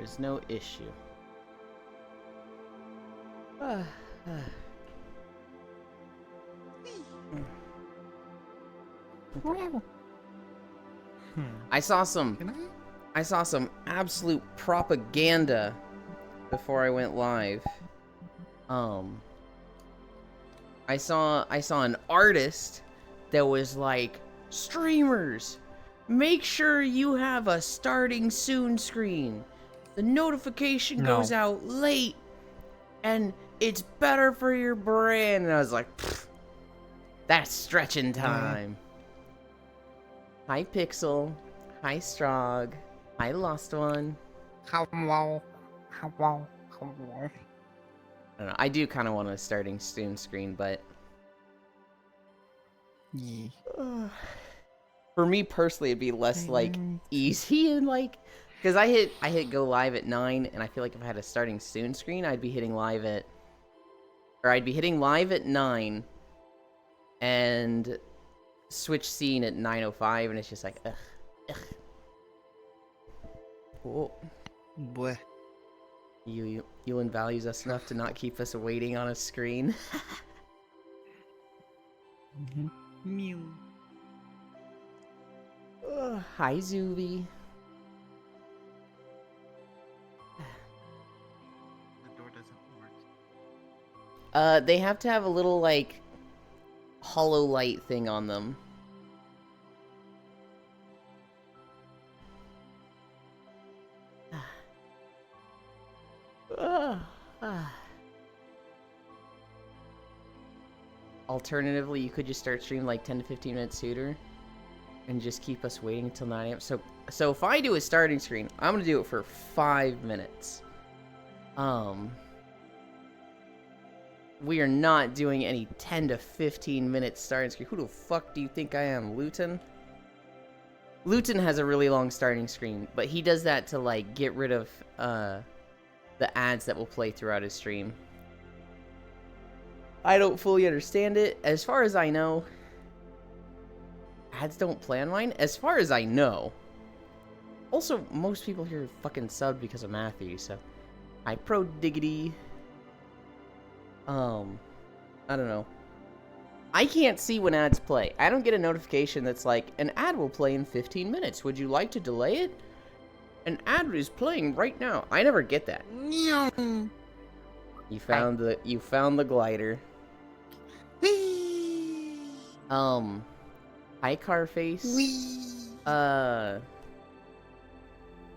was no issue. I saw some absolute propaganda before I went live. I saw an artist that was like, streamers, make sure you have a starting soon screen. The notification goes out late and it's better for your brand. And I was like, that's stretching time. Hi Pixel. Hi Strog. Hi Lost One. Hello. Hello. Hello. I don't know. I do kind of want a starting soon screen, but Yeah. for me personally, it'd be less like easy and like, because I hit go live at 9, and I feel like if I had a starting soon screen, I'd be hitting live at 9 and switch scene at 9:05, and it's just like ugh. Oh. Boy. Ewan values us enough to not keep us waiting on a screen. Mew. Hi, Zuby. The door doesn't work. They have to have a little, like, hollow light thing on them. Alternatively, you could just start streaming like 10 to 15 minutes sooner and just keep us waiting until 9 a.m. So if I do a starting screen, I'm gonna do it for 5 minutes. We are not doing any 10 to 15 minute starting screen. Who the fuck do you think I am, Luton? Luton has a really long starting screen, but he does that to like get rid of the ads that will play throughout his stream. I don't fully understand it. As far as I know, ads don't play on mine. As far as I know. Also, most people here fucking sub because of Matthew, so. Hi, Pro Diggity. I don't know. I can't see when ads play. I don't get a notification that's like, an ad will play in 15 minutes. Would you like to delay it? An ad is playing right now. I never get that. You found the glider. Hi Carface.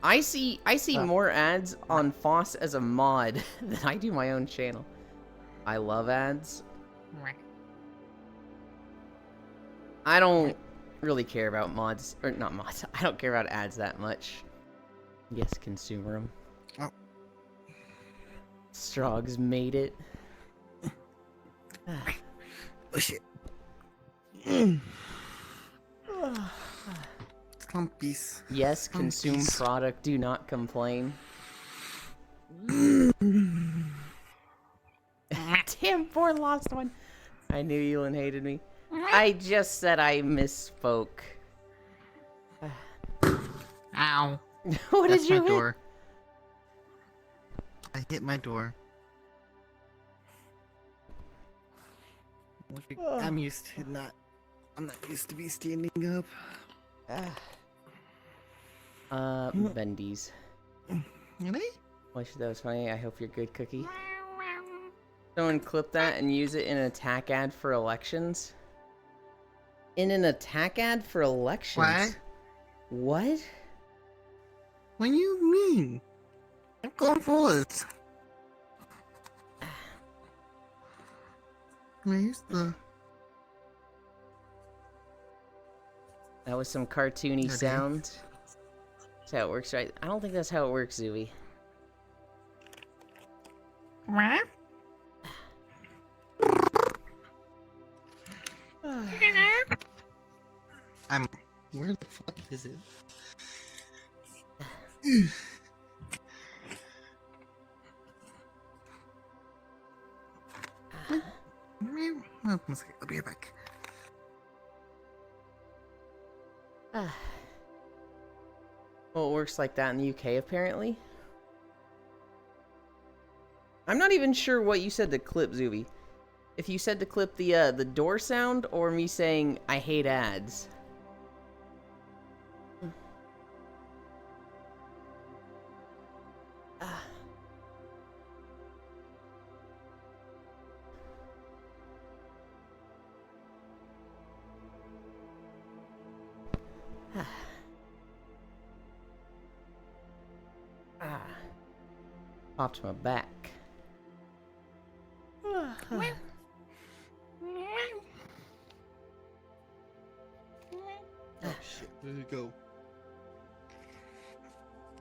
I see more ads on Foss as a mod than I do my own channel. I love ads. I don't really care about mods, or not mods. I don't care about ads that much. Yes, consumer them. Oh. Strog's made it. Oh shit. Clumpies. Yes, consume product, do not complain. Damn, poor Lost One. I knew Ewan hated me. I just said I misspoke. Ow. What That's did you my hit? door. I hit my door. I'm used to not. I'm not used to be standing up. Bendy's. Really? Wish that was funny. I hope you're good, Cookie. Someone clip that and use it in an attack ad for elections. In an attack ad for elections? What? What do you mean? I'm going for it. Where's the... That was some cartoony sound. That's how it works, right? I don't think that's how it works, Zooey. What? Where the fuck is it? I'll be right back. Well, it works like that in the UK, apparently. I'm not even sure what you said to clip, Zuby. If you said to clip the door sound or me saying I hate ads. Popped my back. Oh shit, there you go.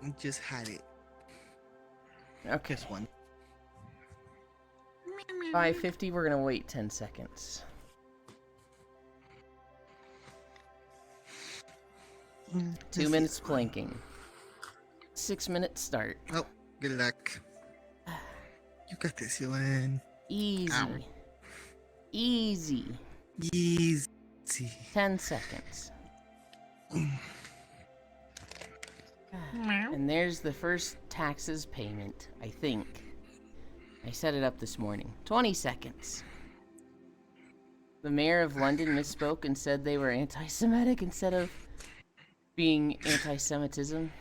I just had it. Okay. Just one. 5:50, we're gonna wait 10 seconds. Two minutes blinking. 6 minutes start. Oh, good luck. You got this, Ewan. Easy. Ow. Easy. Easy. 10 seconds. And there's the first taxes payment, I think. I set it up this morning. 20 seconds. The mayor of London misspoke and said they were anti-Semitic instead of being anti-Semitism.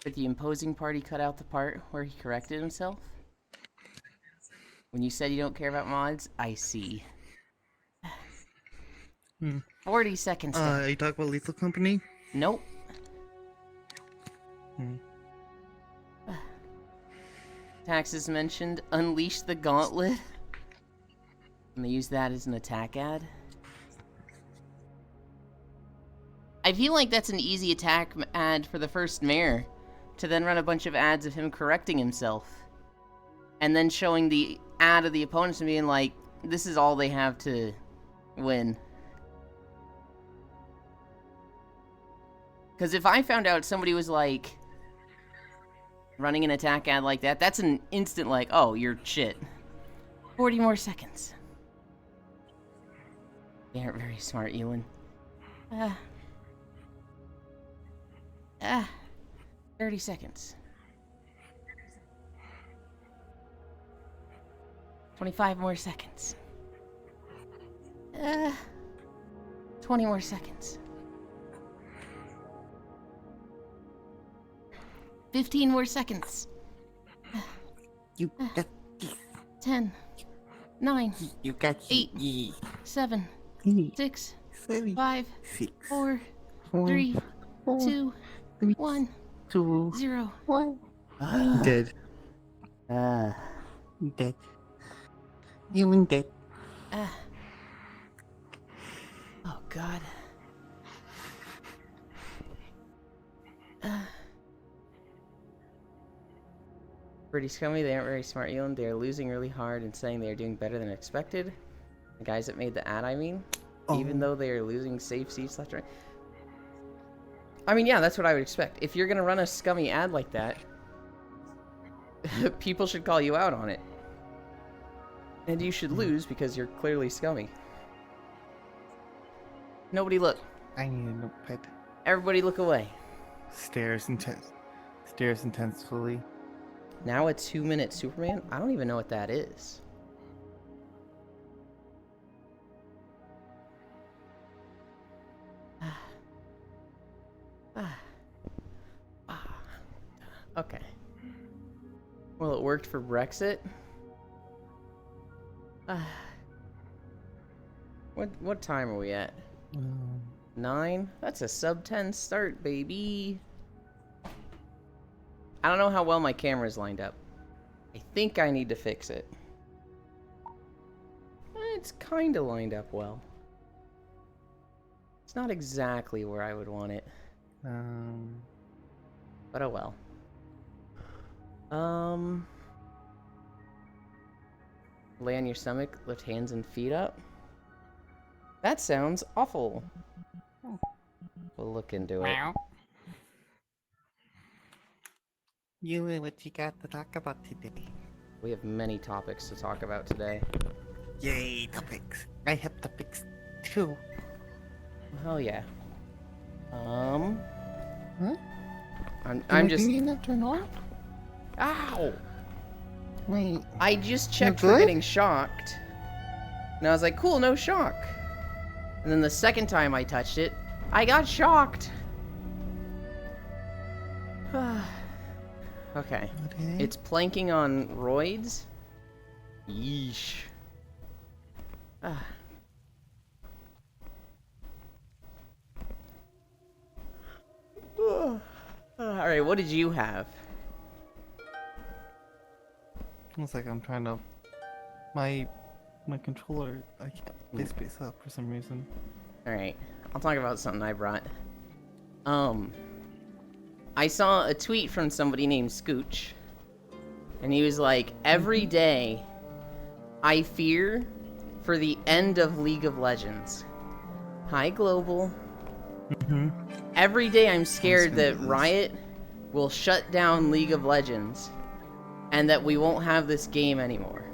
But the imposing party cut out the part where he corrected himself. When you said you don't care about mods, I see. 40 seconds. You talk about Lethal Company? Nope. Taxes mentioned Unleash the Gauntlet. And they use that as an attack ad. I feel like that's an easy attack ad for the first mayor. To then run a bunch of ads of him correcting himself. And then showing the ad of the opponents and being like, this is all they have to win. Because if I found out somebody was like running an attack ad like that, that's an instant like, oh, you're shit. 40 more seconds. They aren't very smart, Ewan. 30 seconds. 25 more seconds. 20 more seconds. 15 more seconds. You got 10, 9, You got 8, 7, 6, 5, 4, 3, 2, 1, 0. Dead. Dead. Human dead. Oh God. Pretty scummy, they aren't very smart, Ewan. They're losing really hard and saying they are doing better than expected. The guys that made the ad, I mean. Even though they are losing safe seats left and right. I mean, yeah, that's what I would expect. If you're gonna run a scummy ad like that, people should call you out on it. And you should lose because you're clearly scummy. Nobody look. I need a notepad. Everybody look away. Stares intensely. Now a 2-minute Superman? I don't even know what that is. Okay. Well, it worked for Brexit. What time are we at? 9? That's a sub 10 start, baby. I don't know how well my camera's lined up. I think I need to fix it. It's kind of lined up well. It's not exactly where I would want it. But oh well. Lay on your stomach, lift hands and feet up. That sounds awful. We'll look into it. You, what you got to talk about today? We have many topics to talk about today. Yay, topics. I have topics too. Hell yeah. Huh? I'm just. Did not turn on? Ow! Wait. I just checked for good? getting shocked. And I was like, cool, no shock. And then the second time I touched it, I got shocked. Okay. It's planking on roids. Yeesh. Alright, what did you have? It's like I'm trying to... My controller, I can't play Space Up for some reason. Alright, I'll talk about something I brought. I saw a tweet from somebody named Scooch. And he was like, every day, I fear for the end of League of Legends. Hi, Global. Every day I'm scared that Riot will shut down League of Legends. And that we won't have this game anymore.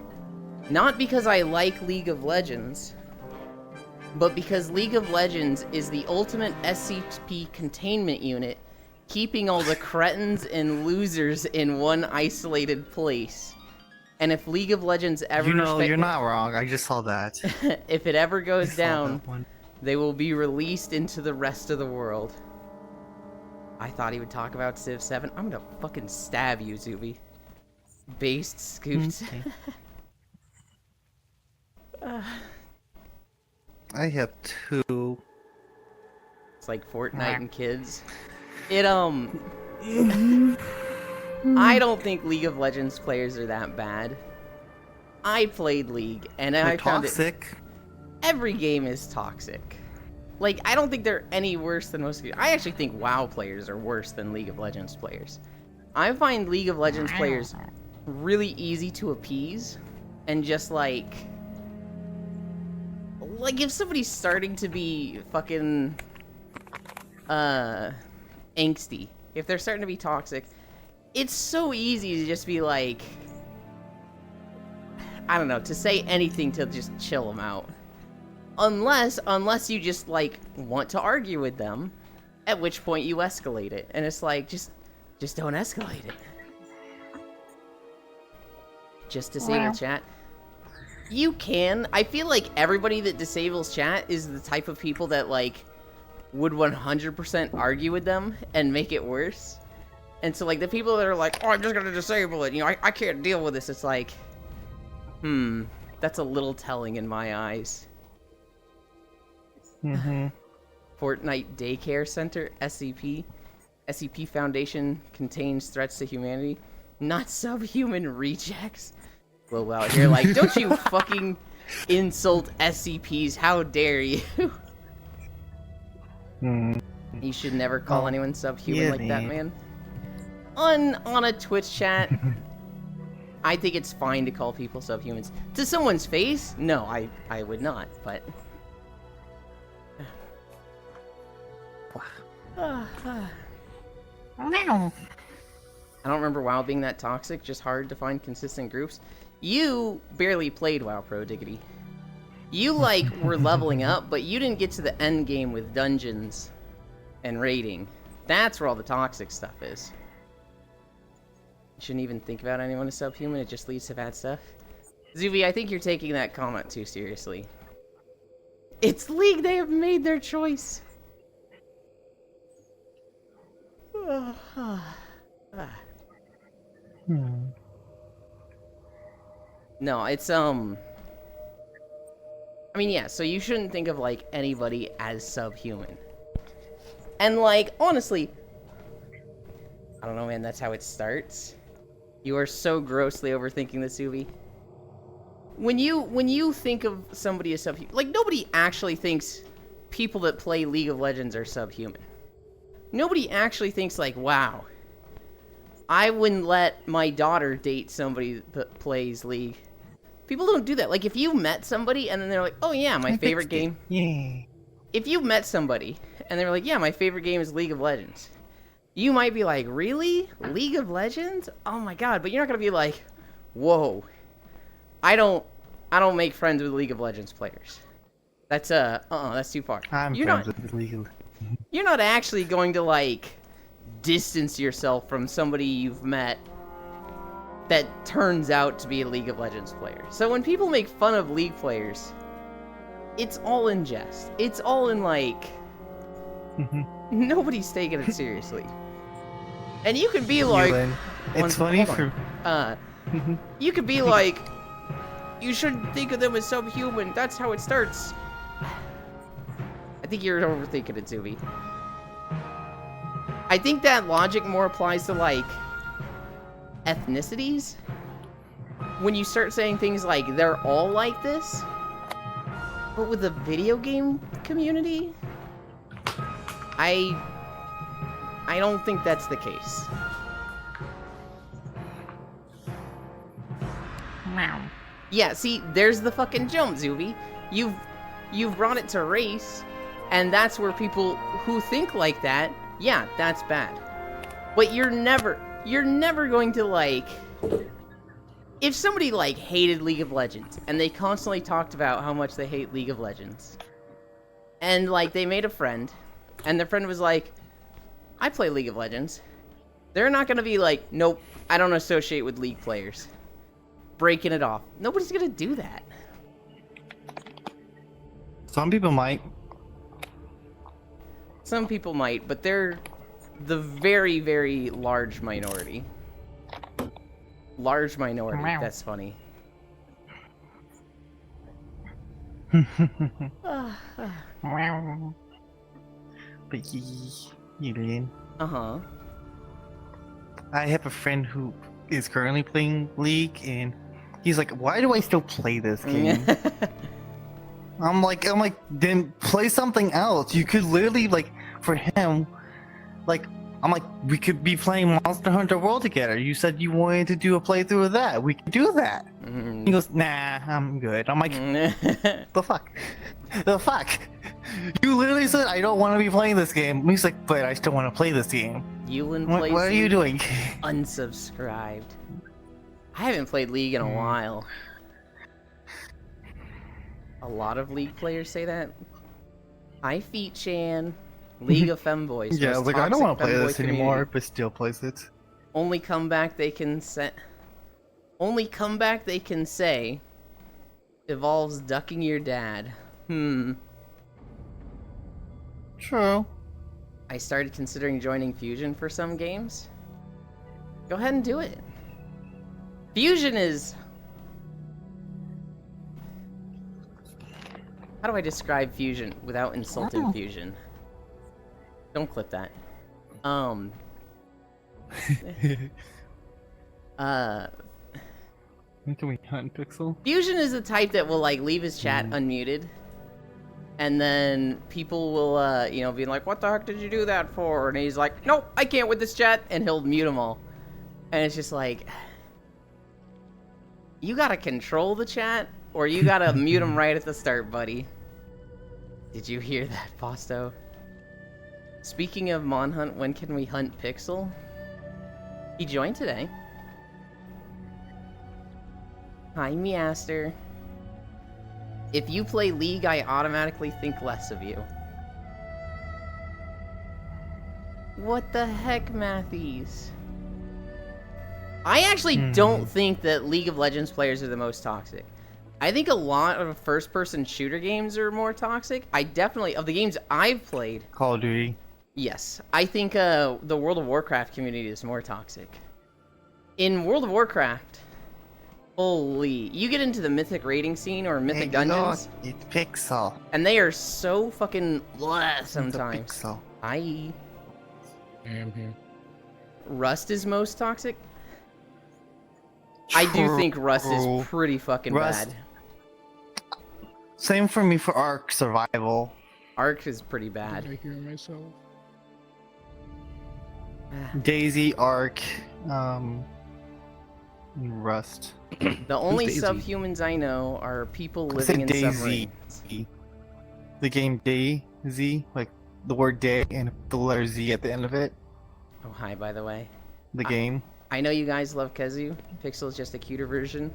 Not because I like League of Legends, but because League of Legends is the ultimate SCP containment unit, keeping all the cretins and losers in one isolated place. And if League of Legends ever... You know, you're not wrong. I just saw that. If it ever goes down, they will be released into the rest of the world. I thought he would talk about Civ 7. I'm gonna fucking stab you, Zuby. Based Scoots. I have 2. It's like Fortnite and kids. It, I don't think League of Legends players are that bad. I played League, and I found toxic. Every game is toxic. Like, I don't think they're any worse than most games. I actually think WoW players are worse than League of Legends players. I find League of Legends players really easy to appease, and just like if somebody's starting to be fucking angsty, if they're starting to be toxic, it's so easy to just be like, I don't know, to say anything to just chill them out. Unless you just like want to argue with them, at which point you escalate it, and it's like just don't escalate it. Just disable chat. You can. I feel like everybody that disables chat is the type of people that like would 100% argue with them and make it worse. And so like the people that are like, oh, I'm just gonna disable it, you know, I can't deal with this. It's like, that's a little telling in my eyes. Fortnite Daycare Center, SCP. SCP Foundation contains threats to humanity. Not subhuman rejects. Well, out here, like, don't you fucking insult SCPs, how dare you? You should never call anyone subhuman like that, man. On a Twitch chat, I think it's fine to call people subhumans. To someone's face, no, I would not, but... I don't remember WoW being that toxic, just hard to find consistent groups. You barely played WoW Pro Diggity. You, like, were leveling up, but you didn't get to the end game with dungeons and raiding. That's where all the toxic stuff is. You shouldn't even think about anyone as subhuman, it just leads to bad stuff. Zuby, I think you're taking that comment too seriously. It's League, they have made their choice. No, it's, I mean, yeah, so you shouldn't think of, like, anybody as subhuman. And, like, honestly, I don't know, man, that's how it starts. You are so grossly overthinking this, Zuby. When you think of somebody as subhuman, like, nobody actually thinks people that play League of Legends are subhuman. Nobody actually thinks, like, wow, I wouldn't let my daughter date somebody that plays League. People don't do that. Like, if you met somebody and then they're like, oh yeah, my favorite game. Yeah. If you met somebody and they're like, yeah, my favorite game is League of Legends, you might be like, really? League of Legends? Oh my god. But you're not going to be like, whoa, I don't make friends with League of Legends players. That's, that's too far. I'm friends with League of Legends. You're not actually going to, like, distance yourself from somebody you've met that turns out to be a League of Legends player. So when people make fun of League players, it's all in jest. It's all in like, nobody's taking it seriously. And you could be like, Elin, it's funny for. you could be like, you shouldn't think of them as subhuman. That's how it starts. I think you're overthinking it, Zuby. I think that logic more applies to like ethnicities. When you start saying things like they're all like this, but with the video game community, I don't think that's the case. Yeah, see, there's the fucking jump, Zuby. You've brought it to race, and that's where people who think like that, yeah, that's bad. But you're never going to like, if somebody like hated League of Legends and they constantly talked about how much they hate League of Legends, and like they made a friend, and their friend was like, I play League of Legends. They're not gonna be like, nope, I don't associate with League players. Breaking it off. Nobody's gonna do that. Some people might. Some people might, but they're the very, very large minority. Large minority. That's funny. But Elin, Uh-huh. I have a friend who is currently playing League, and he's like, "Why do I still play this game?" I'm like, then play something else. You could literally, like, for him, like, I'm like, we could be playing Monster Hunter World together. You said you wanted to do a playthrough of that. We could do that. He goes, nah, I'm good. I'm like, the fuck? The fuck? You literally said, I don't want to be playing this game. He's like, but I still want to play this game. What are you doing? Unsubscribed. I haven't played League in a while. A lot of League players say that. Hi, Feet-chan. League of Femboys. Yeah, I was like, I don't want to play this anymore, but still plays it. Only comeback they can say. Only comeback they can say involves ducking your dad. True. I started considering joining Fusion for some games. Go ahead and do it. Fusion is... How do I describe Fusion without insulting Fusion? Don't clip that. When can we hunt Pixel? Fusion is the type that will like leave his chat unmuted, and then people will you know, be like, what the heck did you do that for? And he's like, nope, I can't with this chat, and he'll mute them all. And it's just like, you gotta control the chat, or you gotta mute them right at the start, buddy. Did you hear that, Posto? Speaking of Monhunt, when can we hunt Pixel? He joined today. Hi, Measter. If you play League, I automatically think less of you. What the heck, Matthews? I actually don't think that League of Legends players are the most toxic. I think a lot of first-person shooter games are more toxic. I definitely, of the games I've played... Call of Duty. Yes. I think the World of Warcraft community is more toxic. In World of Warcraft... Holy, you get into the mythic raiding scene or mythic dungeons, it's Pixel. and they are so fucking bleh sometimes. It's a Pixel. I am here. Rust is most toxic. I do think Rust is pretty fucking bad. Same for me for Ark Survival. Ark is pretty bad. I hear myself. Daisy, Ark, Rust. The only Daisy? subhumans I know are people I living said in Daisy. submarines. The game DayZ, like the word day and the letter Z at the end of it. Oh, hi, by the way. The game. I know you guys love Kezu. Pixel is just a cuter version.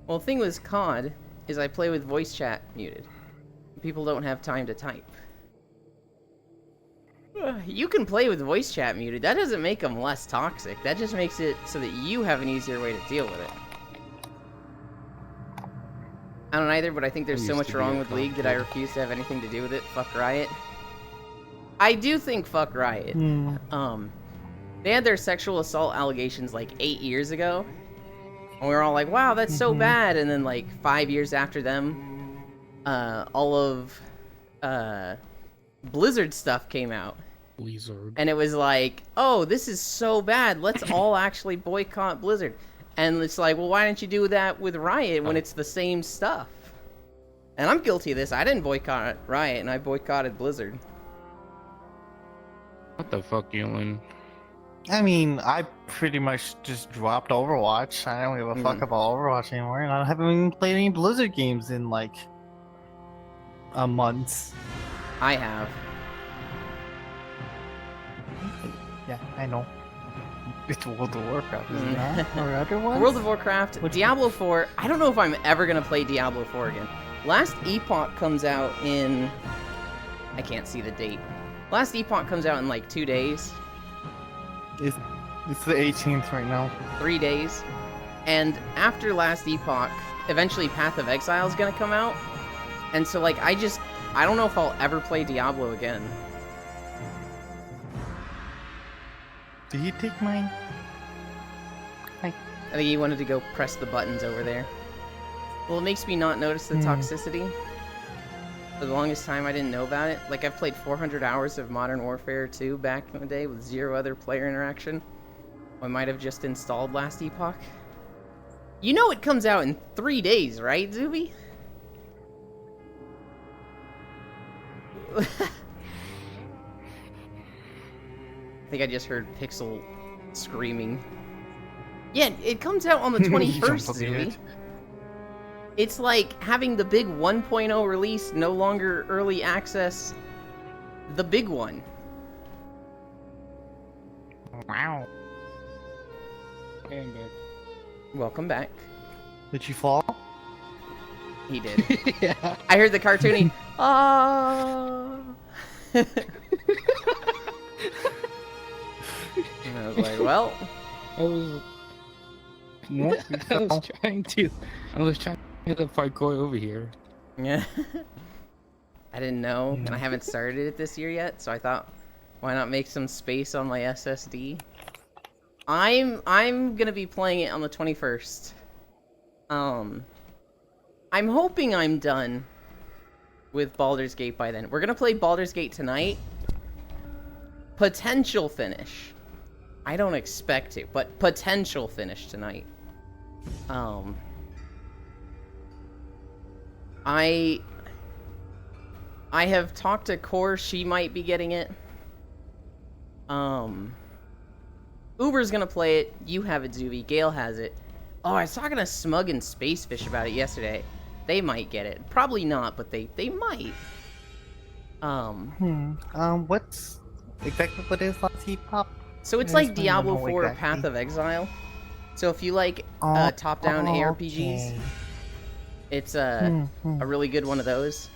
Well, the thing with COD is I play with voice chat muted. People don't have time to type. You can play with voice chat muted. That doesn't make them less toxic. That just makes it so that you have an easier way to deal with it. I don't either, but I think there's so Used much to be wrong a with League that I conflict. refuse to have anything to do with it. Fuck Riot. I do think fuck Riot. They had their sexual assault allegations like 8 years ago. And we were all like, wow, that's so bad. And then like 5 years after them, all of Blizzard stuff came out. Blizzard. And it was like, oh, this is so bad. Let's all actually boycott Blizzard. And it's like, well, why didn't you do that with Riot when it's the same stuff? And I'm guilty of this. I didn't boycott Riot, and I boycotted Blizzard. What the fuck, Yulin? I mean, I pretty much just dropped Overwatch. I don't give a fuck about Overwatch anymore, and I haven't even played any Blizzard games in like a month. I have. Yeah, I know. It's World of Warcraft, isn't it? Or other ones? World of Warcraft, Diablo 4. I don't know if I'm ever going to play Diablo 4 again. Last Epoch comes out in... I can't see the date. Last Epoch comes out in like 2 days. It's the 18th right now. 3 days. And after Last Epoch, eventually Path of Exile is going to come out. And so, like, I don't know if I'll ever play Diablo again. Did he take mine? I think he wanted to go press the buttons over there. Well, it makes me not notice the toxicity. For the longest time, I didn't know about it. Like, I've played 400 hours of Modern Warfare 2 back in the day with 0 other player interaction. I might have just installed Last Epoch. You know it comes out in 3 days, right, Zuby? I think I just heard Pixel screaming. Yeah, it comes out on the 21st, Zuby. It's like having the big 1.0 release, no longer early access. The big one. Wow. And back. Welcome back. Did you fall? He did. Yeah. I heard the cartoony. Ah. And I was like, well. I was trying to get the fight going over here. Yeah. I didn't know, and I haven't started it this year yet, so I thought, why not make some space on my SSD? I'm gonna be playing it on the 21st. I'm hoping I'm done with Baldur's Gate by then. We're gonna play Baldur's Gate tonight. Potential finish. I don't expect to, but potential finish tonight. I have talked to Core, she might be getting it. Uber's gonna play it, you have it, Zuby, Gale has it. Oh, I was talking to Smug and Spacefish about it yesterday. They might get it. Probably not, but they might. What's exactly what is Last Epoch? So it's Yeah, like it's fine, I Diablo don't know 4 exactly. Path of Exile. So if you like top-down ARPGs, Okay. it's a really good one of those.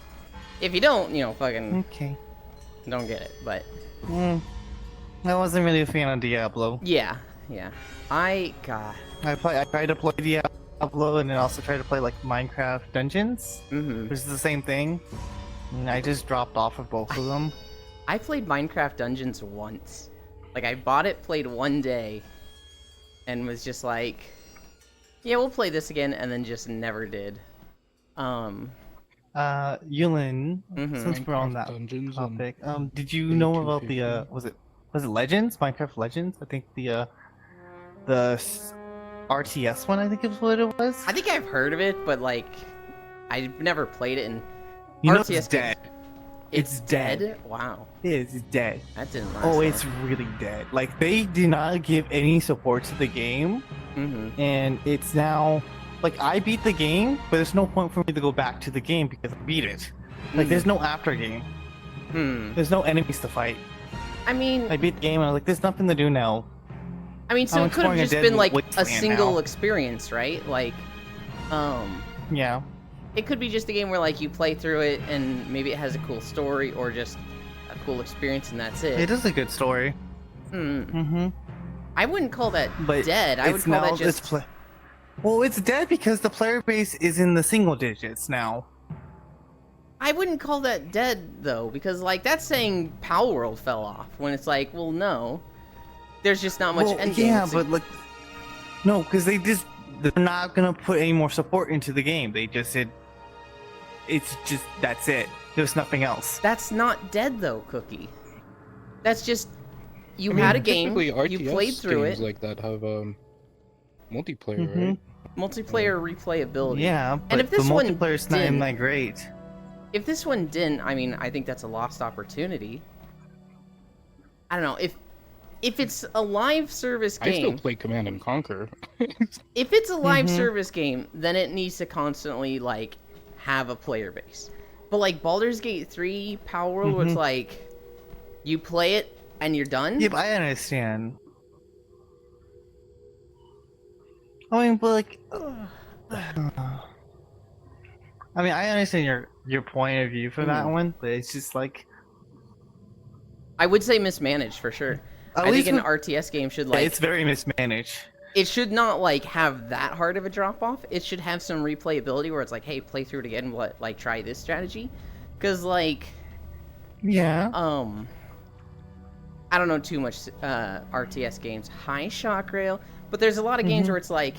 If you don't, you know, fucking Okay. don't get it. But I wasn't really a fan of Diablo. yeah. I tried to play Diablo and then also tried to play like Minecraft Dungeons, which is the same thing. And I just dropped off of both of them. I played Minecraft Dungeons once. Like, I bought it, played one day, and was just like, yeah, we'll play this again, and then just never did. Yulin, since we're on that Dungeons topic, did you know about the ATP. was it Legends? Minecraft Legends? I think the RTS one, I think is what it was. I think I've heard of it, but, like, I've never played it, and You know RTS it's dead. It's dead. dead? Wow. It's dead. That didn't last Oh, long. it's really dead. Like, they did not give any support to the game, and it's now, like, I beat the game, but there's no point for me to go back to the game because I beat it. Like, there's no after game. There's no enemies to fight. I mean, I beat the game, and I was like, there's nothing to do now. so I'm it could have exploring a just dead been, like, a wasteland single now. experience, right? Like, Yeah. it could be just a game where, like, you play through it, and maybe it has a cool story, or just a cool experience and that's it. It is a good story. Hmm. Mm-hmm. I wouldn't call that But dead. I would it's call now- that just. well, it's dead because the player base is in the single digits now. I wouldn't call that dead though, because like that's saying Power World fell off. When it's like, well, no, there's just not much Well, endgame. yeah, but like, no, because they're not gonna put any more support into the game. They just said it's just that's it. There's nothing else. That's not dead though, Cookie. That's just you I mean, had a game, typically you RTS played through games it, like that have multiplayer, Mhm. right? multiplayer replayability. Yeah, but if this the one multiplayer's not even didn't- that great. If this one didn't, I mean, I think that's a lost opportunity. I don't know if it's a live service I still game. play Command and Conquer. If it's a live Mhm. service game, then it needs to constantly like have a player base. But like Baldur's Gate 3 Power World, where it's Mhm. like you play it and you're done. Yeah, but I understand. I mean, but like, I mean, I understand your point of view for that Mhm. one, but it's just like I would say mismanaged for sure. at I think least an with- RTS game should like it's very mismanaged. it should not like have that hard of a drop off. It should have some replayability where it's like, hey, play through it again. What like try this strategy? Because like Yeah. I don't know too much RTS games. Hi, Shockrail. But there's a lot of games Mhm. where it's like,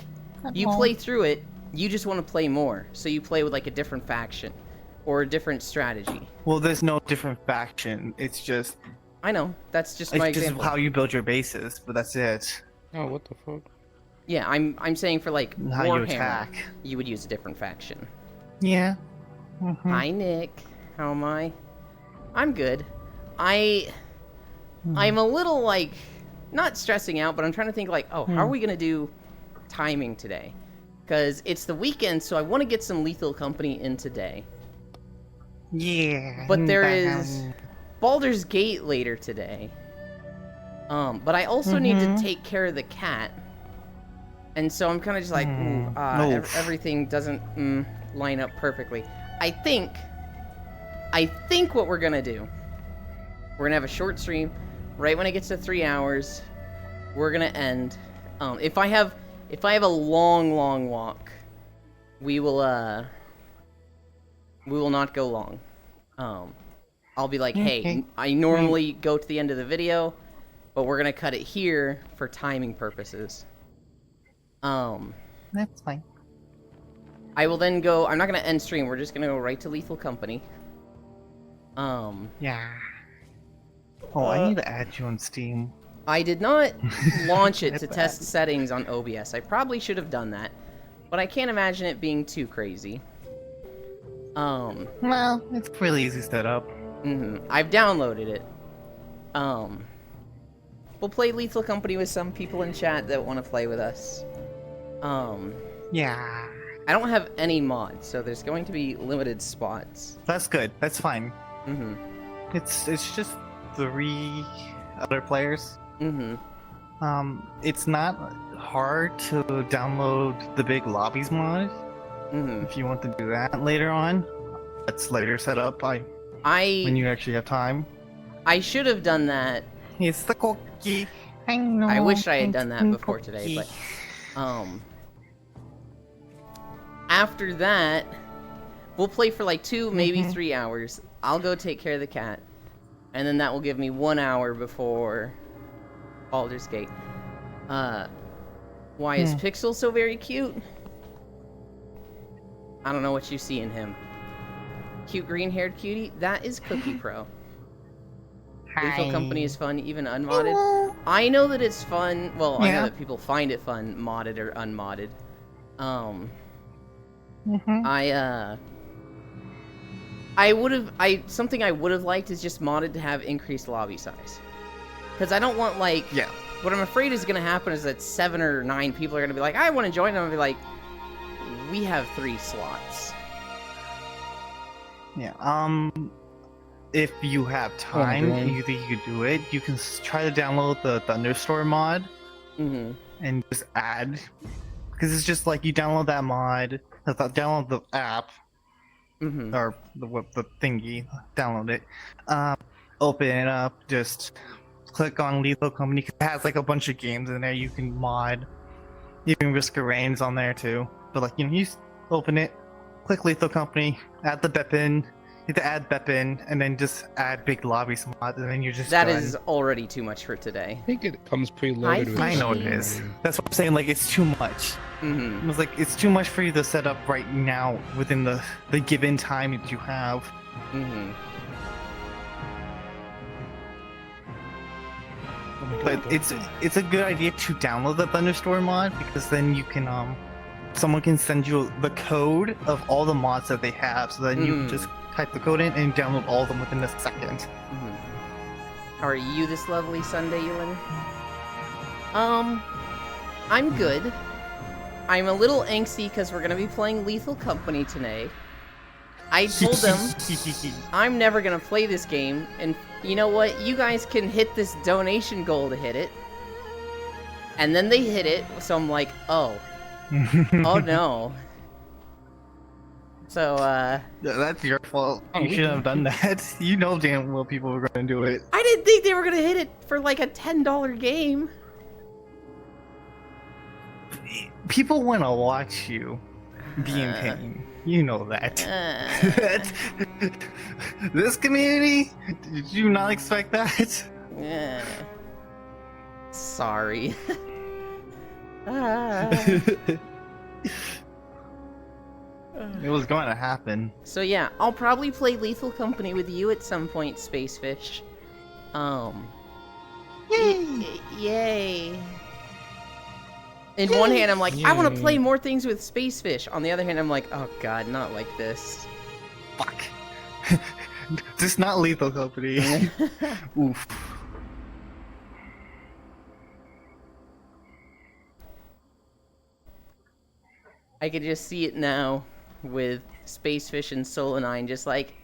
you play through it, you just want to play more. So you play with like a different faction or a different strategy. Well, there's no different faction. It's just I know, that's just my example. how you build your bases, but that's it. Oh, what the fuck? Yeah, I'm saying for like How you Warhammer, attack. you would use a different faction. Yeah. Mhm. Hi, Nick. How am I? I'm good. I'm a little like not stressing out, but I'm trying to think like, oh, how are we gonna do timing today? Because it's the weekend, so I want to get some Lethal Company in today. Yeah. But there is Baldur's Gate later today. But I also need to Mhm. take care of the cat. And so I'm kind of just like, ooh, Oof. everything doesn't line up perfectly. I think what we're gonna do, we're gonna have a short stream. Right when it gets to 3 hours, we're gonna end. If I have a long walk, we will not go long. I'll be like, hey, Okay. I normally go to the end of the video, but we're gonna cut it here for timing purposes. That's fine. I will then go. I'm not gonna end stream. We're just gonna go right to Lethal Company. Yeah. Oh, I need to add you on Steam. I did not launch it to Bad. test settings on OBS. I probably should have done that, but I can't imagine it being too crazy. Well, it's really easy setup. I've downloaded it. We'll play Lethal Company with some people in chat that want to play with us. Yeah. I don't have any mods, so there's going to be limited spots. That's good. That's fine. Mm-hmm. It's just 3 other players. Mm-hmm. It's not hard to download the big lobbies mod Mm-hmm. if you want to do that later on. That's later set up when you actually have time. I should have done that. It's the cookie. I know. I wish I had it's done that the before today, cookie. but after that, we'll play for like 2, maybe 3 hours. I'll go take care of the cat, and then that will give me 1 hour before Baldur's Gate. Why is Pixel so very cute? I don't know what you see in him. Cute green-haired cutie? That is Cookie Pro. Lethal Company is fun, even unmodded. I know that it's fun. Well, I know Yeah. that people find it fun, modded or unmodded. Something I would have liked is just modded to have increased lobby size. Because I don't want like, Yeah. what I'm afraid is gonna happen is that 7 or 9 people are gonna be like, I want to join. I'm gonna be like, we have 3 slots. Yeah. If you have time, man. either you could do it. You can try to download the Thunderstorm mod Mm-hmm. and just add, because it's just like you download that mod, download the app Mm-hmm. or the thingy, download it, open it up, just click on Lethal Company. 'Cause it has like a bunch of games in there you can mod. Even Risk of Rain's on there too. But like, you know, you just open it, click Lethal Company, add the Beppin. You have to add Beppin, and then just add Big Lobbies mod, and then you're just That done. is already too much for today. I think it comes preloaded. with I know it Steam is. already. That's what I'm saying. Like, it's too much. Mm-hmm. It was like it's too much for you to set up right now within the given time that you have. Mm-hmm. But it's a good idea to download the Thunderstorm mod because then you can someone can send you the code of all the mods that they have, so then you can just type the code in and download all of them within a second. Mm-hmm. How are you this lovely Sunday, Ewan? I'm good. I'm a little angsty because we're gonna be playing Lethal Company today. I told them I'm never gonna play this game, and you know what? You guys can hit this donation goal to hit it. And then they hit it, so I'm like, oh. Oh no. So, That's your fault. Oh, You we shouldn't can- have done that. You know damn well people were gonna do it. I didn't think they were gonna hit it for like a $10 game. People want to watch you be in pain. You know that. This community? Did you not expect that? Sorry. It was going to happen. So yeah, I'll probably play Lethal Company with you at some point, Spacefish. Yay! In one hand, I'm like, I want to Yay. play more things with Spacefish. On the other hand, I'm like, oh god, not like this. Fuck. Just not Lethal Company. Oof. I could just see it now with Spacefish and Solanine just like,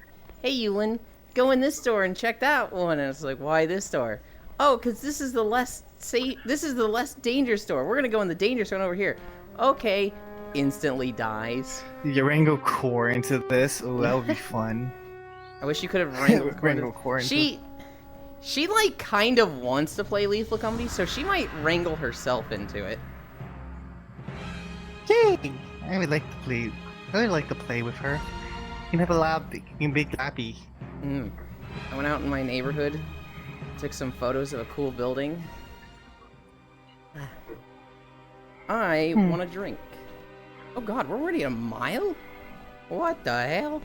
hey Ewan, go in this store and check that one. And it's like, why this store? Oh, because this is the less safe, this is the less danger store. We're gonna go in the danger store over here. Okay, instantly dies. Yarango core into this. Oh, that would be fun. I wish you could have wrangled Wrangle core into She like kind of wants to play Lethal Company, so she might wrangle herself into it. Yay! I would like to play. I would like to play with her. You can have a lab. You can be happy. I went out in my neighborhood, took some photos of a cool building. I want a drink. Oh god, we're already a mile? What the hell?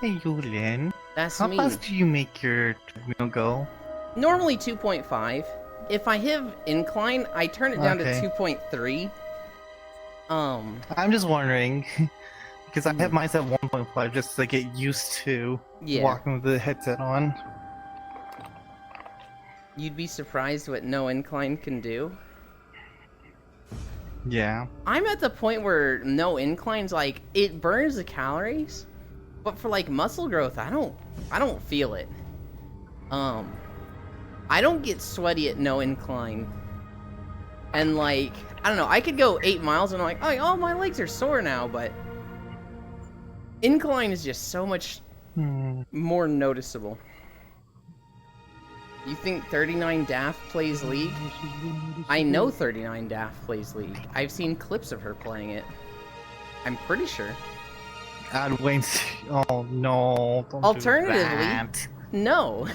Hey, Yulian. That's How me. fast do you make your treadmill go? Normally 2.5. If I have incline, I turn it down Okay. to 2.3. I'm just wondering because I have mine at 1.5 just to get used to Yeah. walking with the headset on. You'd be surprised what no incline can do. Yeah. I'm at the point where no inclines, like, it burns the calories, but for like muscle growth, I don't feel it. I don't get sweaty at no incline. And like, I don't know, I could go 8 miles and I'm like, oh, my legs are sore now, but incline is just so much more noticeable. You think 39 Daft plays League? I know 39 Daft plays League. I've seen clips of her playing it. I'm pretty sure. I'd wait. Oh no. Don't Alternatively- Do that. No.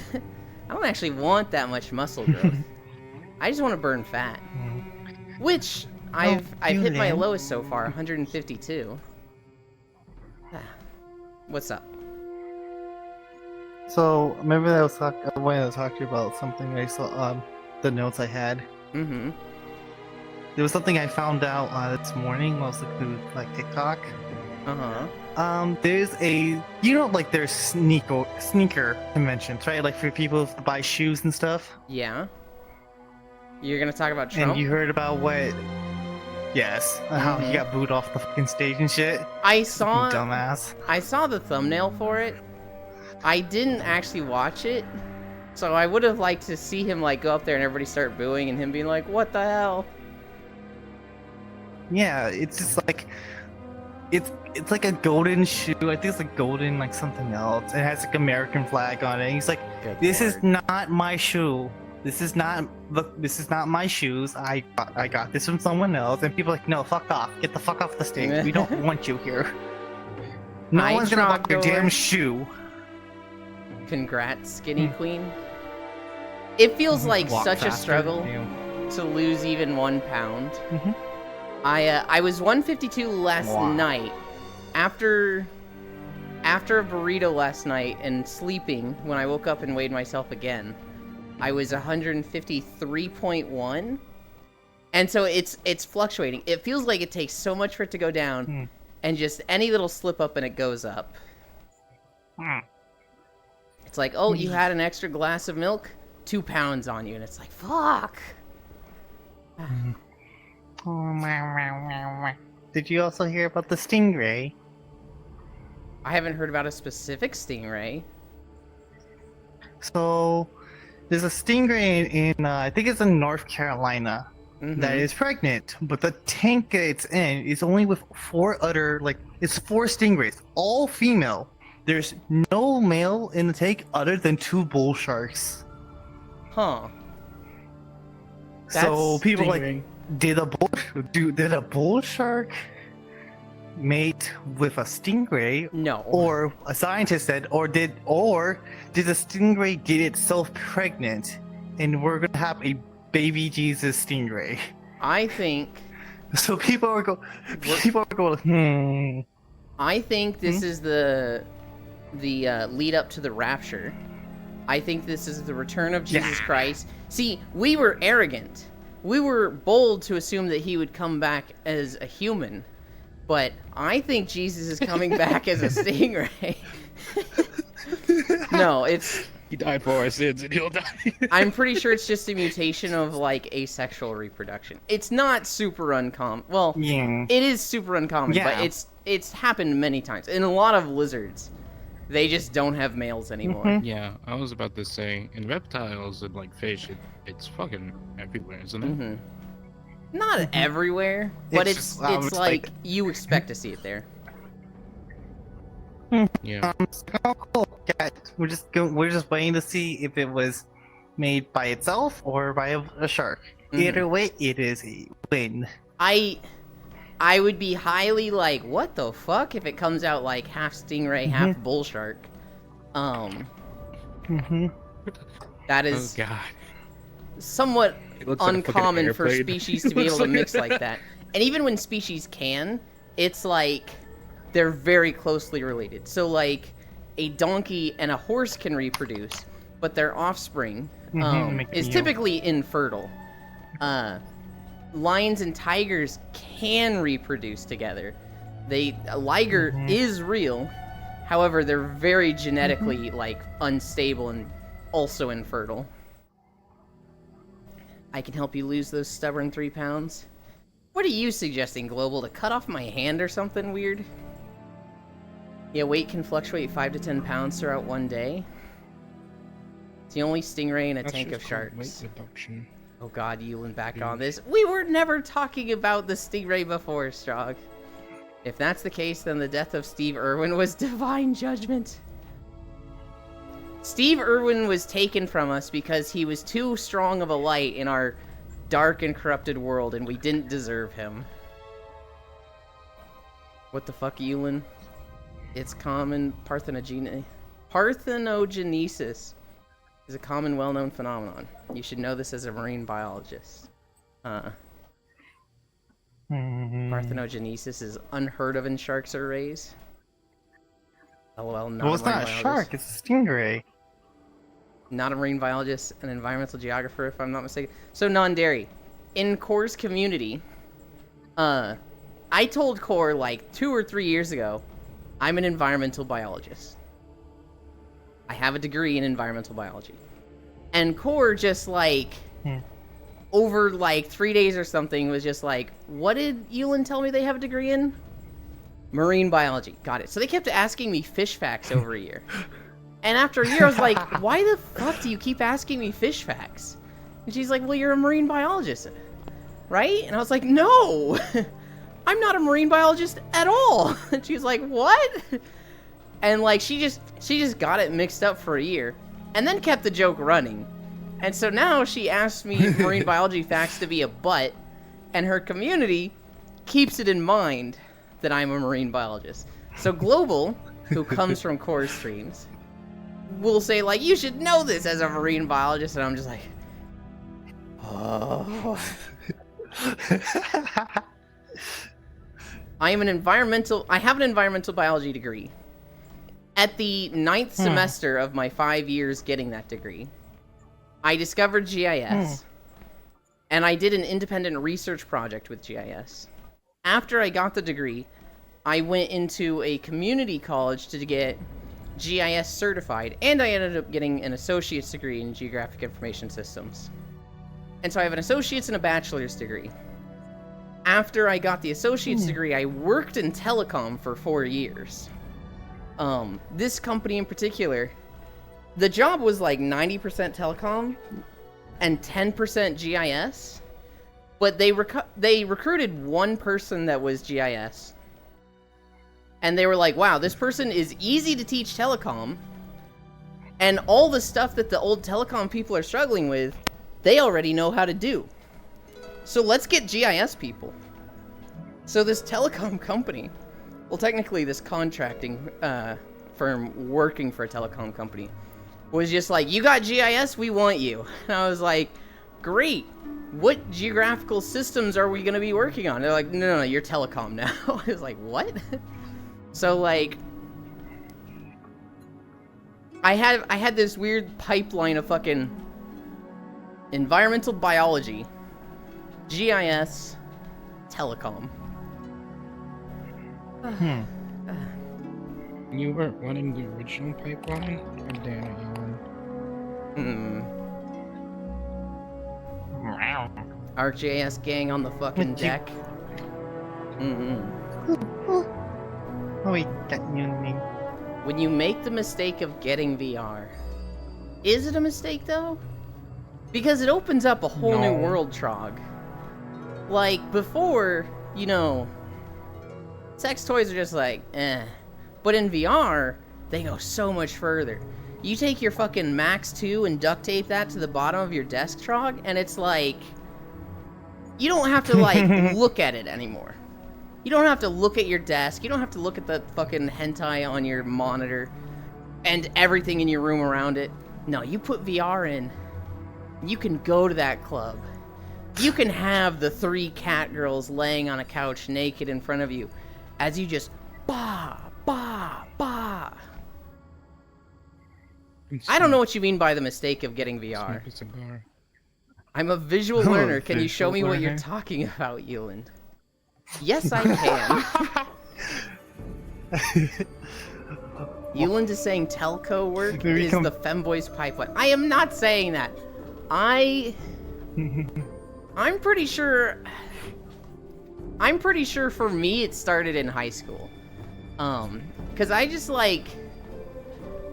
I don't actually want that much muscle growth. I just want to burn fat. Which I've hit my Julian. lowest so far, 152. What's up? So remember that I wanted to talk to you about something I saw the notes I had. Mm-hmm. There was something I found out this morning while I was looking through like TikTok. Uh-huh. There's like there's sneaker conventions, right? Like for people to buy shoes and stuff. Yeah. You're gonna talk about Trump? And you heard about what? Yes, how he got booed off the fucking stage and shit. I saw Dumbass. I saw the thumbnail for it. I didn't actually watch it. So I would have liked to see him like go up there and everybody start booing and him being like, "What the hell?" Yeah, it's just like it's like a golden shoe. I think it's like golden like something else. It has like American flag on it. And he's like, Good "This lord. is not my shoe. This is not my shoes. I got this from someone else." And people are like, "No, fuck off. Get the fuck off the stage. We don't want you here. No Hi, one's gonna buy your Trogdor. damn shoe." Congrats, Skinny Queen. It feels like Walk such a faster. struggle Damn. to lose even 1 pound. Mhm. I was 152 last Wow. night. After a burrito last night and sleeping, when I woke up and weighed myself again, I was 153.1. And so it's fluctuating. It feels like it takes so much for it to go down, and just any little slip up and it goes up. Hmm. It's like, oh, you had an extra glass of milk, 2 pounds on you, and it's like, fuck. Did you also hear about the stingray? I haven't heard about a specific stingray. So there's a stingray in I think it's in North Carolina Mhm. that is pregnant, but the tank it's in is only with 4 other it's 4 stingrays, all female. There's no male in the tank other than 2 bull sharks. Huh. So That's people like, did a bull shark mate with a stingray? No. Or a scientist said, or did the stingray get itself pregnant, and we're gonna have a baby Jesus stingray? I think So people are going, I think this is the lead up to the rapture. I think this is the return of Jesus Yeah. Christ. See, we were arrogant. We were bold to assume that he would come back as a human. But I think Jesus is coming back as a stingray. No, it's... He died for our sins, and he'll die. I'm pretty sure it's just a mutation of, like, asexual reproduction. It's not super uncommon. Well, yeah. it is super uncommon, but Yeah. it's happened many times. In a lot of lizards, they just don't have males anymore. Mhm. Yeah, I was about to say, in reptiles and like fish, it's fucking everywhere, isn't it? Hmm. Not everywhere, but It's it's just- I it's was like, like- you expect to see it there. Yeah. Oh, cool. Yeah, we're just waiting to see if it was made by itself or by a shark. Mhm. Either way, it is a win. I would be highly like, what the fuck, if it comes out like half stingray, half bull shark. Mm-hmm. That Oh is god. somewhat It looks like a fucking uncommon for airplane. species to be able Looks to like- mix like that. And even when species can, it's like they're very closely related. So like a donkey and a horse can reproduce, but their offspring Make is meal. typically infertile. Lions and tigers can reproduce together. A liger is real. However, they're very genetically like unstable and also infertile. I can help you lose those stubborn 3 pounds. What are you suggesting, Global? To cut off my hand or something weird? Yeah, weight can fluctuate 5 to 10 pounds throughout one day. It's the only stingray in a That's tank of just called weight sharks. reduction. Oh god, Yulin back on this. We were never talking about the stingray before, Strog. If that's the case, then the death of Steve Irwin was divine judgment. Steve Irwin was taken from us because he was too strong of a light in our dark and corrupted world, and we didn't deserve him. What the fuck, Yulin? It's common parthenogenesis is a common, well-known phenomenon. You should know this as a marine biologist. Parthenogenesis is unheard of in sharks or rays. LOL, not Well, a it's marine not a biologist. shark, it's a stingray. Not a marine biologist, an environmental geographer, if I'm not mistaken. So, non-dairy. In Core's community, I told Core like 2 or 3 years ago, I'm an environmental biologist. I have a degree in environmental biology. And Core just like, over like 3 days or something, was just like, what did Yulin tell me they have a degree in? Marine biology. Got it. So they kept asking me fish facts over a year. And after a year, I was like, why the fuck do you keep asking me fish facts? And she's like, well, you're a marine biologist, right? And I was like, no, I'm not a marine biologist at all. And she was like, what? And like, she just got it mixed up for a year and then kept the joke running. And so now she asks me marine biology facts to be a butt, and her community keeps it in mind that I'm a marine biologist. So Global, who comes from Core Streams, will say like, you should know this as a marine biologist, and I'm just like, oh. I have an environmental biology degree. At the 9th semester of my 5 years getting that degree, I discovered GIS, and I did an independent research project with GIS. After I got the degree, I went into a community college to get GIS certified, and I ended up getting an associate's degree in geographic information systems. And so I have an associate's and a bachelor's degree. After I got the associate's degree, I worked in telecom for 4 years. This company in particular, the job was like 90% telecom and 10% GIS, but they recruited one person that was GIS. And they were like, wow, this person is easy to teach telecom, and all the stuff that the old telecom people are struggling with, they already know how to do. So let's get GIS people. So this telecom company, well, technically this contracting firm working for a telecom company, was just like, you got GIS, we want you. And I was like, great. What geographical systems are we going to be working on? They're like, no, you're telecom now. I was like, what? So like, I had this weird pipeline of fucking environmental biology, GIS, telecom. You weren't running the original pipeline? God damn it, Elon. ArcGIS gang on the fucking deck. Oh wait, that you name. When you make the mistake of getting VR, is it a mistake though? Because it opens up a whole new world, Trog. Like, before, you know, sex toys are just like, eh. But in VR, they go so much further. You take your fucking Max 2 and duct tape that to the bottom of your desk, Trog, and it's like, you don't have to, like, look at it anymore. You don't have to look at your desk. You don't have to look at the fucking hentai on your monitor and everything in your room around it. No, you put VR in, you can go to that club. You can have the 3 cat girls laying on a couch naked in front of you as you just bah, bah, bah. I don't know what you mean by the mistake of getting VR. I'm a visual learner. Can you show me what you're talking about, Yuland? Yes, I can. Yuland is saying telco work is the femboys pipeline. I am not saying that. I'm pretty sure for me it started in high school. Cause I just like,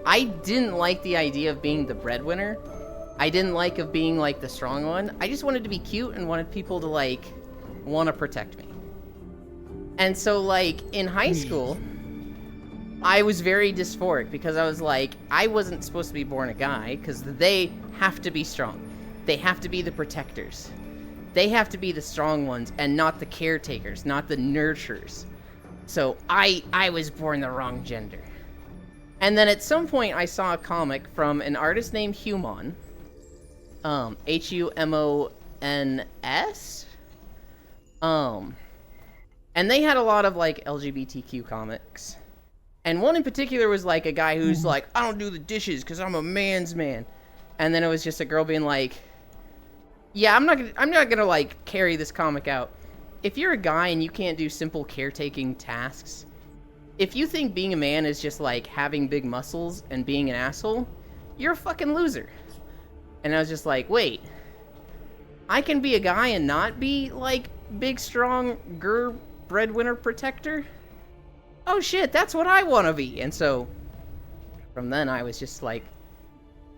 I didn't like the idea of being the breadwinner. I didn't like of being like the strong one. I just wanted to be cute and wanted people to like want to protect me. And so like in high school, I was very dysphoric because I was like, I wasn't supposed to be born a guy because they have to be strong. They have to be the protectors. They have to be the strong ones and not the caretakers, not the nurturers. So I was born the wrong gender. And then at some point I saw a comic from an artist named Humon. Humons. And they had a lot of like LGBTQ comics. And one in particular was like a guy who's like, I don't do the dishes because I'm a man's man. And then it was just a girl being like, yeah, I'm not gonna like carry this comic out. If you're a guy and you can't do simple caretaking tasks, if you think being a man is just like having big muscles and being an asshole, you're a fucking loser. And I was just like, wait, I can be a guy and not be like big, strong, breadwinner protector? Oh shit, that's what I want to be. And so From then, I was just like,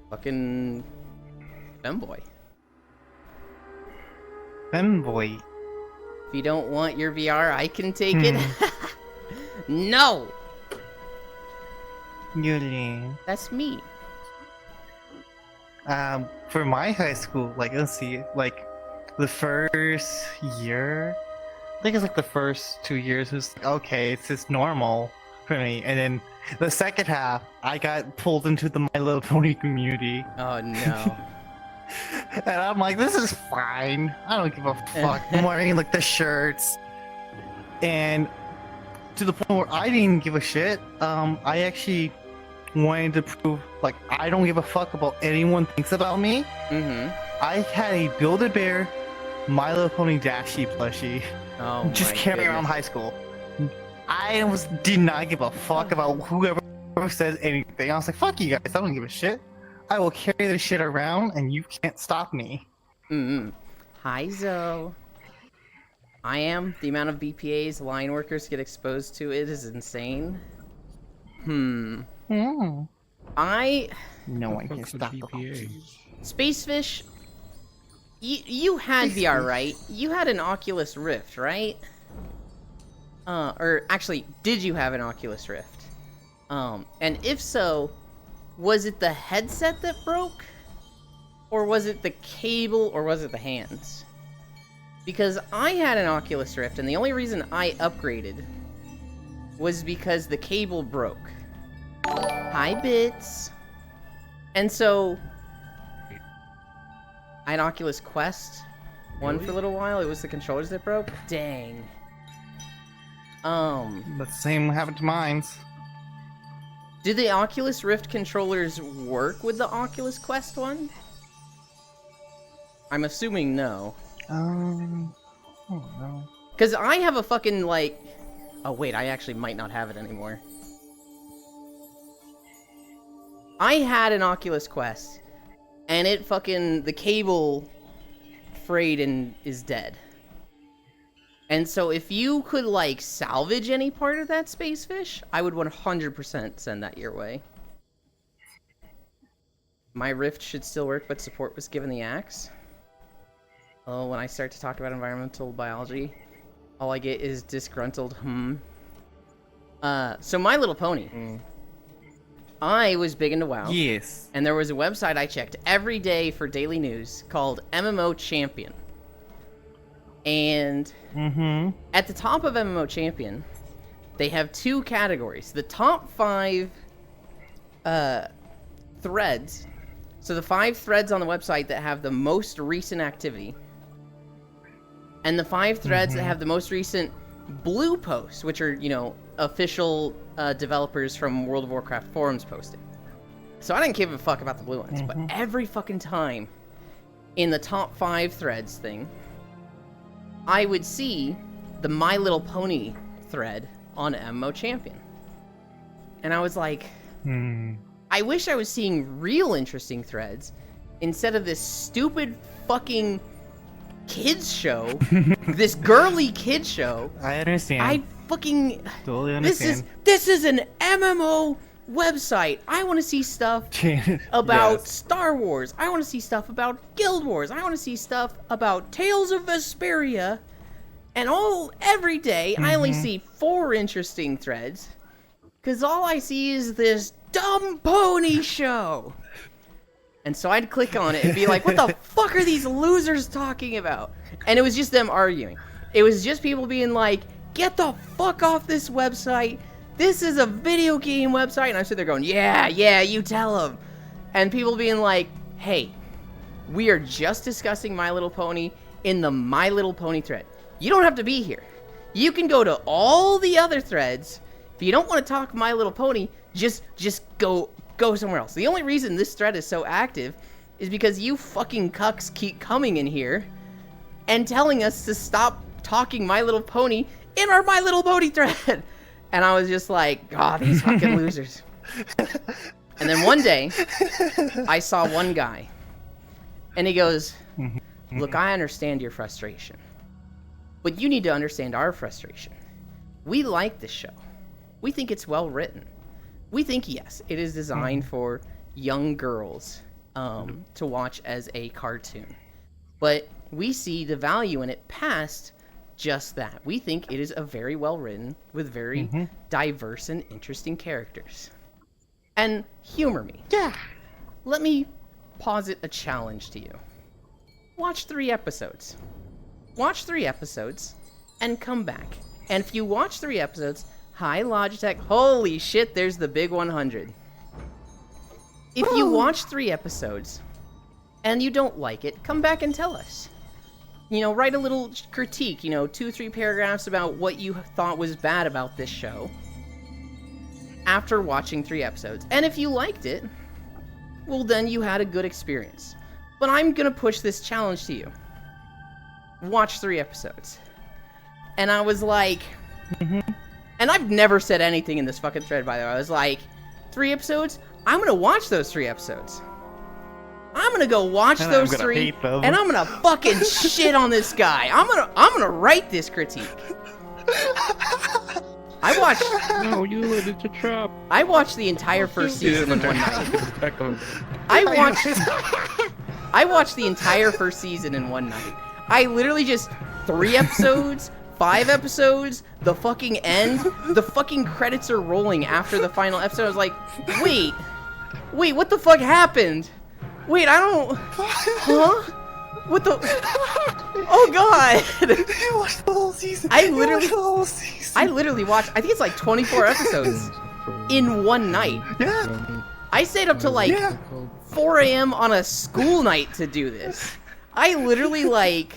fucking femboy. Femboy. If you don't want your VR, I can take it. No! Really? That's me. For my high school, like, let's see, like, the first year, I think it's like the first 2 years was okay, it's just normal for me. And then the second half, I got pulled into the My Little Pony community. Oh no. And I'm like, this is fine. I don't give a fuck. I'm wearing like the shirts. And to the point where I didn't give a shit. I actually wanted to prove, like, I don't give a fuck about anyone thinks about me. Mm-hmm. I had a Build-A-Bear My Little Pony Dashie plushie Oh just my carrying around goodness. high school. Did not give a fuck about whoever says anything. I was like, fuck you guys, I don't give a shit. I will carry this shit around and you can't stop me. Mm-hmm. Hi, Zoe. I am. The amount of BPAs line workers get exposed to it is insane. Mm. No one can Fuck's a stop the BPA? Spacefish, you had VR, right? You had an Oculus Rift, right? Or actually, did you have an Oculus Rift? And if so, was it the headset that broke? Or was it the cable, or was it the hands? Because I had an Oculus Rift, and the only reason I upgraded was because the cable broke. Hi, Bits. And so, I had Oculus Quest 1 for a little while. It was the controllers that broke. Dang. The same happened to mine. Did the Oculus Rift controllers work with the Oculus Quest 1? I'm assuming no. Oh no. Because I have a fucking, like... Oh, wait, I actually might not have it anymore. I had an Oculus Quest, and it fucking... The cable frayed and is dead. And so if you could, like, salvage any part of that Spacefish, I would 100% send that your way. My Rift should still work, but support was given the axe. Oh, when I start to talk about environmental biology, all I get is disgruntled so My Little Pony. I was big into WoW. Yes. And there was a website I checked every day for daily news called MMO Champion. And at the top of MMO Champion, they have 2 categories. The top 5 threads. So the 5 threads on the website that have the most recent activity. And the 5 threads that have the most recent blue posts, which are, you know, official developers from World of Warcraft forums posting. So I didn't give a fuck about the blue ones, but every fucking time in the top 5 threads thing, I would see the My Little Pony thread on MMO Champion. And I was like, I wish I was seeing real interesting threads instead of this stupid fucking kids show, this girly kids show. I understand. I fucking totally understand. This is an MMO website. I want to see stuff about Yes. Star Wars. I want to see stuff about Guild Wars. I want to see stuff about Tales of Vesperia. And every day I only see 4 interesting threads, cause all I see is this dumb pony show. And so I'd click on it and be like, what the fuck are these losers talking about? And it was just them arguing. It was just people being like, get the fuck off this website. This is a video game website. And I'm sitting there going, yeah, you tell them. And people being like, hey, we are just discussing My Little Pony in the My Little Pony thread. You don't have to be here. You can go to all the other threads. If you don't want to talk My Little Pony, just go somewhere else. The only reason this thread is so active is because you fucking cucks keep coming in here and telling us to stop talking My Little Pony in our My Little Pony thread. And I was just like, God, these fucking losers. And then one day, I saw one guy, and he goes, look, I understand your frustration, but you need to understand our frustration. We like this show. We think it's well written. We think yes, it is designed for young girls to watch as a cartoon. But we see the value in it past just that. We think it is a very well written with very diverse and interesting characters. And humor me. Yeah. Let me posit a challenge to you. Watch 3 episodes. Watch 3 episodes and come back. And if you watch 3 episodes, hi Logitech, holy shit, there's the big 100. If you watch 3 episodes and you don't like it, come back and tell us. You know, write a little critique, 2-3 paragraphs about what you thought was bad about this show after watching 3 episodes. And if you liked it, well then you had a good experience. But I'm gonna push this challenge to you. Watch 3 episodes. And I was like... And I've never said anything in this fucking thread, by the way. I was like, 3 episodes? I'm gonna watch those 3 episodes. I'm gonna go watch And those I'm gonna 3, hate them. and I'm gonna fucking shit on this guy. I'm gonna write this critique. I watched No, you let it a trap. I watched the entire first season in one night. I watched the entire first season in one night. I literally just 3 episodes, 5 episodes, the fucking end, the fucking credits are rolling after the final episode. I was like, wait, what the fuck happened? Wait, I don't... Huh? What the... Oh, God! You watched the whole season. I You literally- watched the whole season. I literally watched... I think it's like 24 episodes in one night. Yeah. I stayed up to like 4 a.m. on a school night to do this. I literally like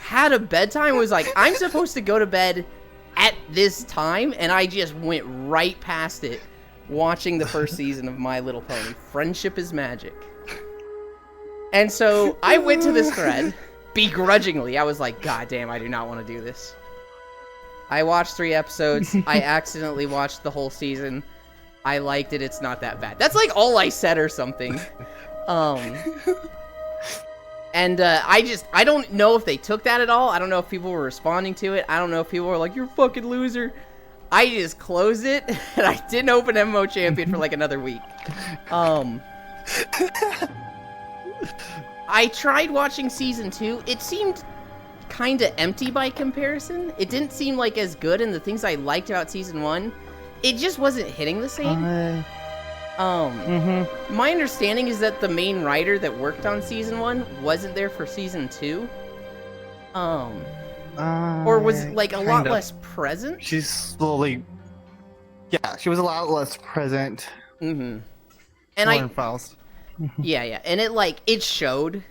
had a bedtime. Was like, I'm supposed to go to bed at this time, and I just went right past it watching the first season of My Little Pony. Friendship is magic. And so I went to this thread begrudgingly. I was like, God damn, I do not want to do this. I watched 3 episodes. I accidentally watched the whole season. I liked it. It's not that bad. That's like all I said or something. And I don't know if they took that at all. I don't know if people were responding to it. I don't know if people were like, you're a fucking loser. I just closed it, and I didn't open MMO Champion for like another week. I tried watching season 2. It seemed kind of empty by comparison. It didn't seem like as good, and the things I liked about season 1, it just wasn't hitting the same. My understanding is that the main writer that worked on season 1 wasn't there for season 2. Or was like a lot less present. She's slowly. Yeah, she was a lot less present. And More files. yeah, and it showed.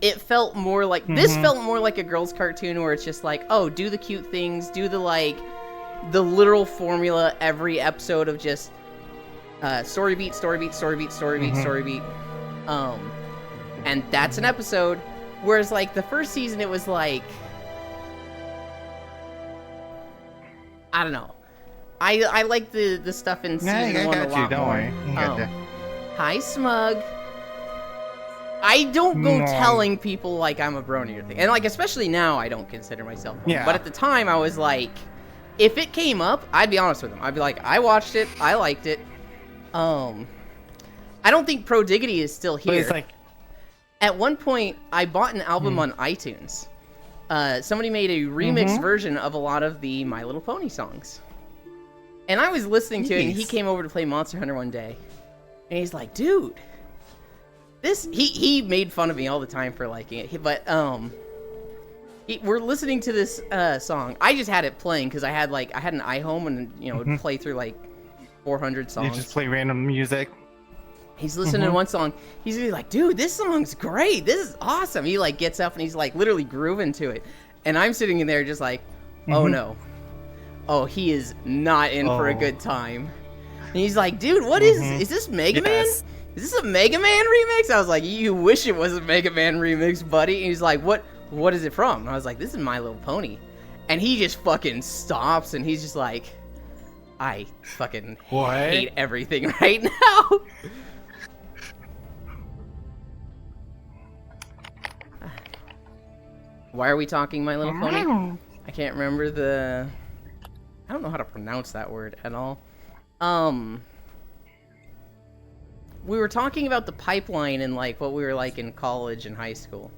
It felt more like this felt more like a girl's cartoon where it's just like, oh, do the cute things, do the the literal formula every episode of just story beat, story beat, story beat, story beat, story beat. And that's an episode. Whereas like the first season, it was like, I don't know. I like the stuff in season 1 a lot Don't more. worry. I got you. Hi, Smug. I don't go telling people like I'm a brony or thing, and like especially now I don't consider myself one. Yeah. But at the time I was like, if it came up, I'd be honest with them. I'd be like, I watched it, I liked it. I don't think Pro Diggity is still But here. it's like, At one point, I bought an album on iTunes. Somebody made a remixed version of a lot of the My Little Pony songs. And I was listening to it, and he Nice. came over to play Monster Hunter one day. And he's like, dude, this... He made fun of me all the time for liking it. But, we're listening to this song. I just had it playing, because I had an iHome, and, it would play through, 400 songs. you just play random music. He's listening to one song. He's gonna be like, dude, this song's great. This is awesome. He gets up and he's literally grooving to it. And I'm sitting in there just like, oh no. Oh, he is not in for a good time. And he's like, dude, what is this Mega Man? Yes. Is this a Mega Man remix? I was like, you wish it was a Mega Man remix, buddy. And he's like, what is it from? And I was like, this is My Little Pony. And he just fucking stops and he's just like, I fucking hate everything right now. Why are we talking My Little Pony? I can't remember I don't know how to pronounce that word at all. We were talking about the pipeline and like what we were like in college and high school.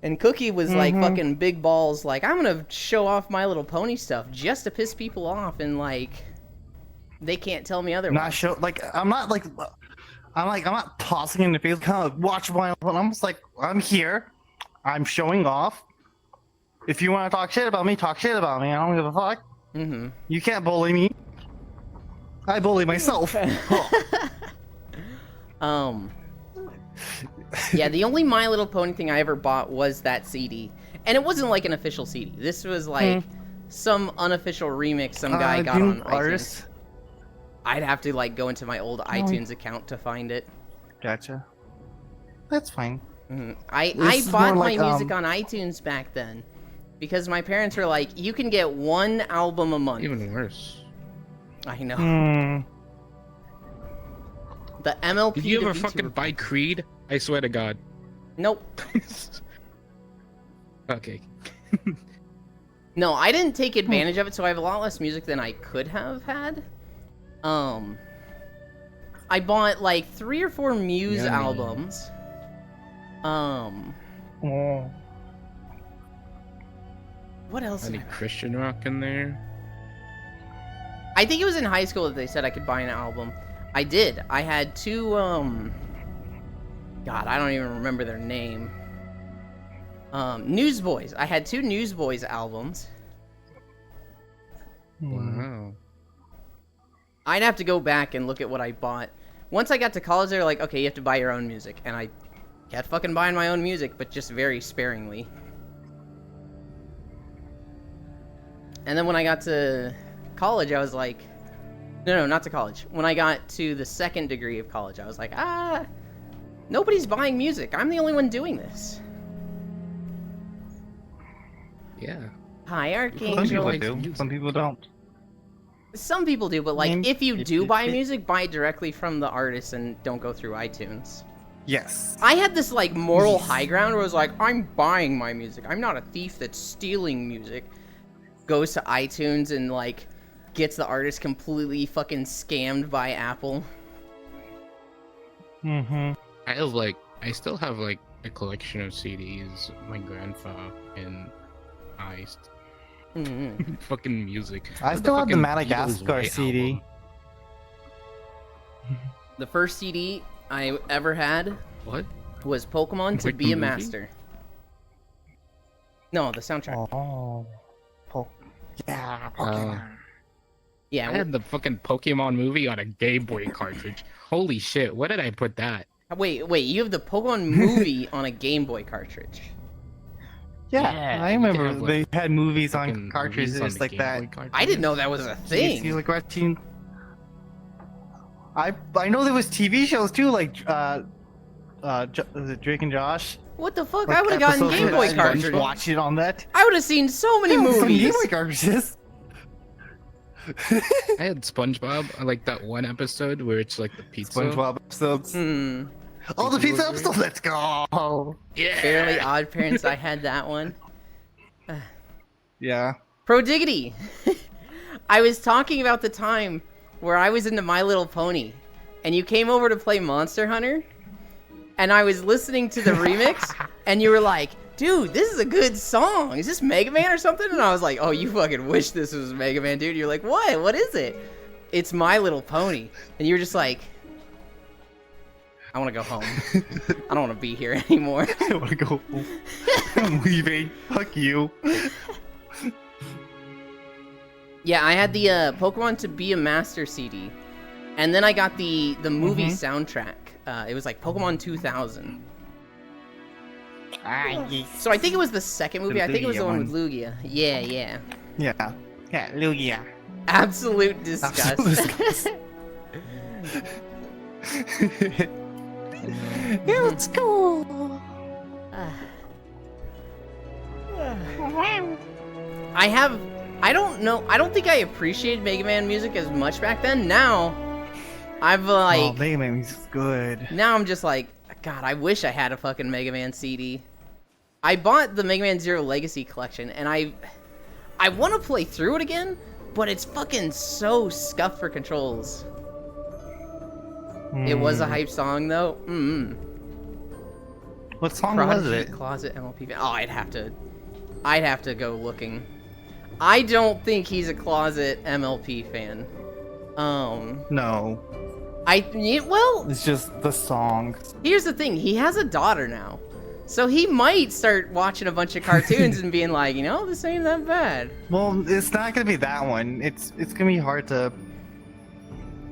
And Cookie was like fucking big balls, like, I'm gonna show off My Little Pony stuff just to piss people off, and like, they can't tell me otherwise. I'm not tossing in the face, kind of watch my. I'm just like, I'm here, I'm showing off. If you want to talk shit about me, talk shit about me. I don't give a fuck. Mm-hmm. You can't bully me. I bully myself. Yeah, the only My Little Pony thing I ever bought was that CD. And it wasn't like an official CD. This was like some unofficial remix some guy got on iTunes. I'd have to like go into my old iTunes account to find it. Gotcha. That's fine. I This is bought more my like, music on iTunes back then. Because my parents were like, you can get one album a month. Even worse. I know. Hmm. The MLP. Did you to ever VTuber. fucking buy Creed? I swear to God. Nope. Okay. No, I didn't take advantage of it, so I have a lot less music than I could have had. I bought like 3 or 4 Muse Yummy. albums. Oh. What else? Any did I buy? Christian rock in there? I think it was in high school that they said I could buy an album. I did. I had 2, God, I don't even remember their name. Newsboys. I had 2 Newsboys albums. Wow. I'd have to go back and look at what I bought. Once I got to college, they were like, okay, you have to buy your own music. And I kept fucking buying my own music, but just very sparingly. And then when I got to college, I was like... No, not to college. When I got to the second degree of college, I was like, nobody's buying music. I'm the only one doing this. Yeah. Hi, Some Archangel. people likes do. music. Some people don't. Some people do, but like, Mm, if you do it- buy it- music, buy it directly from the artist and don't go through iTunes. Yes. I had this like moral high ground where I was like, I'm buying my music. I'm not a thief that's stealing music. Goes to iTunes and like gets the artist completely fucking scammed by Apple. Mm-hmm. I still have like a collection of CDs my grandpa and iced. Mm-hmm. Fucking music. I What still have the fucking Madagascar Beatles White CD. album? The first CD I ever had What? was Pokemon to Like Be the a movie? Master. No, the soundtrack. Oh. Yeah, Pokemon. Yeah. I had the fucking Pokemon movie on a Game Boy cartridge. Holy shit, where did I put that? Wait, you have the Pokemon movie on a Game Boy cartridge. Yeah, I you can remember have, they like, had movies Fucking on cartridges movies on the like Game that. Boy cartridge? I didn't know that was a thing. You like watching. I know there was TV shows too, like was it Drake and Josh? What the fuck? Like, I would have gotten episodes Game where Boy I just cartridge. watch it on that. I would have seen so many Yeah, some movies. Game Boy cartridges. I had SpongeBob, I like that one episode where it's like the pizza. SpongeBob episodes. Hmm. Oh, the Pizza pizza delivery? episode. Let's go. Yeah. Fairly Odd Parents. I had that one. Yeah. Prodiggity. I was talking about the time where I was into My Little Pony, and you came over to play Monster Hunter, and I was listening to the remix, and you were like, dude, this is a good song. Is this Mega Man or something? And I was like, oh, you fucking wish this was Mega Man, dude. You're like, what? What is it? It's My Little Pony. And you were just like, I want to go home. I don't want to be here anymore. I want to go home. I'm leaving. Fuck you. Yeah, I had the Pokemon to Be a Master CD, and then I got the movie soundtrack. It was like Pokemon 2000. So I think it was the second movie. I think it was the one with Lugia. Yeah. Yeah. Yeah, Lugia. Absolute disgust. Absolute disgust. Yeah, let's go. I don't know. I don't think I appreciated Mega Man music as much back then. Now, I've like. Oh, Mega Man is good. Now I'm just like, God, I wish I had a fucking Mega Man CD. I bought the Mega Man Zero Legacy collection, and I want to play through it again, but it's fucking so scuffed for controls. It was a hype song though. What song was Prodigy it? Closet MLP fan. Oh, I'd have to go looking. I don't think he's a closet MLP fan. No, Well, it's just the song. here's the thing. He has a daughter now. So he might start watching a bunch of cartoons and being like, you know, this ain't that bad. Well, it's not gonna be that one. It's gonna be hard to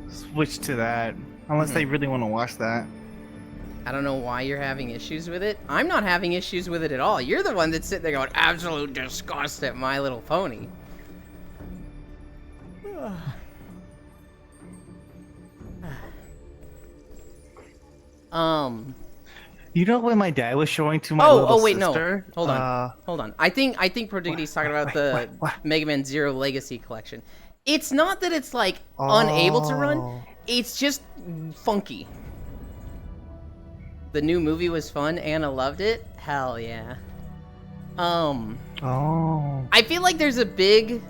switch to that unless they really want to watch that. I don't know why you're having issues with it. I'm not having issues with it at all. You're the one that's sitting there going, absolute disgust at My Little Pony. You know when my dad was showing to my little wait, sister? no. Hold on. I think Prodignity's talking about the what? Mega Man Zero Legacy Collection. It's not that it's like unable to run. It's just funky. The new movie was fun. Anna loved it. Hell yeah. I feel like there's a big...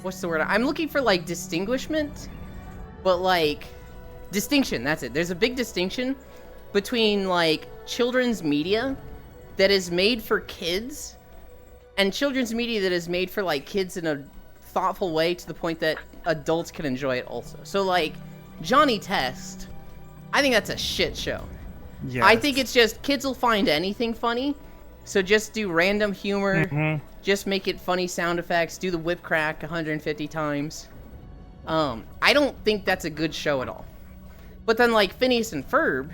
What's the word? I'm looking for, like, distinguishment. But, like... Distinction, that's it. There's a big distinction between, like, children's media that is made for kids and children's media that is made for, like, kids in a thoughtful way to the point that adults can enjoy it also. So, like, Johnny Test, I think that's a shit show. Yes. I think it's just kids will find anything funny, so just do random humor, just make it funny sound effects, do the whip crack 150 times. I don't think that's a good show at all. But then, like, Phineas and Ferb,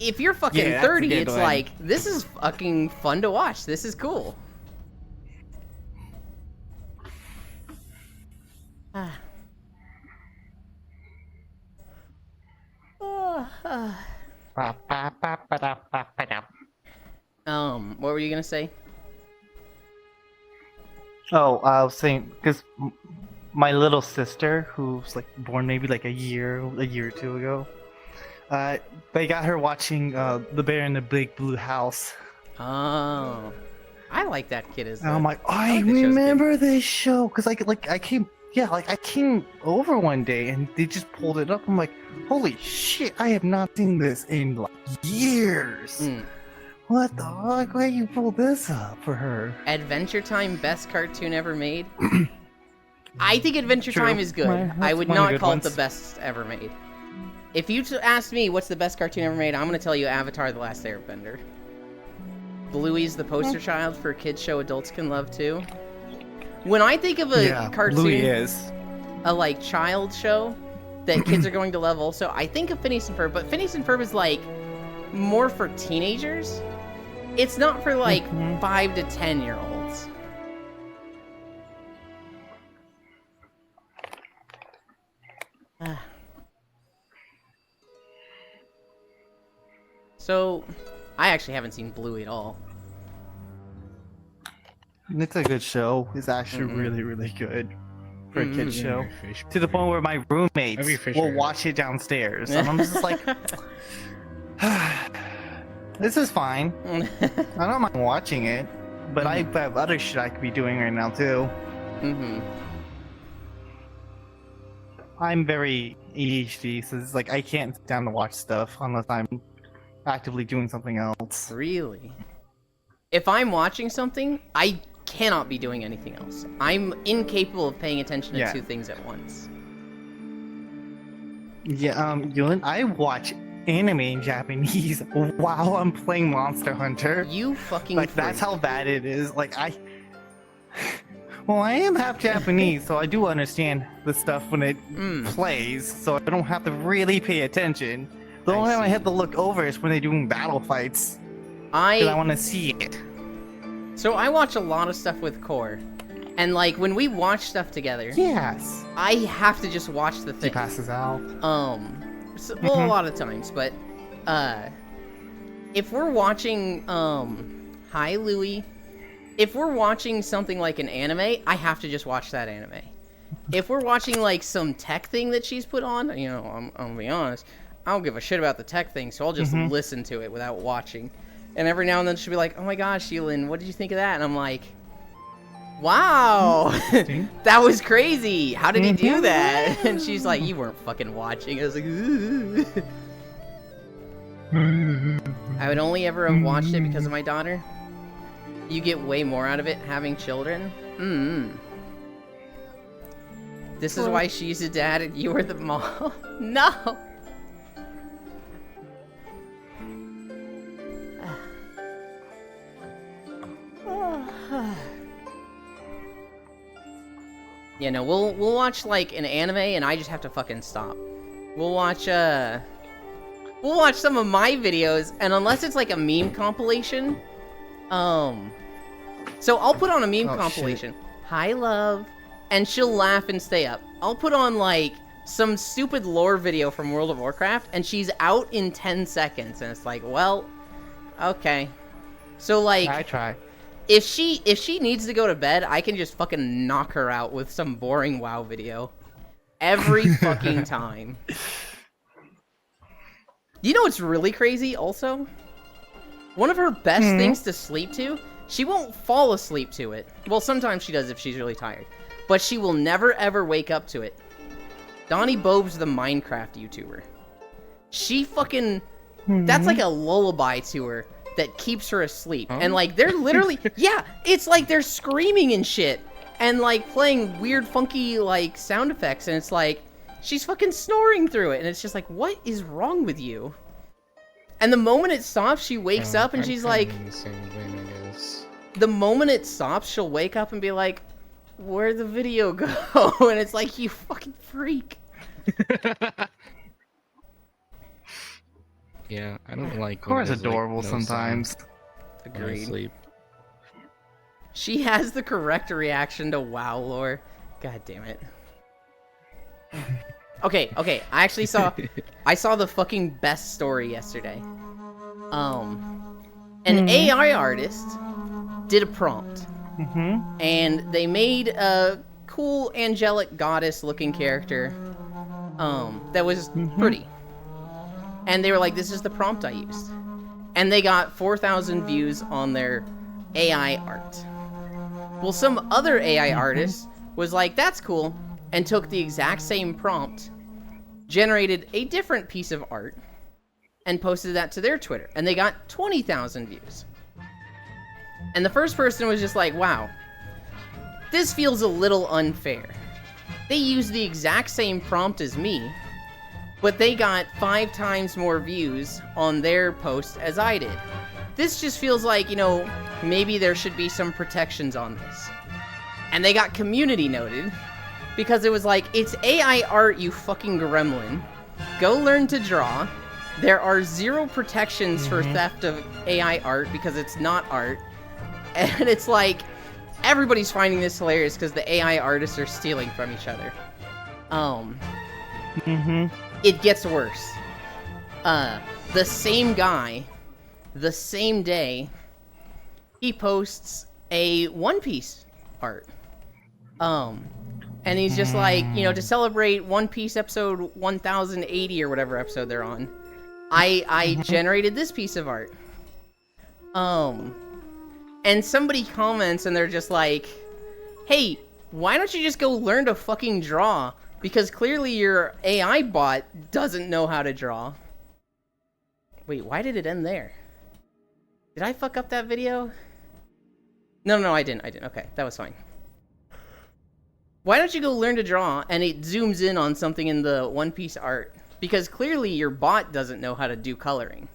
if you're fucking Yeah, that's a 30, good it's one. like, this is fucking fun to watch. This is cool. What were you gonna say? Oh, I was saying because my little sister, who's like born maybe like a year or two ago, they got her watching The Bear in the Big Blue House. Oh, I like that kid as And I'm like, I like the show's remember this show because I came over one day and they just pulled it up. I'm like, holy shit, I have not seen this in like years. What the fuck? Why you pull this up for her? Adventure Time, best cartoon ever made. I think Adventure True. Time is good. Right, I that's would one of the not good call it ones. the best ever made. If you ask me what's the best cartoon ever made, I'm gonna tell you Avatar: The Last Airbender. Bluey's the poster child for a kids show adults can love too. When I think of a cartoon, Louis is. a like child show that kids are going to love also, I think of Phineas and Ferb, but Phineas and Ferb is like more for teenagers. It's not for like 5 to 10-year-olds. So, I actually haven't seen Bluey at all. It's a good show. It's actually really, really good for a kid show. Fish To the point where my roommates Every fish will area. watch it downstairs. And I'm just like, this is fine. I don't mind watching it, but I have other shit I could be doing right now too. I'm very ADHD, so it's like I can't sit down to watch stuff unless I'm actively doing something else. Really? If I'm watching something, I cannot be doing anything else. I'm incapable of paying attention to Yeah. two things at once. Yeah, Yulin, I watch anime in Japanese while I'm playing Monster Hunter. You fucking Like, that's freak. how bad it is. Like, well, I am half Japanese, so I do understand the stuff when it plays, so I don't have to really pay attention. The only time I have to look over is when they're doing battle fights, because I want to see it. So I watch a lot of stuff with Core. And like when we watch stuff together, Yes. I have to just watch the He thing. passes out. Well, a lot of times, but if we're watching hi Louie, if we're watching something like an anime, I have to just watch that anime. If we're watching like some tech thing that she's put on, you know, I'm gonna be honest, I don't give a shit about the tech thing, so I'll just listen to it without watching. And every now and then she'll be like, "Oh my gosh, Yulin, what did you think of that?" And I'm like, Wow, Interesting. that was crazy. How did he do that? And she's like, you weren't fucking watching. I was like, ooh. I would only ever have watched it because of my daughter. You get way more out of it having children. This is why she's a dad and you are the mom. No. Yeah, no, we'll watch like an anime and I just have to fucking stop. We'll watch some of my videos, and unless it's like a meme compilation, so I'll put on a meme compilation. Hi, love. And she'll laugh and stay up. I'll put on like some stupid lore video from World of Warcraft and she's out in 10 seconds and it's like, well, okay. So like I try. if she needs to go to bed, I can just fucking knock her out with some boring WoW video. Every fucking time. You know what's really crazy also? One of her best things to sleep to, she won't fall asleep to it. Well, sometimes she does if she's really tired. But she will never ever wake up to it. Donnie Bob's the Minecraft YouTuber. She fucking... That's like a lullaby to her that keeps her asleep. Huh? And like, they're literally... yeah, it's like they're screaming and shit. And like playing weird funky like sound effects. And it's like, she's fucking snoring through it. And it's just like, what is wrong with you? And the moment it stops, she wakes up and I'm she's kinda like... in the same vein, I guess. The moment it stops, she'll wake up and be like, where'd the video go? And it's like, you fucking freak. Yeah, I don't like. Cora's when there's, like, adorable no sometimes. sound when I Agreed. sleep. She has the correct reaction to WoW lore. God damn it. Okay, I actually saw the fucking best story yesterday. An AI artist did a prompt. And they made a cool angelic goddess looking character that was pretty. And they were like, this is the prompt I used. And they got 4,000 views on their AI art. Well, some other AI artist was like, that's cool, and took the exact same prompt, generated a different piece of art, and posted that to their Twitter. And they got 20,000 views. And the first person was just like, wow, this feels a little unfair. They used the exact same prompt as me, but they got 5 times more views on their post as I did. This just feels like, you know, maybe there should be some protections on this. And they got community noted, because it was like, it's AI art, you fucking gremlin. Go learn to draw. There are 0 protections for theft of AI art because it's not art. And it's like, everybody's finding this hilarious because the AI artists are stealing from each other. It gets worse. The same guy, the same day, he posts a One Piece art. And he's just like, you know, to celebrate One Piece episode 1080 or whatever episode they're on, I generated this piece of art. And somebody comments and they're just like, hey, why don't you just go learn to fucking draw? Because clearly your AI bot doesn't know how to draw. Wait, why did it end there? Did I fuck up that video? No, I didn't. Okay, that was fine. Why don't you go learn to draw and it zooms in on something in the One Piece art? Because clearly your bot doesn't know how to do coloring.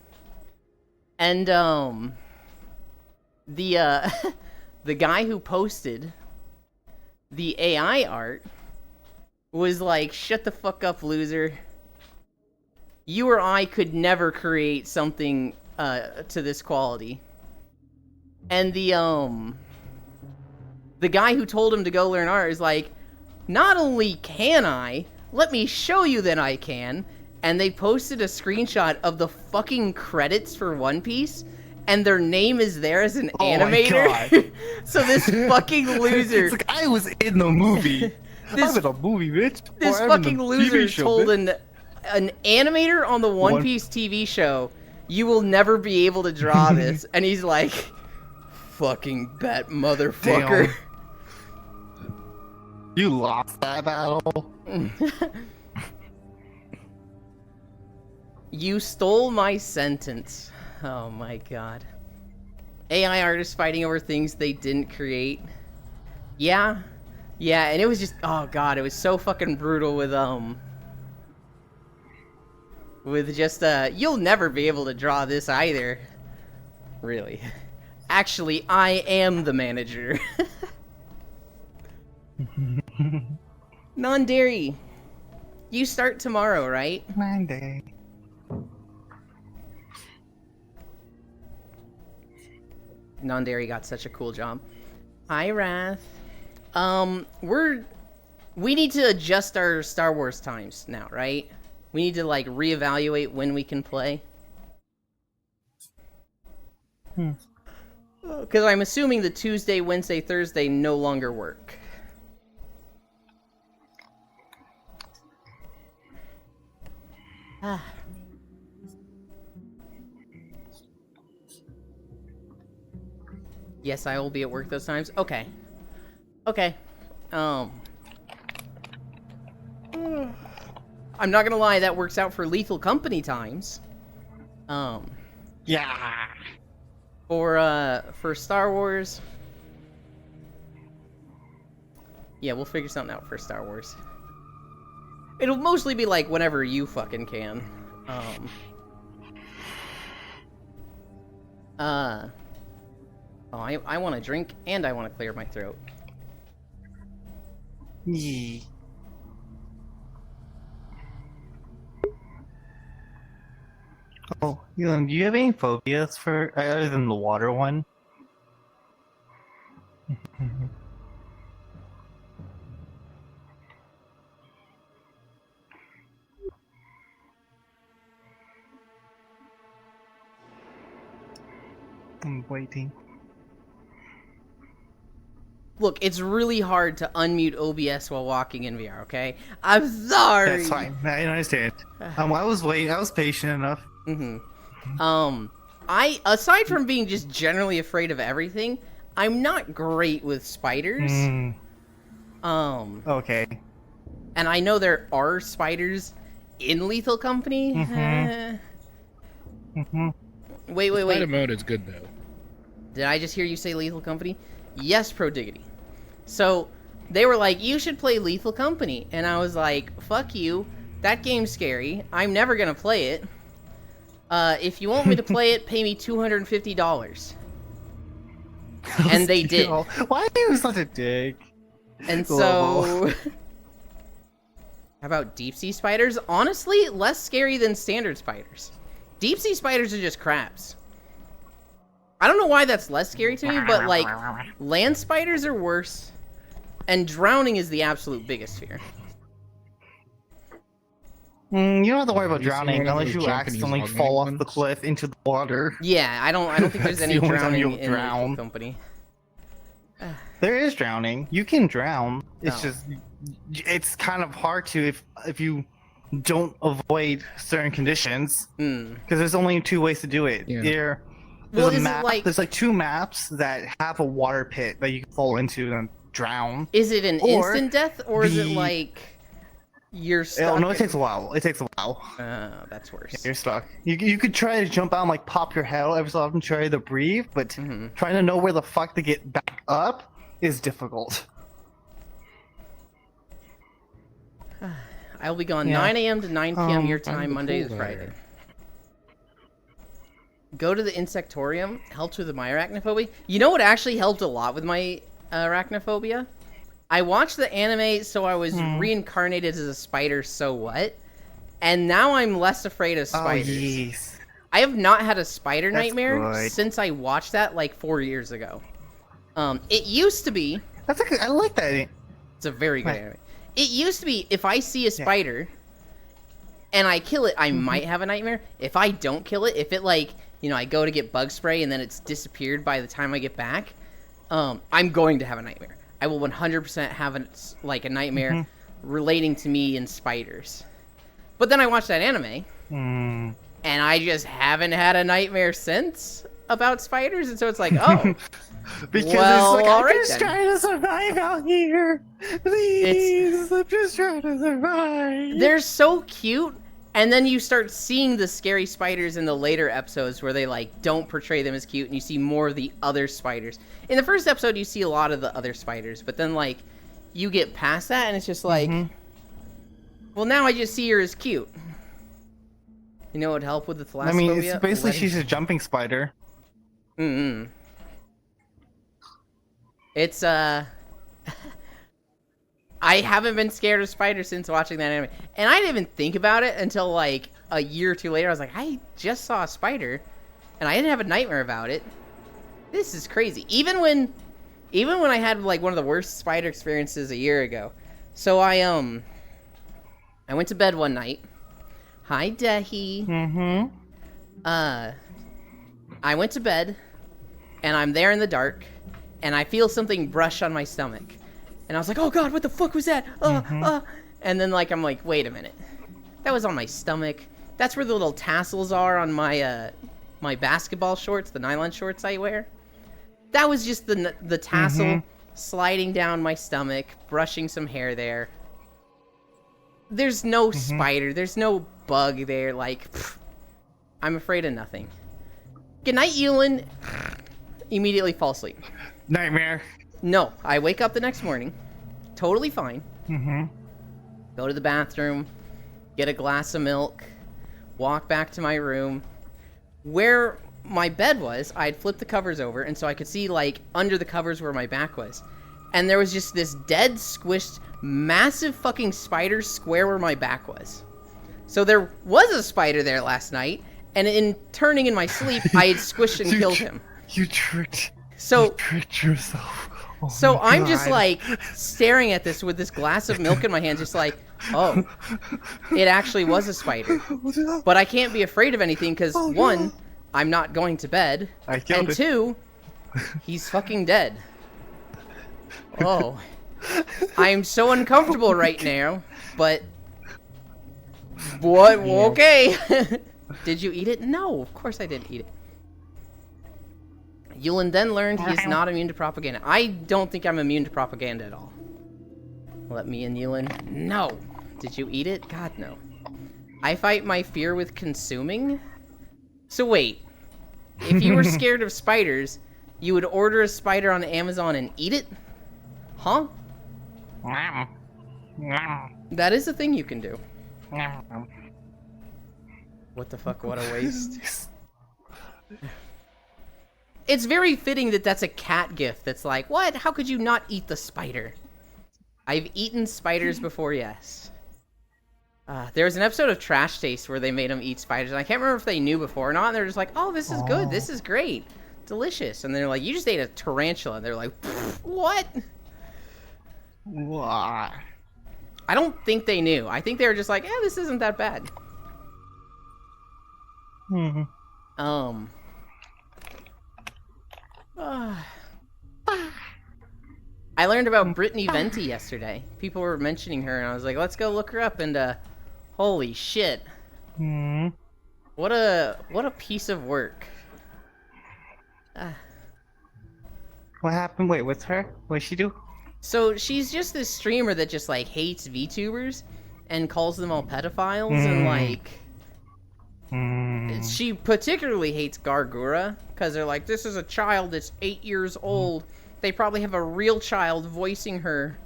And, the guy who posted the AI art was like, shut the fuck up, loser. You or I could never create something, to this quality. And the guy who told him to go learn art is like, not only can I, let me show you that I can. And they posted a screenshot of the fucking credits for One Piece, and their name is there as an animator. My God. So this fucking loser, It's like, I was in the movie. This- I'm in a movie, bitch. this Or I'm in fucking the loser TV show, told bitch. an animator on the One Piece TV show, you will never be able to draw this. And he's like, fucking bet, motherfucker. Damn. You lost that battle. You stole my sentence. Oh my god. AI artists fighting over things they didn't create. Yeah. Yeah, and it was just, oh god, it was so fucking brutal with just, you'll never be able to draw this either. Really. Actually, I am the manager. Non-dairy. You start tomorrow, right? Monday. Non-dairy got such a cool job. Hi, Wrath. We need to adjust our Star Wars times now, right? We need to, like, reevaluate when we can play. Because I'm assuming the Tuesday, Wednesday, Thursday no longer work. Ah. Yes, I will be at work those times. Okay. Okay. I'm not gonna lie, that works out for Lethal Company times. Yeah. For Star Wars. Yeah, we'll figure something out for Star Wars. It'll mostly be like whenever you fucking can. Oh, I want to drink and I want to clear my throat. Yeah. Oh, Elon, do you have any phobias for other than the water one? I'm waiting. Look, it's really hard to unmute OBS while walking in VR, okay? I'm sorry! That's fine. I understand. I was waiting. I was patient enough. Aside from being just generally afraid of everything, I'm not great with spiders. Okay. And I know there are spiders in Lethal Company. Wait. Spider mode is good though. Did I just hear you say Lethal Company? Yes, Prodiggity. So, they were like, you should play Lethal Company. And I was like, fuck you. That game's scary. I'm never gonna play it. If you want me to play it, pay me $250. And they did. Why are you such a dick? And so... How about deep sea spiders? Honestly, less scary than standard spiders. Deep sea spiders are just crabs. I don't know why that's less scary to me, but like, land spiders are worse. And drowning is the absolute biggest fear. You don't have to worry about Have you seen drowning one of unless those you Japanese accidentally augmented fall off ones? the cliff into the water. Yeah, I don't think there's That's any the only time drowning you'll in Lethal drown. Company. There is drowning. You can drown. It's No. just it's kind of hard to if you don't avoid certain conditions because there's only two ways to do it. Yeah. There's Well, a is it map. like- There's like two maps that have a water pit that you can fall into and drown. Is it an Or instant death, or is it the- like you're stuck? Oh no, it takes a while. It takes a while. That's worse. You're stuck. You could try to jump out and like pop your head every so often, try to breathe, but trying to know where the fuck to get back up is difficult. I'll be gone Yeah. 9 a.m. to 9 p.m. your Find time, the Monday pool to Friday. there. Go to the insectorium. Helps with my arachnophobia. You know what actually helped a lot with my arachnophobia? I watched the anime, so I was reincarnated as a spider. So what? And now I'm less afraid of spiders. Oh yes. I have not had a spider That's nightmare good. since I watched that like 4 years ago. It used to be. That's a good, I like that. It's a very good Right. anime. It used to be if I see a spider and I kill it, I might have a nightmare. If I don't kill it, if it like, you know, I go to get bug spray and then it's disappeared by the time I get back, I'm going to have a nightmare. I will 100% have a nightmare relating to me and spiders. But then I watched that anime and I just haven't had a nightmare since. about spiders, and so it's like, oh, Because well, it's like, all I'm right just then. trying to survive out here. Please, I'm just trying to survive. They're so cute, and then you start seeing the scary spiders in the later episodes where they like don't portray them as cute, and you see more of the other spiders. In the first episode, you see a lot of the other spiders, but then like you get past that, and it's just like, well, now I just see her as cute. You know what would help with the thalassophobia? I mean, it's basically she's a jumping spider. It's I haven't been scared of spiders since watching that anime, and I didn't even think about it until like a year or two later. I was like, I just saw a spider, and I didn't have a nightmare about it. This is crazy. Even when I had like one of the worst spider experiences a year ago. So I went to bed one night. Hi, Dehi. I went to bed, and I'm there in the dark, and I feel something brush on my stomach. And I was like, oh god, what the fuck was that? And then like, I'm like, wait a minute. That was on my stomach. That's where the little tassels are on my, my basketball shorts, the nylon shorts I wear. That was just the tassel sliding down my stomach, brushing some hair there. There's no spider, there's no bug there, like, pfft, I'm afraid of nothing. Good night, Yulin. Immediately fall asleep. Nightmare. No, I wake up the next morning, totally fine. Go to the bathroom, get a glass of milk, walk back to my room. Where my bed was, I had flipped the covers over, and so I could see, like, under the covers where my back was. And there was just this dead, squished, massive fucking spider square where my back was. So there was a spider there last night, and in turning in my sleep, I had squished and killed him. You tricked yourself. Oh So my I'm just God. like staring at this with this glass of milk in my hand, just like, oh, it actually was a spider. But I can't be afraid of anything because one, I'm not going to bed, I killed and it. two, he's fucking dead. Oh, I'm so uncomfortable right now, but what? Okay. Did you eat it? No, of course I didn't eat it. Yulin then learned he is not immune to propaganda. I don't think I'm immune to propaganda at all. Let me in, Yulin. No. Did you eat it? God, no. I fight my fear with consuming? So wait. If you were scared of spiders, you would order a spider on Amazon and eat it? Huh? That is a thing you can do. What the fuck? What a waste. It's very fitting that that's a cat gift that's like, what? How could you not eat the spider? I've eaten spiders before, yes. There was an episode of Trash Taste where they made them eat spiders, and I can't remember if they knew before or not, and they're just like, oh, this is good, this is great, delicious. And they're like, you just ate a tarantula, and they're like, what? What? I don't think they knew. I think they were just like, this isn't that bad. I learned about Brittany Venti yesterday. People were mentioning her, and I was like, let's go look her up, and holy shit. What a piece of work. What happened? Wait, what's her? What did she do? So she's just this streamer that just like hates VTubers and calls them all pedophiles, and like she particularly hates Gargura because they're like, this is a child that's 8 years old. They probably have a real child voicing her.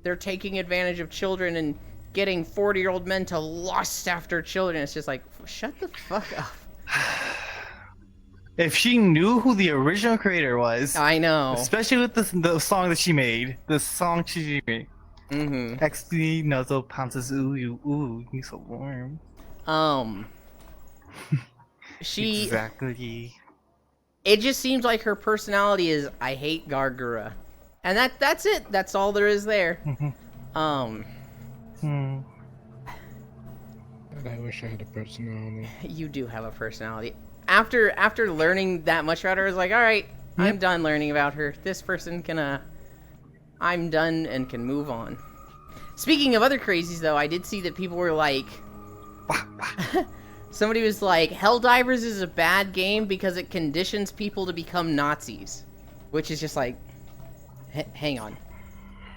They're taking advantage of children and getting 40-year-old men to lust after children. It's just like, shut the fuck up. If she knew who the original creator was, I know. especially with the song that she made, the song she made. XD nuzzle pounces, ooh, you so warm. She Exactly. It just seems like her personality is, I hate Gargura. And that's it. That's all there is there. God, I wish I had a personality. You do have a personality. After learning that much about her, I was like, all right, I'm done learning about her. This person can, I'm done and can move on. Speaking of other crazies, though, I did see that people were like, somebody was like, Helldivers is a bad game because it conditions people to become Nazis. Which is just like, hang on.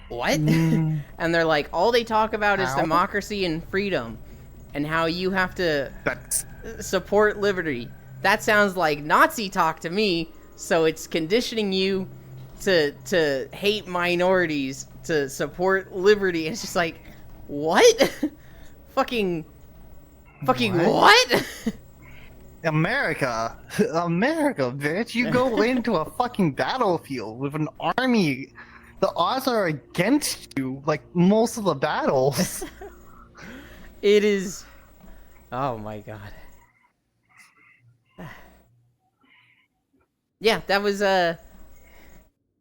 What? And they're like, all they talk about is democracy and freedom. And how you have to support liberty. That sounds like Nazi talk to me. So it's conditioning you to hate minorities, to support liberty. It's just like, what? fucking what? America, bitch! You go into a fucking battlefield with an army. The odds are against you, like most of the battles. It is. Oh my god. Yeah, that was a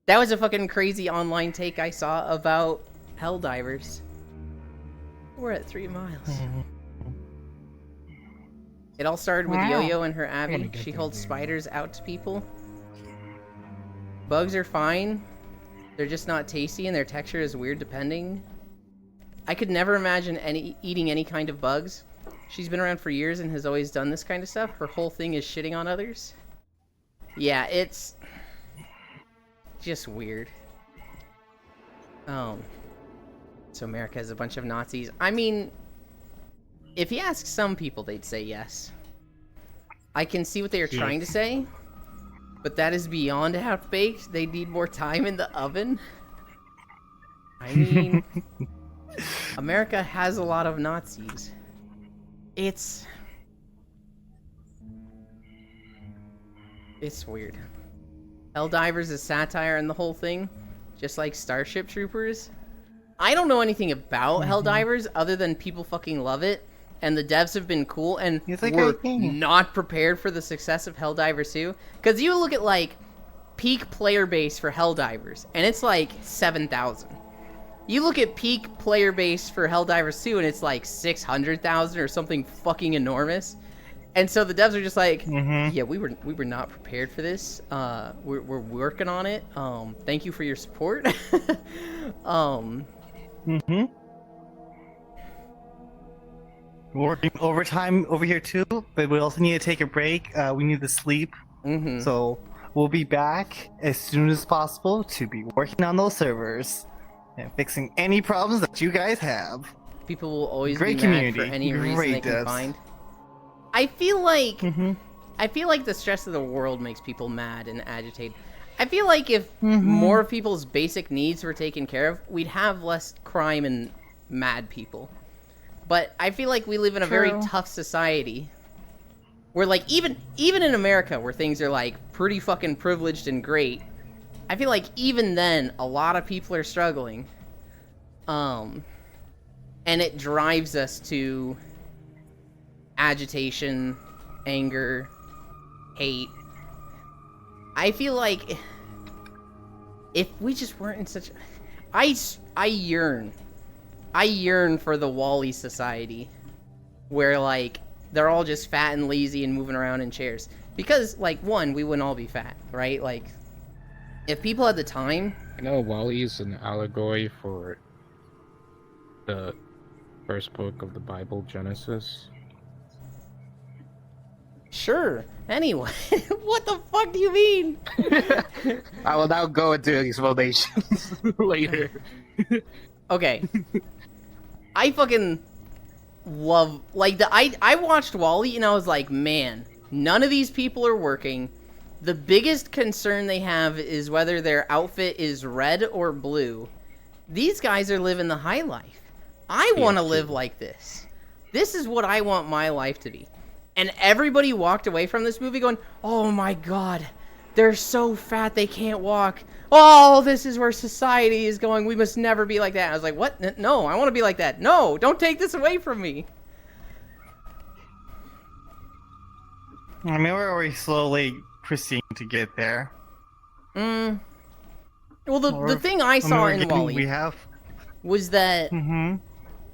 fucking crazy online take I saw about Helldivers. We're at 3 miles. It all started with Yo-Yo and her Abby. She holds spiders out to people. Bugs are fine. They're just not tasty and their texture is weird depending. I could never imagine eating any kind of bugs. She's been around for years and has always done this kind of stuff. Her whole thing is shitting on others. Yeah, it's just weird. So America has a bunch of Nazis. I mean, if you ask some people, they'd say yes. I can see what they are trying to say, but that is beyond half-baked. They need more time in the oven. I mean, America has a lot of Nazis. It's weird. Helldivers is satire and the whole thing, just like Starship Troopers. I don't know anything about Helldivers other than people fucking love it, and the devs have been cool, and we're not prepared for the success of Helldivers 2. Because you look at, like, peak player base for Helldivers, and it's like 7,000. You look at peak player base for Helldivers 2, and it's like 600,000 or something fucking enormous. And so the devs are just like, yeah, we were not prepared for this. We're working on it. Thank you for your support. Working overtime over here too, but we also need to take a break. We need to sleep. So we'll be back as soon as possible to be working on those servers and fixing any problems that you guys have. People will always Great be community. mad for any reason Great they can devs. find. I feel like the stress of the world makes people mad and agitated. I feel like if more of people's basic needs were taken care of, we'd have less crime and mad people. But I feel like we live in a very tough society where, like, even in America where things are, like, pretty fucking privileged and great, I feel like even then a lot of people are struggling. And it drives us to agitation, anger, hate. I feel like if we just weren't in such I yearn for the WALL-E society where, like, they're all just fat and lazy and moving around in chairs. Because, like, one, we wouldn't all be fat, right? Like, if people had the time... You know, WALL-E is an allegory for the first book of the Bible, Genesis. Sure. Anyway, what the fuck do you mean? I will now go into explanations later. Okay. I fucking love, like, I watched WALL-E and I was like, man, none of these people are working. The biggest concern they have is whether their outfit is red or blue. These guys are living the high life. I want to live like this. This is what I want my life to be. And everybody walked away from this movie going, oh my god, they're so fat they can't walk. Oh, this is where society is going. We must never be like that. I was like, what? No, I want to be like that. No, don't take this away from me. I mean, we're already slowly proceeding to get there. Well, the thing I saw in WALL-E was that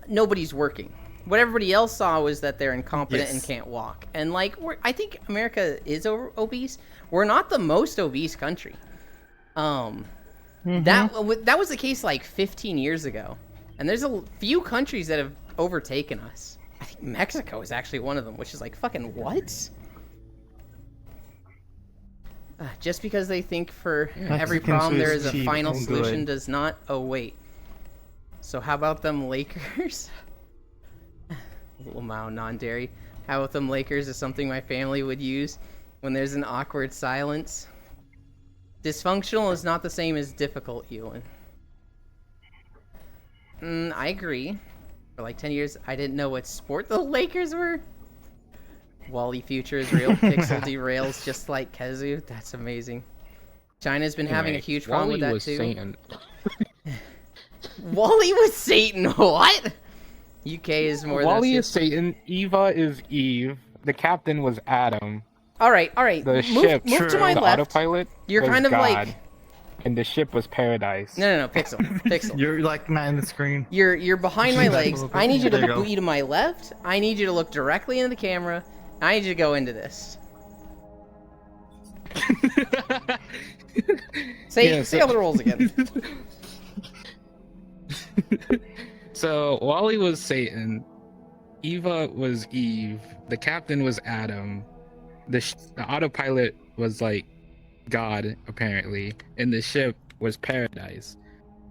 nobody's working. What everybody else saw was that they're incompetent and can't walk. And, like, I think America is obese. We're not the most obese country. That was the case, like, 15 years ago. And there's a few countries that have overtaken us. I think Mexico is actually one of them, which is like, fucking what? Just because they think for every Mexican problem there Swiss is a cheese final is solution good. does not. Oh, wait. So how about them Lakers? Little Mao non-dairy. How about them Lakers is something my family would use when there's an awkward silence. Dysfunctional is not the same as difficult, Ewan. I agree. For like 10 years, I didn't know what sport the Lakers were. Wally Future is real. Pixel derails just like Kezu. That's amazing. China's been having a Anyway, huge problem with Wally that was too. Satan. Wally was Satan. What? UK is more Wally than is Satan, Eva is Eve, the captain was Adam, All right. the Move, ship, move to my the left. autopilot You're was kind of God, like and the ship was paradise. no, Pixel, Pixel. You're like not in the screen. You're behind my legs. I need you to There you go. be to my left. I need you to look directly into the camera. And I need you to go into this. Say Yeah, all the rules again. So Wally was Satan, Eva was Eve, the captain was Adam, the autopilot was like God apparently, and the ship was paradise.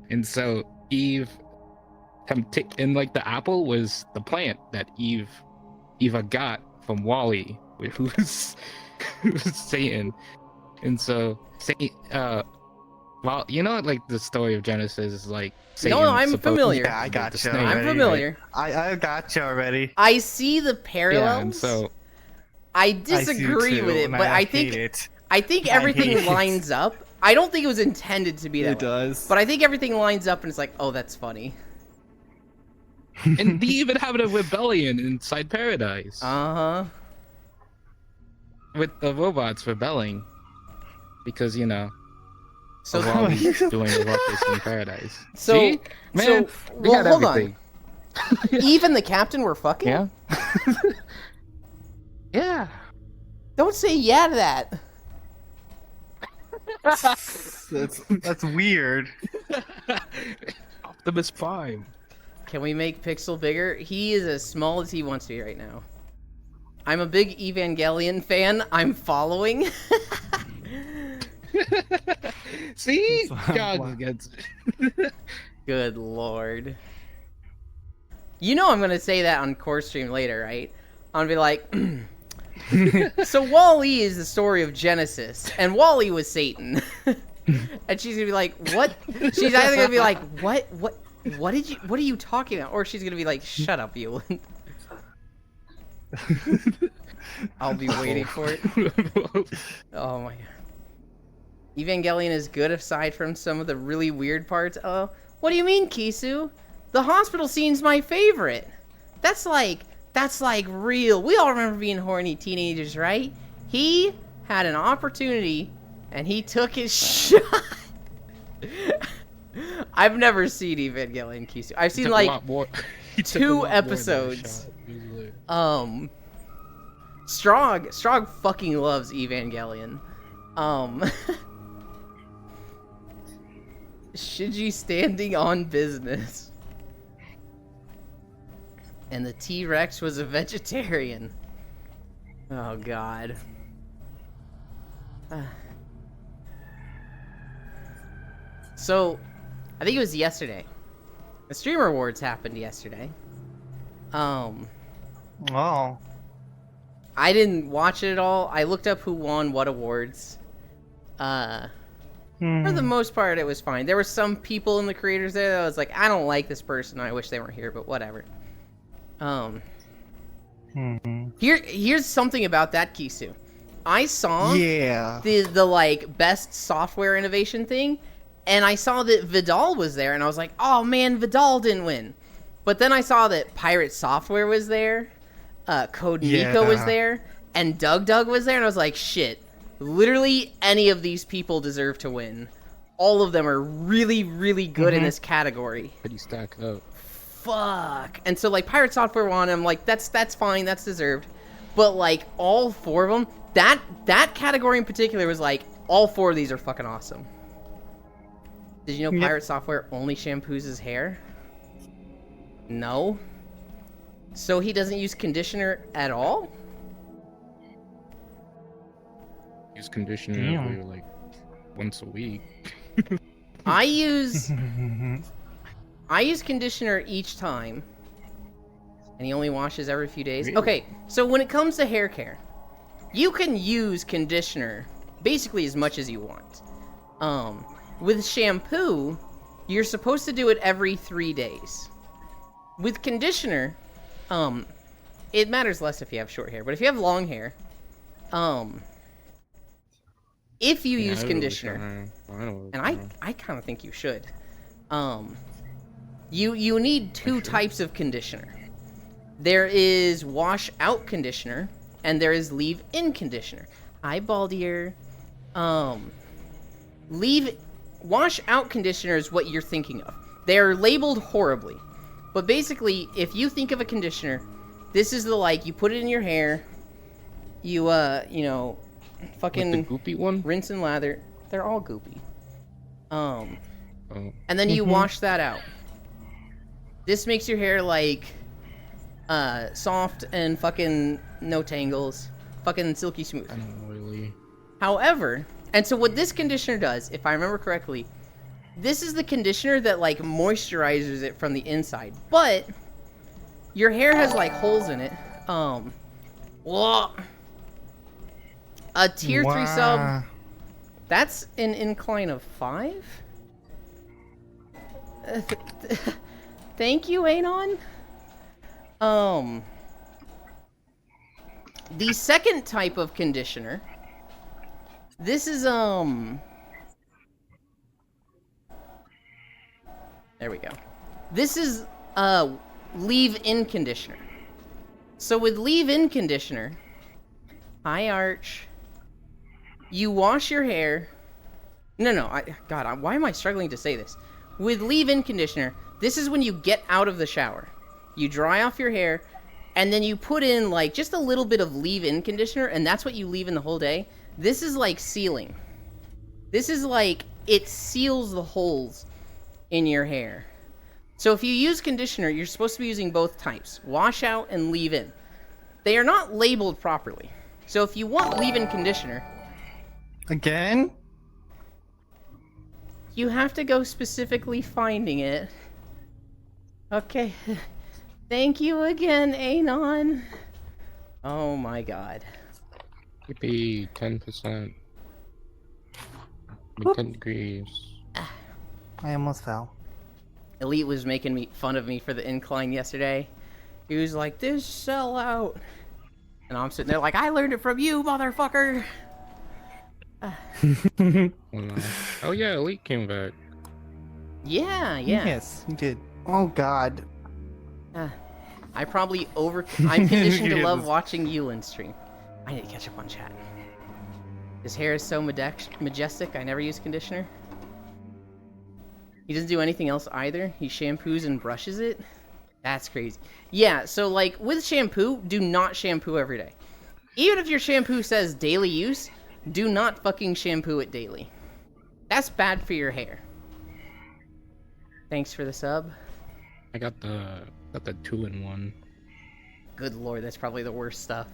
And so Eve, and like the apple was the plant that Eva got from Wally, who was Satan. And so well, you know, like the story of Genesis is like Satan. No, I'm familiar. Yeah, I with got the you. snake, I'm already. familiar. I got you already. I see the Yeah, parallels. and so I I see disagree too, with it, and but I I hate think it. I think I everything hate it. lines up. I don't think it was intended to be that way. does. But I think everything lines up and it's like, oh, that's funny. and they even have a rebellion inside paradise Uh-huh. with the robots rebelling because you know So of Wally's doing the ruckus in paradise. So- See, man, we well, got hold everything. Eve and the captain were fucking? Yeah. Yeah. Don't say yeah to that. That's weird. Optimus Prime. Can we make Pixel bigger? He is as small as he wants to be right now. I'm a big Evangelion fan. I'm following. See, Wow. God gets it. Good lord. You know I'm gonna say that on core stream later, right? I'm gonna be like, so Wall-E is the story of Genesis, and Wall-E was Satan. And she's gonna be like, what? She's either gonna be like, what are you talking about? Or she's gonna be like, shut up, Ewan. I'll be waiting for it. Oh my god. Evangelion is good aside from some of the really weird parts. Oh, what do you mean, Kisu? The hospital scene's my favorite. That's like real. We all remember being horny teenagers, right? He had an opportunity and he took his shot. I've never seen Evangelion, Kisu. I've seen like He took a 2 lot more than a episodes. shot, usually. Strog fucking loves Evangelion. Shinji standing on business. And the T-Rex was a vegetarian. Oh god. So, I think it was yesterday. The Streamer Awards happened yesterday. Oh. I didn't watch it at all. I looked up who won what awards. For the most part, it was fine. There were some people in the creators there that I was like, I don't like this person. I wish they weren't here, but whatever. Here's something about that, Kisu. I saw Yeah. the like best software innovation thing, and I saw that Vidal was there, and I was like, oh man, Vidal didn't win. But then I saw that Pirate Software was there, Code Miko was Yeah. there, and Doug was there, and I was like, shit. Literally any of these people deserve to win. All of them are really, really good in this category. Pretty stacked up. Fuck. And so like Pirate Software won, I'm like, that's fine, that's deserved. But like all 4 of them, that category in particular was like, all 4 of these are fucking awesome. Did you know Yep. Pirate Software only shampoos his hair? No. So he doesn't use conditioner at all? Use conditioner Damn. every, like once a week. I use conditioner each time, and he only washes every few days. Really? Okay, so when it comes to hair care, you can use conditioner basically as much as you want. With shampoo, you're supposed to do it every 3 days. With conditioner, it matters less if you have short hair, but if you have long hair, if you use conditioner, and I kind of think you should, you need two types of conditioner. There is wash out conditioner, and there is leave in conditioner. Hi, Baldier. Wash out conditioner is what you're thinking of. They are labeled horribly, but basically, if you think of a conditioner, this is the, like, you put it in your hair, you know, fucking Like the goopy one? rinse and lather. They're all goopy. Oh. And then you wash that out. This makes your hair like soft and fucking no tangles, fucking silky smooth. I don't really. However, and so what this conditioner does, if I remember correctly, this is the conditioner that like moisturizes it from the inside, but your hair has like holes in it. A tier 3 sub, Wow. that's an incline of 5? Thank you, Anon. The second type of conditioner, this is, there we go. This is, leave-in conditioner. So with leave-in conditioner, hi, Arch. You wash your hair. God, why am I struggling to say this? With leave-in conditioner, this is when you get out of the shower. You dry off your hair, and then you put in, like, just a little bit of leave-in conditioner, and that's what you leave in the whole day. This is like sealing. This is like, it seals the holes in your hair. So if you use conditioner, you're supposed to be using both types, wash out and leave-in. They are not labeled properly. So if you want leave-in conditioner, Again? you have to go specifically finding it. Okay. Thank you again, Anon. Oh my god. Maybe 10%. Maybe 10 degrees. I almost fell. Elite was making fun of me for the incline yesterday. He was like, this sellout. And I'm sitting there like, I learned it from you, motherfucker. Oh yeah, Elite came back. Yeah. Yes, you did. Oh god. I'm conditioned to love Yes. watching Yulin stream. I need to catch up on chat. His hair is so majestic, I never use conditioner. He doesn't do anything else either. He shampoos and brushes it. That's crazy. Yeah, so like with shampoo, do not shampoo every day. Even if your shampoo says daily use, do not fucking shampoo it daily. That's bad for your hair. Thanks for the sub. I got the 2-in-1. Good lord, that's probably the worst stuff.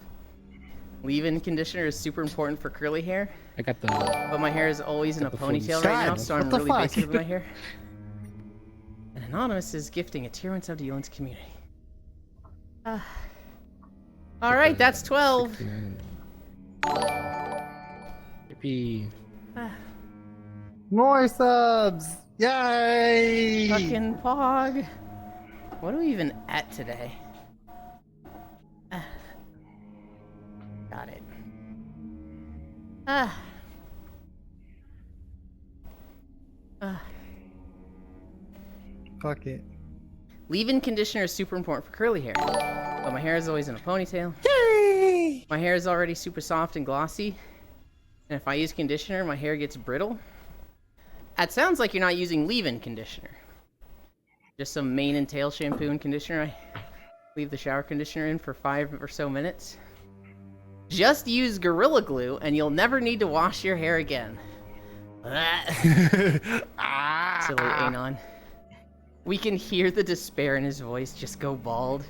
Leave-in conditioner is super important for curly hair, I got the but my hair is always in a the ponytail right now, God, so what I'm the really fuck? basic with my hair. And Anonymous is gifting a tier 1 sub to Yulin's community. Alright, that's 12. 69. Yippee. More subs! Yay! Fucking Pog. What are we even at today? Got it. Fuck it. Leave-in conditioner is super important for curly hair, but my hair is always in a ponytail. Yay! My hair is already super soft and glossy, and if I use conditioner, my hair gets brittle. That sounds like you're not using leave-in conditioner. Just some mane and tail shampoo and conditioner. I leave the shower conditioner in for 5 or so minutes. Just use Gorilla Glue, and you'll never need to wash your hair again. Silly Anon. We can hear the despair in his voice just go bald.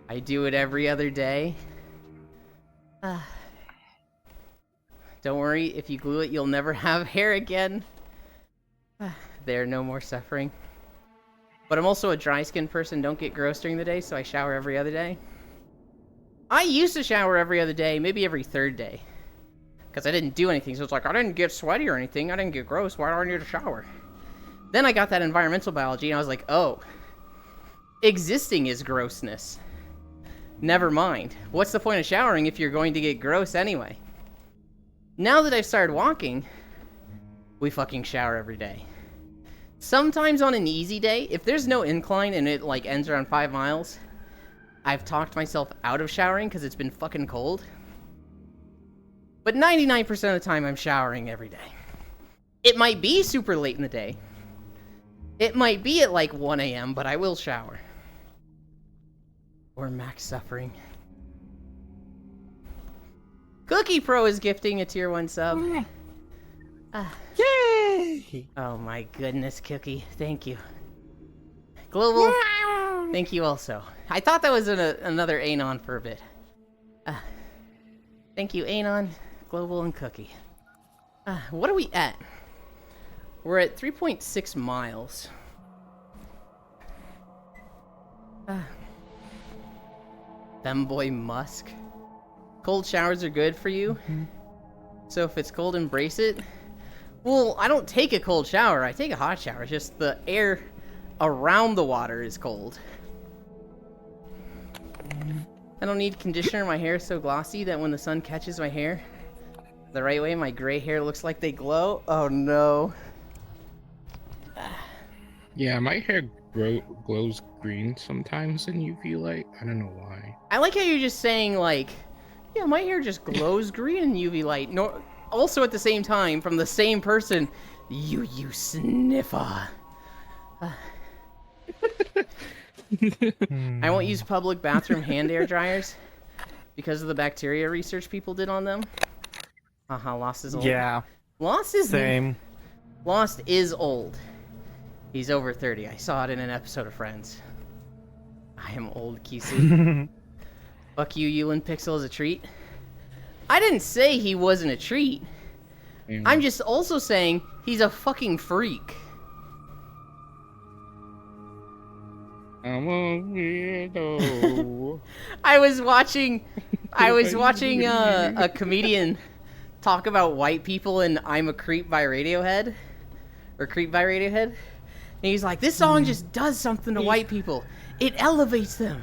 I do it every other day. Don't worry, if you glue it, you'll never have hair again. There, no more suffering. But I'm also a dry skin person, don't get gross during the day, so I shower every other day. I used to shower every other day, maybe every third day. Because I didn't do anything, so it's like, I didn't get sweaty or anything, I didn't get gross, why do I need to shower? Then I got that environmental biology, and I was like, oh, existing is grossness. Never mind. What's the point of showering if you're going to get gross anyway? Now that I've started walking, we fucking shower every day. Sometimes on an easy day, if there's no incline and it like ends around 5 miles, I've talked myself out of showering because it's been fucking cold. But 99% of the time I'm showering every day. It might be super late in the day. It might be at like 1 a.m., but I will shower. Or max suffering. Cookie Pro is gifting a tier 1 sub. Yay! Oh my goodness, Cookie. Thank you. Global, thank you also. I thought that was another Anon for a bit. Thank you, Anon, Global, and Cookie. What are we at? We're at 3.6 miles. Femboy Musk. Cold showers are good for you. So if it's cold, embrace it. Well, I don't take a cold shower. I take a hot shower. It's just the air around the water is cold. I don't need conditioner. My hair is so glossy that when the sun catches my hair the right way, my gray hair looks like they glow. Oh no. Yeah, my hair glows green sometimes in UV light. I don't know why. I like how you're just saying like, yeah, my hair just glows green in UV light. No, also at the same time, from the same person, you sniffer. I won't use public bathroom hand air dryers because of the bacteria research people did on them. Lost is old. Yeah, Lost is same. Lost is old. He's over 30. I saw it in an episode of Friends. I am old, Kisu. Fuck you, Yulin Pixel is a treat. I didn't say he wasn't a treat. I'm just also saying he's a fucking freak. I'm a weirdo. I was watching a comedian talk about white people in I'm a Creep by Radiohead. Or Creep by Radiohead. And he's like, this song just does something to white people. It elevates them.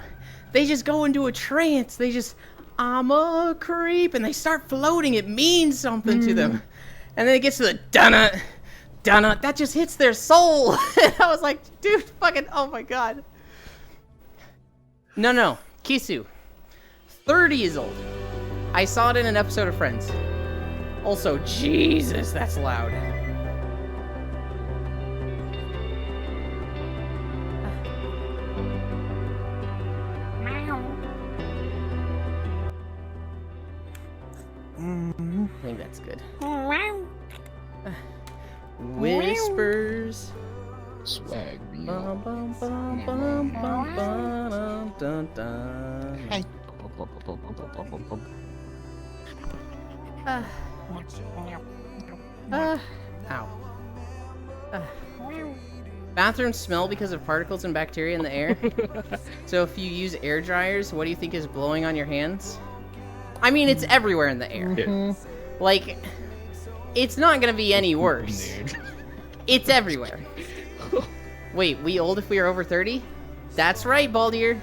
They just go into a trance. They just, I'm a creep. And they start floating. It means something to them. And then it gets to the dun-dun, dun-dun. That just hits their soul. And I was like, dude, fucking, oh my god. No. Kisu. 30 is old. I saw it in an episode of Friends. Also, Jesus, that's loud. I think that's good. Whispers. Swag. Bum, bum, bum, bum, bum, bum, dun, dun. Hey. Ow. Bathrooms smell because of particles and bacteria in the air. So if you use air dryers, what do you think is blowing on your hands? I mean, it's everywhere in the air. Yeah. Like, it's not gonna be any worse. It's everywhere. Wait, we old if we are over 30? That's right, Baldier.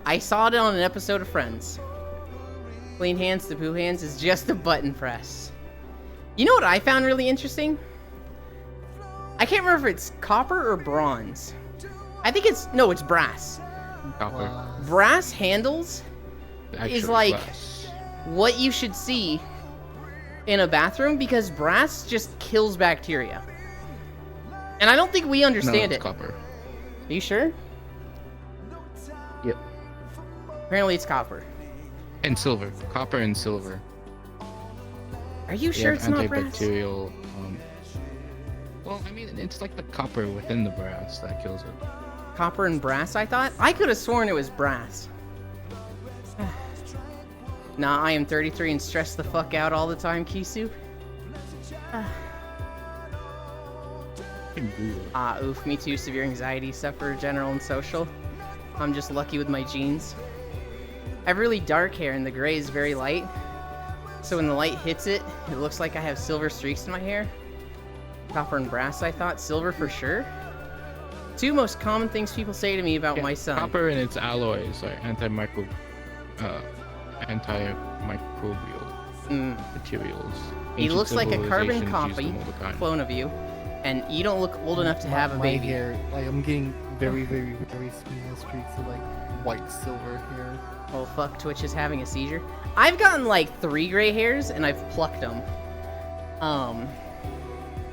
I saw it on an episode of Friends. Clean hands to poo hands is just a button press. You know what I found really interesting? I can't remember if it's copper or bronze. I think it's brass. Copper. Brass handles is like Glass. what you should see in a bathroom because brass just kills bacteria. And I don't think we understand No, it. copper. Are you sure? Yep. Apparently it's copper. And silver. Copper and silver. Are you They sure have it's not brass? antibacterial. Well, I mean, it's like the copper within the brass that kills it. Copper and brass, I thought? I could have sworn it was brass. Nah, I am 33 and stressed the fuck out all the time, Kisu. Oof, me too. Severe anxiety, suffer, general and social. I'm just lucky with my genes. I have really dark hair and the gray is very light. So when the light hits it, it looks like I have silver streaks in my hair. Copper and brass, I thought. Silver for sure. Two most common things people say to me about my son. Copper and its alloys are antimicrobial materials. He Ancient looks like a carbon civilizations copy used them all the time. clone of you, and you don't look old enough to have a My baby. hair, like I'm getting very small streaks of like white silver hair. Oh fuck, Twitch is having a seizure. I've gotten like 3 gray hairs and I've plucked them.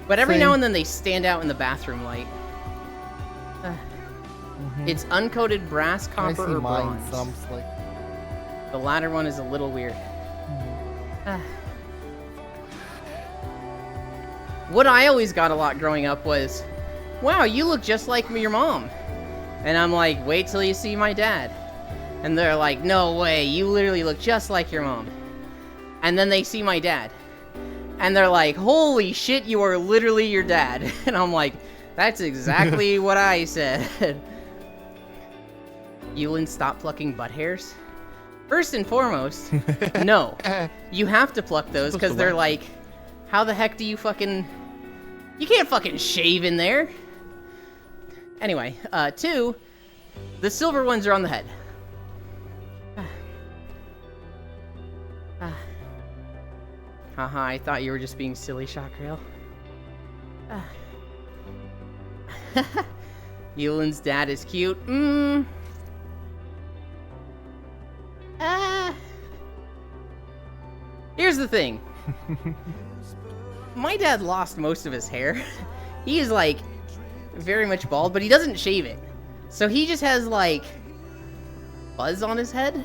But every now Same. and then they stand out in the bathroom light. It's uncoated brass, I copper, see or mine. bronze. Some like The latter one is a little weird. What I always got a lot growing up was, wow, you look just like your mom. And I'm like, wait till you see my dad. And they're like, no way, you literally look just like your mom. And then they see my dad. And they're like, holy shit, you are literally your dad. And I'm like, that's exactly what I said. Yulin, stop plucking butt hairs. First and foremost, no. You have to pluck those because they're like, how the heck do you fucking... You can't fucking shave in there. Anyway, 2, the silver ones are on the head. Haha, I thought you were just being silly, Shockrail. Yulin's dad is cute. Here's the thing. My dad lost most of his hair. He is like very much bald, but he doesn't shave it. So he just has like fuzz on his head.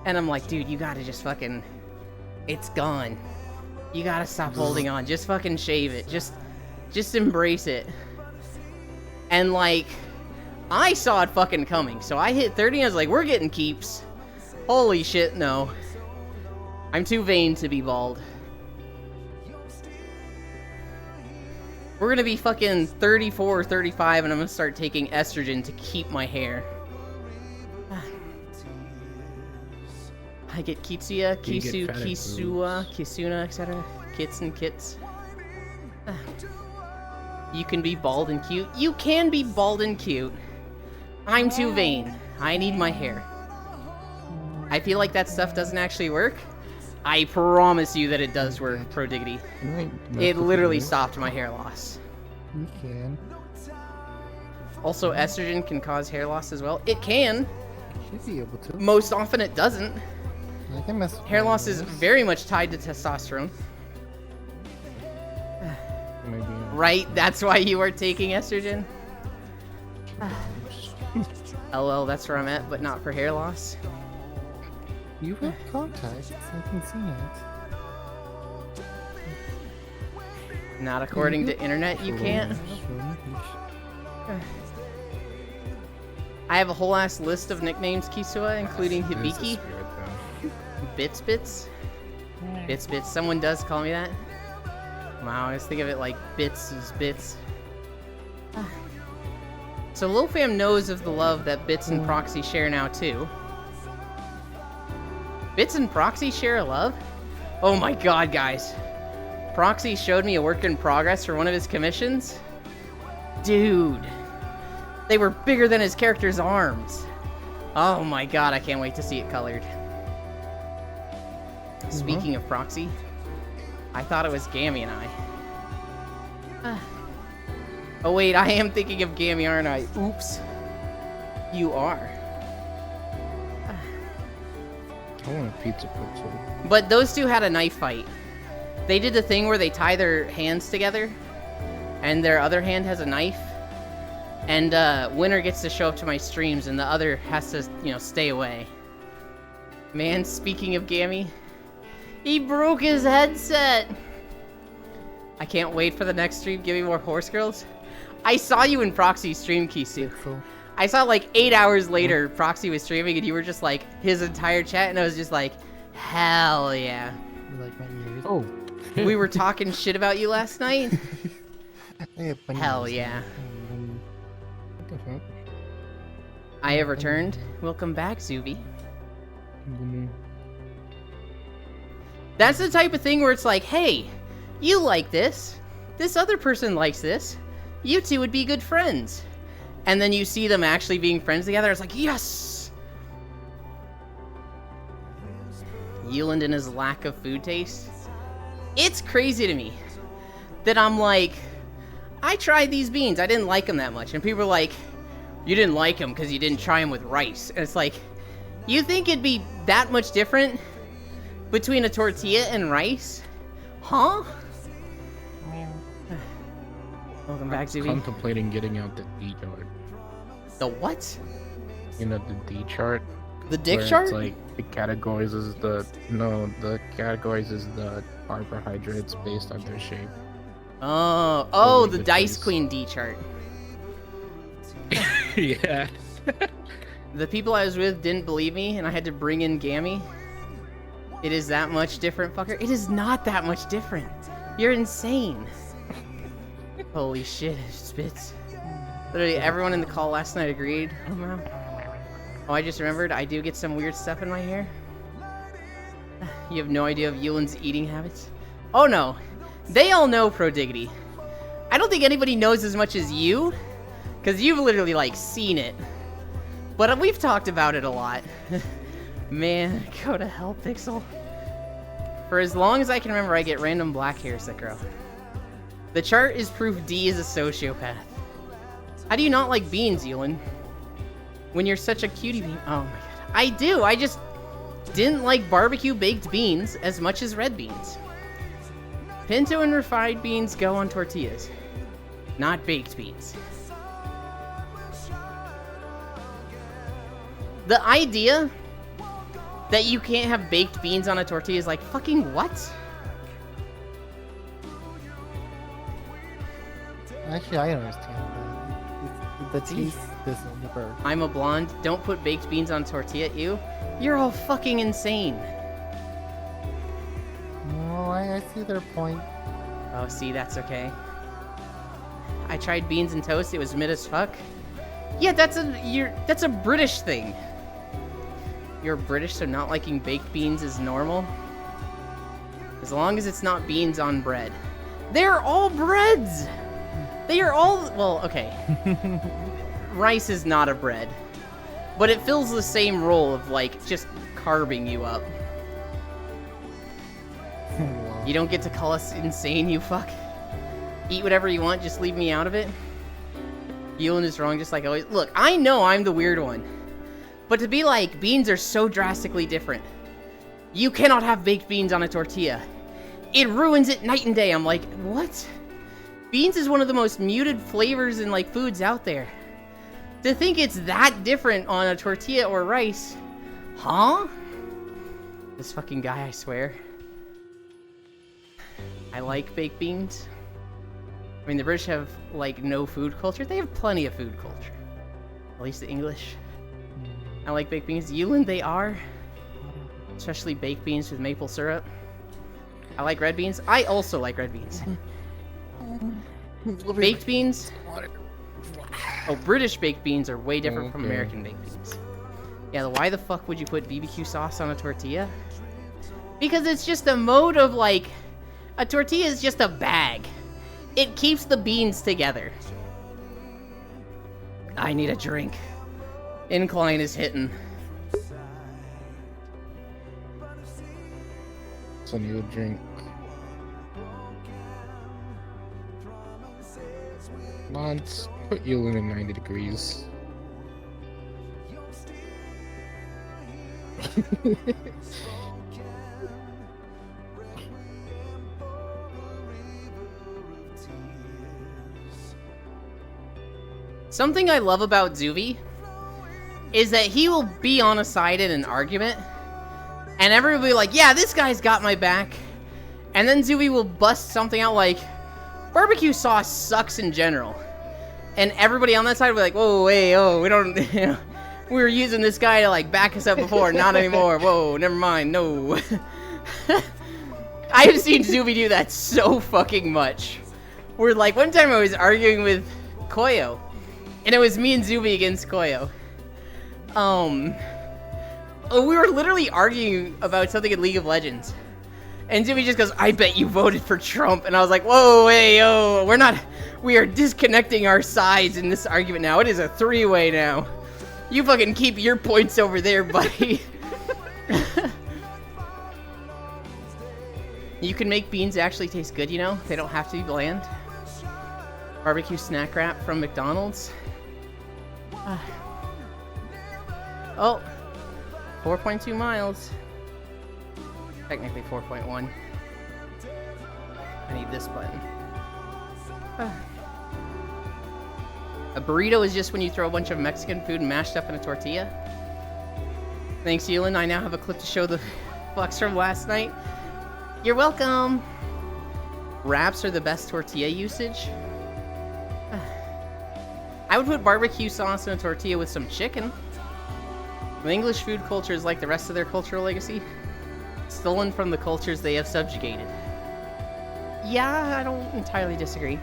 And I'm like, dude, you gotta just fucking... It's gone. You gotta stop holding on. Just fucking shave it. Just embrace it. And like, I saw it fucking coming. So I hit 30 and I was like, we're getting keeps. Holy shit, no. I'm too vain to be bald. We're gonna be fucking 34 or 35 and I'm gonna start taking estrogen to keep my hair. I get Kitsuya, You get Kisu, fat at Kisua, Kisuna, etc. Kits and kits. You can be bald and cute. You can be bald and cute. I'm too vain. I need my hair. I feel like that stuff doesn't actually work. I promise you that it does work, Prodiggity. It literally stopped my hair loss. you can. Also, estrogen can cause hair loss as well. It can. Should be able to. Most often it doesn't. I can mess with Hair my loss is nails. very much tied to testosterone. Maybe. Right? That's why you are taking estrogen? LOL, that's where I'm at, but not for hair loss. You have contacts. I can see it. Not according to internet, you can't. I have a whole ass list of nicknames, Kisua, including There's a Hibiki, spirit, though. Bits. Someone does call me that. Wow, I just think of it like Bits is Bits. So Lofam knows of the love that Bits and Proxy share now too. Bits and Proxy share a love? Oh my god, guys. Proxy showed me a work in progress for one of his commissions. Dude. They were bigger than his character's arms. Oh my god, I can't wait to see it colored. Speaking of Proxy, I thought it was Gammy and I. Oh wait, I am thinking of Gammy, aren't I? Oops. You are. I want a pizza pretzel. But those two had a knife fight. They did the thing where they tie their hands together, and their other hand has a knife. And winner gets to show up to my streams, and the other has to, you know, stay away. Man, speaking of Gammy, he broke his headset. I can't wait for the next stream. Give me more horse girls. I saw you in Proxy stream, Kisu. So, I saw like 8 hours later, Proxy was streaming, and you were just like his entire chat, and I was just like, Hell yeah. You like my ears? Oh, We were talking shit about you last night? I have bunny Hell ears. yeah. what the fuck? I have returned. Welcome back, Zuby. That's the type of thing where it's like, hey, you like this. This other person likes this. You two would be good friends. And then you see them actually being friends together. It's like, yes! Euland and his lack of food taste. It's crazy to me that I'm like, I tried these beans. I didn't like them that much. And people are like, you didn't like them because you didn't try them with rice. And it's like, you think it'd be that much different between a tortilla and rice? Huh? Welcome back, Zuby. Contemplating getting out the D chart. The what? You know, the D chart. The dick where chart? It's like it categorizes the carbohydrates based on their shape. Oh, the the Dice taste. Queen D chart. Yeah. The people I was with didn't believe me, and I had to bring in Gammy. It is that much different, fucker. It is not that much different. You're insane. Holy shit, it spits. Literally, everyone in the call last night agreed. Oh, wow. Oh, I just remembered, I do get some weird stuff in my hair. You have no idea of Yulin's eating habits? Oh no, they all know Prodiggity. I don't think anybody knows as much as you, because you've literally, like, seen it. But we've talked about it a lot. Man, go to hell, Pixel. For as long as I can remember, I get random black hairs that grow. The chart is proof D is a sociopath. How do you not like beans, Yulin? When you're such a cutie bean. Oh my god. I do, I just didn't like barbecue baked beans as much as red beans. Pinto and refined beans go on tortillas, not baked beans. The idea that you can't have baked beans on a tortilla is like, fucking what? Actually, I understand that. The taste doesn't never. I'm a blonde, don't put baked beans on tortilla, you? You're all fucking insane. No, I see their point. Oh, see, that's okay. I tried beans and toast, it was mid as fuck. Yeah, that's a British thing. You're British, so not liking baked beans is normal? As long as it's not beans on bread. They're all breads! They are all, well, okay. Rice is not a bread. But it fills the same role of, like, just carbing you up. Wow. You don't get to call us insane, you fuck. Eat whatever you want, just leave me out of it. Yulin is wrong just like always. Look, I know I'm the weird one. But to be like, beans are so drastically different. You cannot have baked beans on a tortilla. It ruins it night and day. I'm like, what? Beans is one of the most muted flavors in, like, foods out there. To think it's that different on a tortilla or rice. Huh? This fucking guy, I swear. I like baked beans. I mean, the British have, like, no food culture. They have plenty of food culture. At least the English. I like baked beans. Yulin, they are. Especially baked beans with maple syrup. I like red beans. I also like red beans. Baked beans? Oh, British baked beans are way different from Okay. American baked beans. Yeah, why the fuck would you put BBQ sauce on a tortilla? Because it's just a mode of, like... A tortilla is just a bag. It keeps the beans together. I need a drink. Incline is hitting. So you would drink. Let's put you in at 90 degrees. Something I love about Zuvi is that he will be on a side in an argument, and everybody will be like, yeah, this guy's got my back. And then Zuvi will bust something out like, barbecue sauce sucks in general. And everybody on that side will be like, whoa, wait, oh, we don't, you know, We were using this guy to like back us up before, not anymore. Whoa, never mind. No. I have seen Zuby do that so fucking much. We're like, one time I was arguing with Koyo, and it was me and Zuby against Koyo. We were literally arguing about something in League of Legends. And Zuby just goes, I bet you voted for Trump. And I was like, whoa, hey, yo, we are disconnecting our sides in this argument now. It is a three-way now. You fucking keep your points over there, buddy. You can make beans actually taste good, you know? They don't have to be bland. Barbecue snack wrap from McDonald's. Oh, 4.2 miles. Technically 4.1. I need this button. A burrito is just when you throw a bunch of Mexican food mashed up in a tortilla. Thanks, Yulin. I now have a clip to show the fucks from last night. You're welcome. Wraps are the best tortilla usage. I would put barbecue sauce in a tortilla with some chicken. The English food culture is like the rest of their cultural legacy, stolen from the cultures they have subjugated. Yeah, I don't entirely disagree.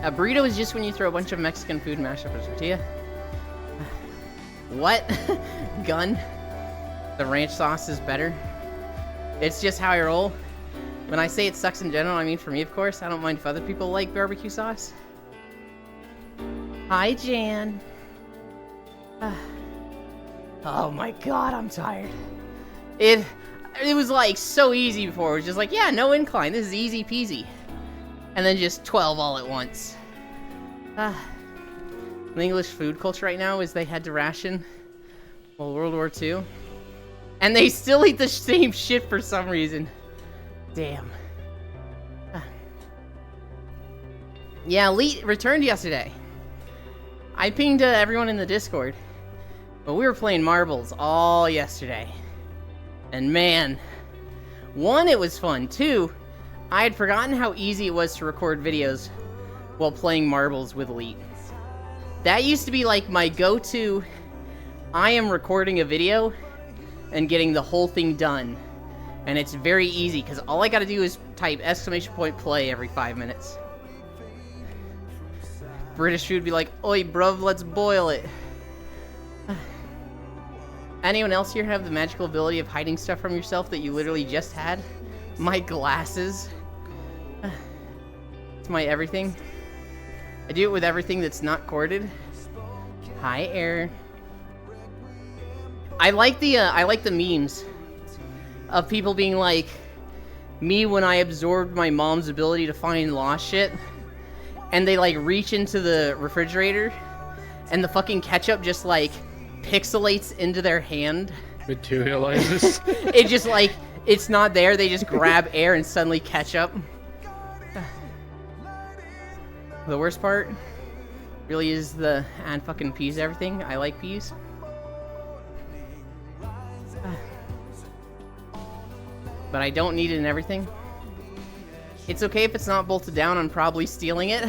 A burrito is just when you throw a bunch of Mexican food mashed up in a tortilla. What? Gun? The ranch sauce is better? It's just how I roll. When I say it sucks in general, I mean for me, of course. I don't mind if other people like barbecue sauce. Hi, Jan. Oh my god, I'm tired. It was like so easy before. It was just like, yeah, no incline. This is easy peasy. And then just 12 all at once. The English food culture right now is they had to ration World War II. And they still eat the same shit for some reason. Damn. Yeah, Elite returned yesterday. I pinged everyone in the Discord. But we were playing marbles all yesterday. And man, one, it was fun. Two, I had forgotten how easy it was to record videos while playing marbles with Elite. That used to be like my go-to, I am recording a video and getting the whole thing done. And it's very easy, because all I gotta do is type !play every 5 minutes. British food would be like, oi bruv, let's boil it. Anyone else here have the magical ability of hiding stuff from yourself that you literally just had? My glasses. It's my everything. I do it with everything that's not corded. Hi, Air. I like the memes of people being like, me when I absorbed my mom's ability to find lost shit, and they like reach into the refrigerator, and the fucking ketchup just like pixelates into their hand. Materializes. It just like, it's not there, they just grab air and suddenly ketchup. The worst part really is the add fucking peas everything. I like peas. But I don't need it in everything. It's okay if it's not bolted down, I'm probably stealing it.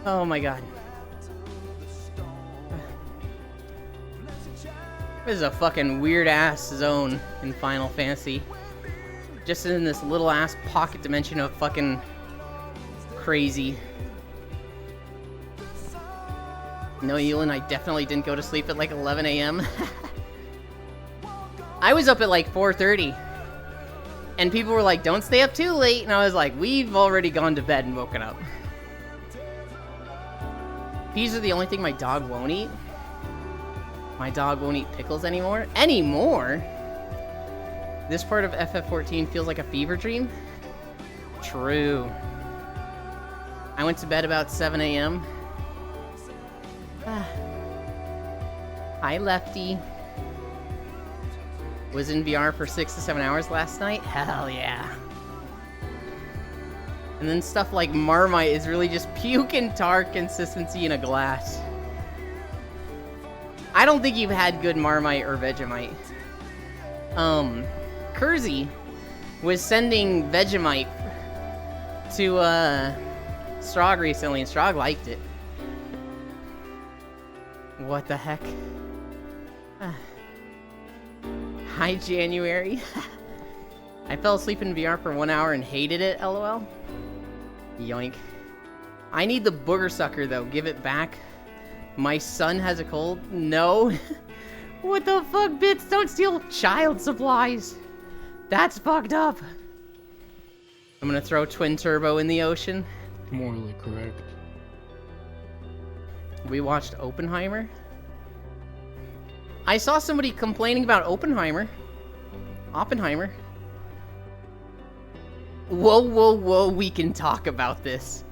Oh my god. This is a fucking weird ass zone in Final Fantasy. Just in this little ass pocket dimension of fucking crazy. No, Ewan, I definitely didn't go to sleep at like 11 a.m. I was up at like 4:30. And people were like, don't stay up too late. And I was like, we've already gone to bed and woken up. Peas are the only thing my dog won't eat. My dog won't eat pickles anymore. Anymore? This part of FF14 feels like a fever dream? True. I went to bed about 7 a.m. Hi, Lefty. Was in VR for 6 to 7 hours last night? Hell yeah. And then stuff like Marmite is really just puke and tar consistency in a glass. I don't think you've had good Marmite or Vegemite. Kersey was sending Vegemite to Strog recently, and Strog liked it. What the heck? Hi, January. I fell asleep in VR for 1 hour and hated it, lol. Yoink. I need the booger sucker, though. Give it back. My son has a cold. No. What the fuck, Bits? Don't steal child supplies. That's fucked up. I'm gonna throw Twin Turbo in the ocean. Morally correct. We watched Oppenheimer. I saw somebody complaining about Oppenheimer. Whoa, whoa, whoa, we can talk about this.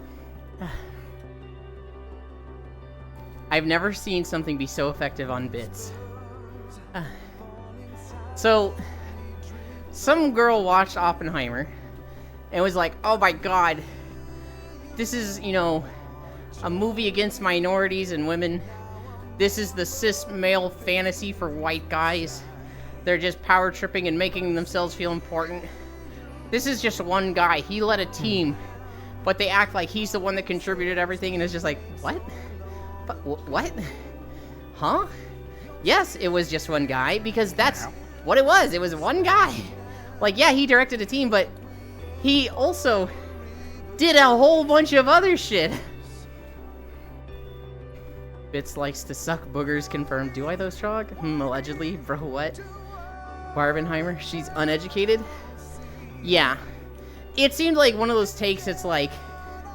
I've never seen something be so effective on Bits. So, some girl watched Oppenheimer and was like, oh my god, this is, you know, a movie against minorities and women. This is the cis male fantasy for white guys. They're just power tripping and making themselves feel important. This is just one guy. He led a team, but they act like he's the one that contributed everything, and it's just like, what? But what? Huh? Yes, it was just one guy, because that's what it was. It was one guy. Like, yeah, he directed a team, but he also did a whole bunch of other shit. Bits likes to suck boogers, confirmed. Do I though, Strog? Allegedly. Bro, what? Barbenheimer, she's uneducated? Yeah. It seemed like one of those takes that's like,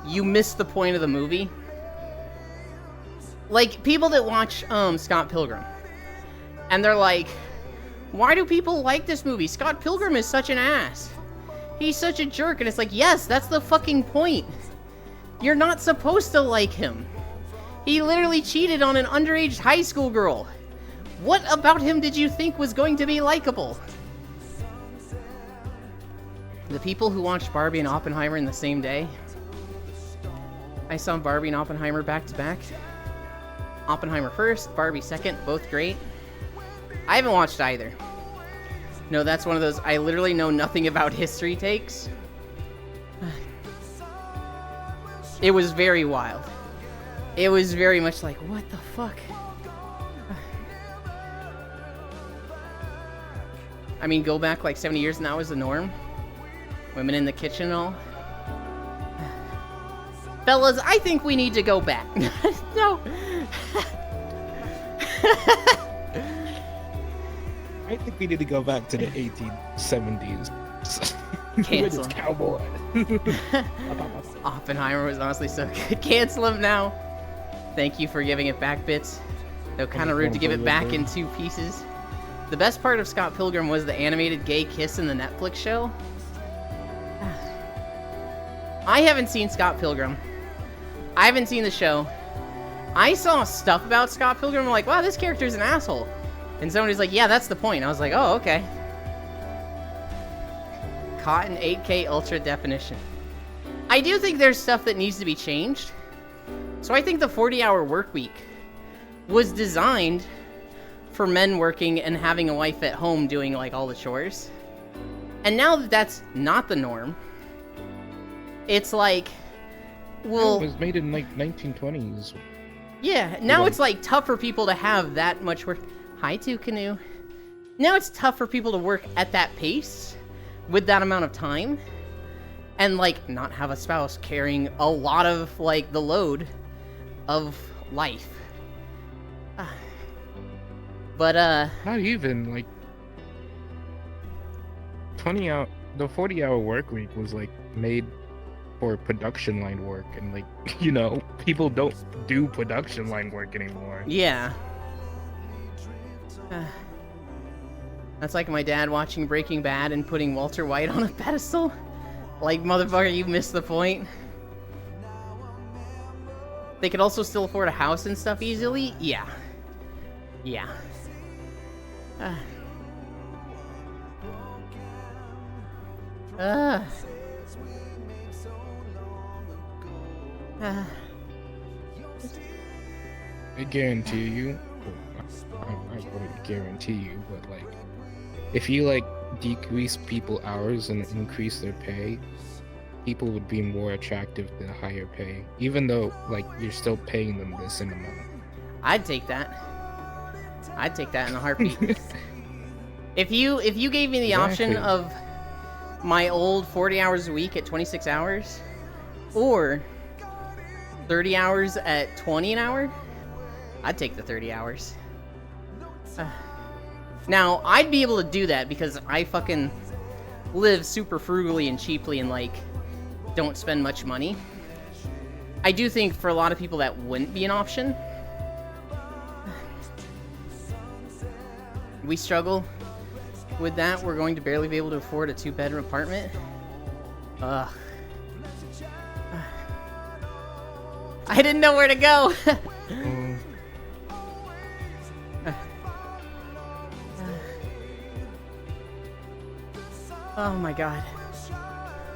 you missed the point of the movie. Like, people that watch Scott Pilgrim, and they're like, why do people like this movie? Scott Pilgrim is such an ass. He's such a jerk. And it's like, yes, that's the fucking point. You're not supposed to like him. He literally cheated on an underage high school girl. What about him did you think was going to be likable? The people who watched Barbie and Oppenheimer in the same day. I saw Barbie and Oppenheimer back to back. Oppenheimer first, Barbie second, both great. I haven't watched either. No, that's one of those I literally know nothing about history takes. It was very wild. It was very much like, what the fuck? I mean, go back like 70 years and that was the norm. Women in the kitchen and all. Fellas, I think we need to go back. No. I think we need to go back to the 1870s. Cancel. It's cowboy. Oppenheimer was honestly so good. Cancel him now. Thank you for giving it back, Bits. Though kind of rude to give it back in 2 pieces. The best part of Scott Pilgrim was the animated gay kiss in the Netflix show. I haven't seen Scott Pilgrim. I haven't seen the show. I saw stuff about Scott Pilgrim. I'm like, wow, this character's an asshole. And somebody's like, yeah, that's the point. I was like, oh, okay. Caught in 8K ultra definition. I do think there's stuff that needs to be changed. So I think the 40-hour work week was designed for men working and having a wife at home doing like all the chores. And now that that's not the norm, it's like, well, it was made in like 1920s. Yeah, now it's like tough for people to have that much work. Hi, Canoe. Now it's tough for people to work at that pace with that amount of time and like not have a spouse carrying a lot of like the load of life. But not even like 20 hour. The 40-hour work week was like made for production line work, and like, you know, people don't do production line work anymore. Yeah. That's like my dad watching Breaking Bad and putting Walter White on a pedestal. Like, motherfucker, you missed the point. They could also still afford a house and stuff easily? Yeah. Yeah. I guarantee you, I wouldn't guarantee you, but like, if you like decrease people hours and increase their pay, people would be more attractive to higher pay, even though like you're still paying them this amount. I'd take that. I'd take that in a heartbeat. If you gave me the option Exactly. of my old 40 hours a week at 26 hours, or 30 hours at 20 an hour, I'd take the 30 hours. Now, I'd be able to do that because I fucking live super frugally and cheaply and, like, don't spend much money. I do think for a lot of people that wouldn't be an option. We struggle with that. We're going to barely be able to afford a 2-bedroom apartment. Ugh. I didn't know where to go. Oh my god.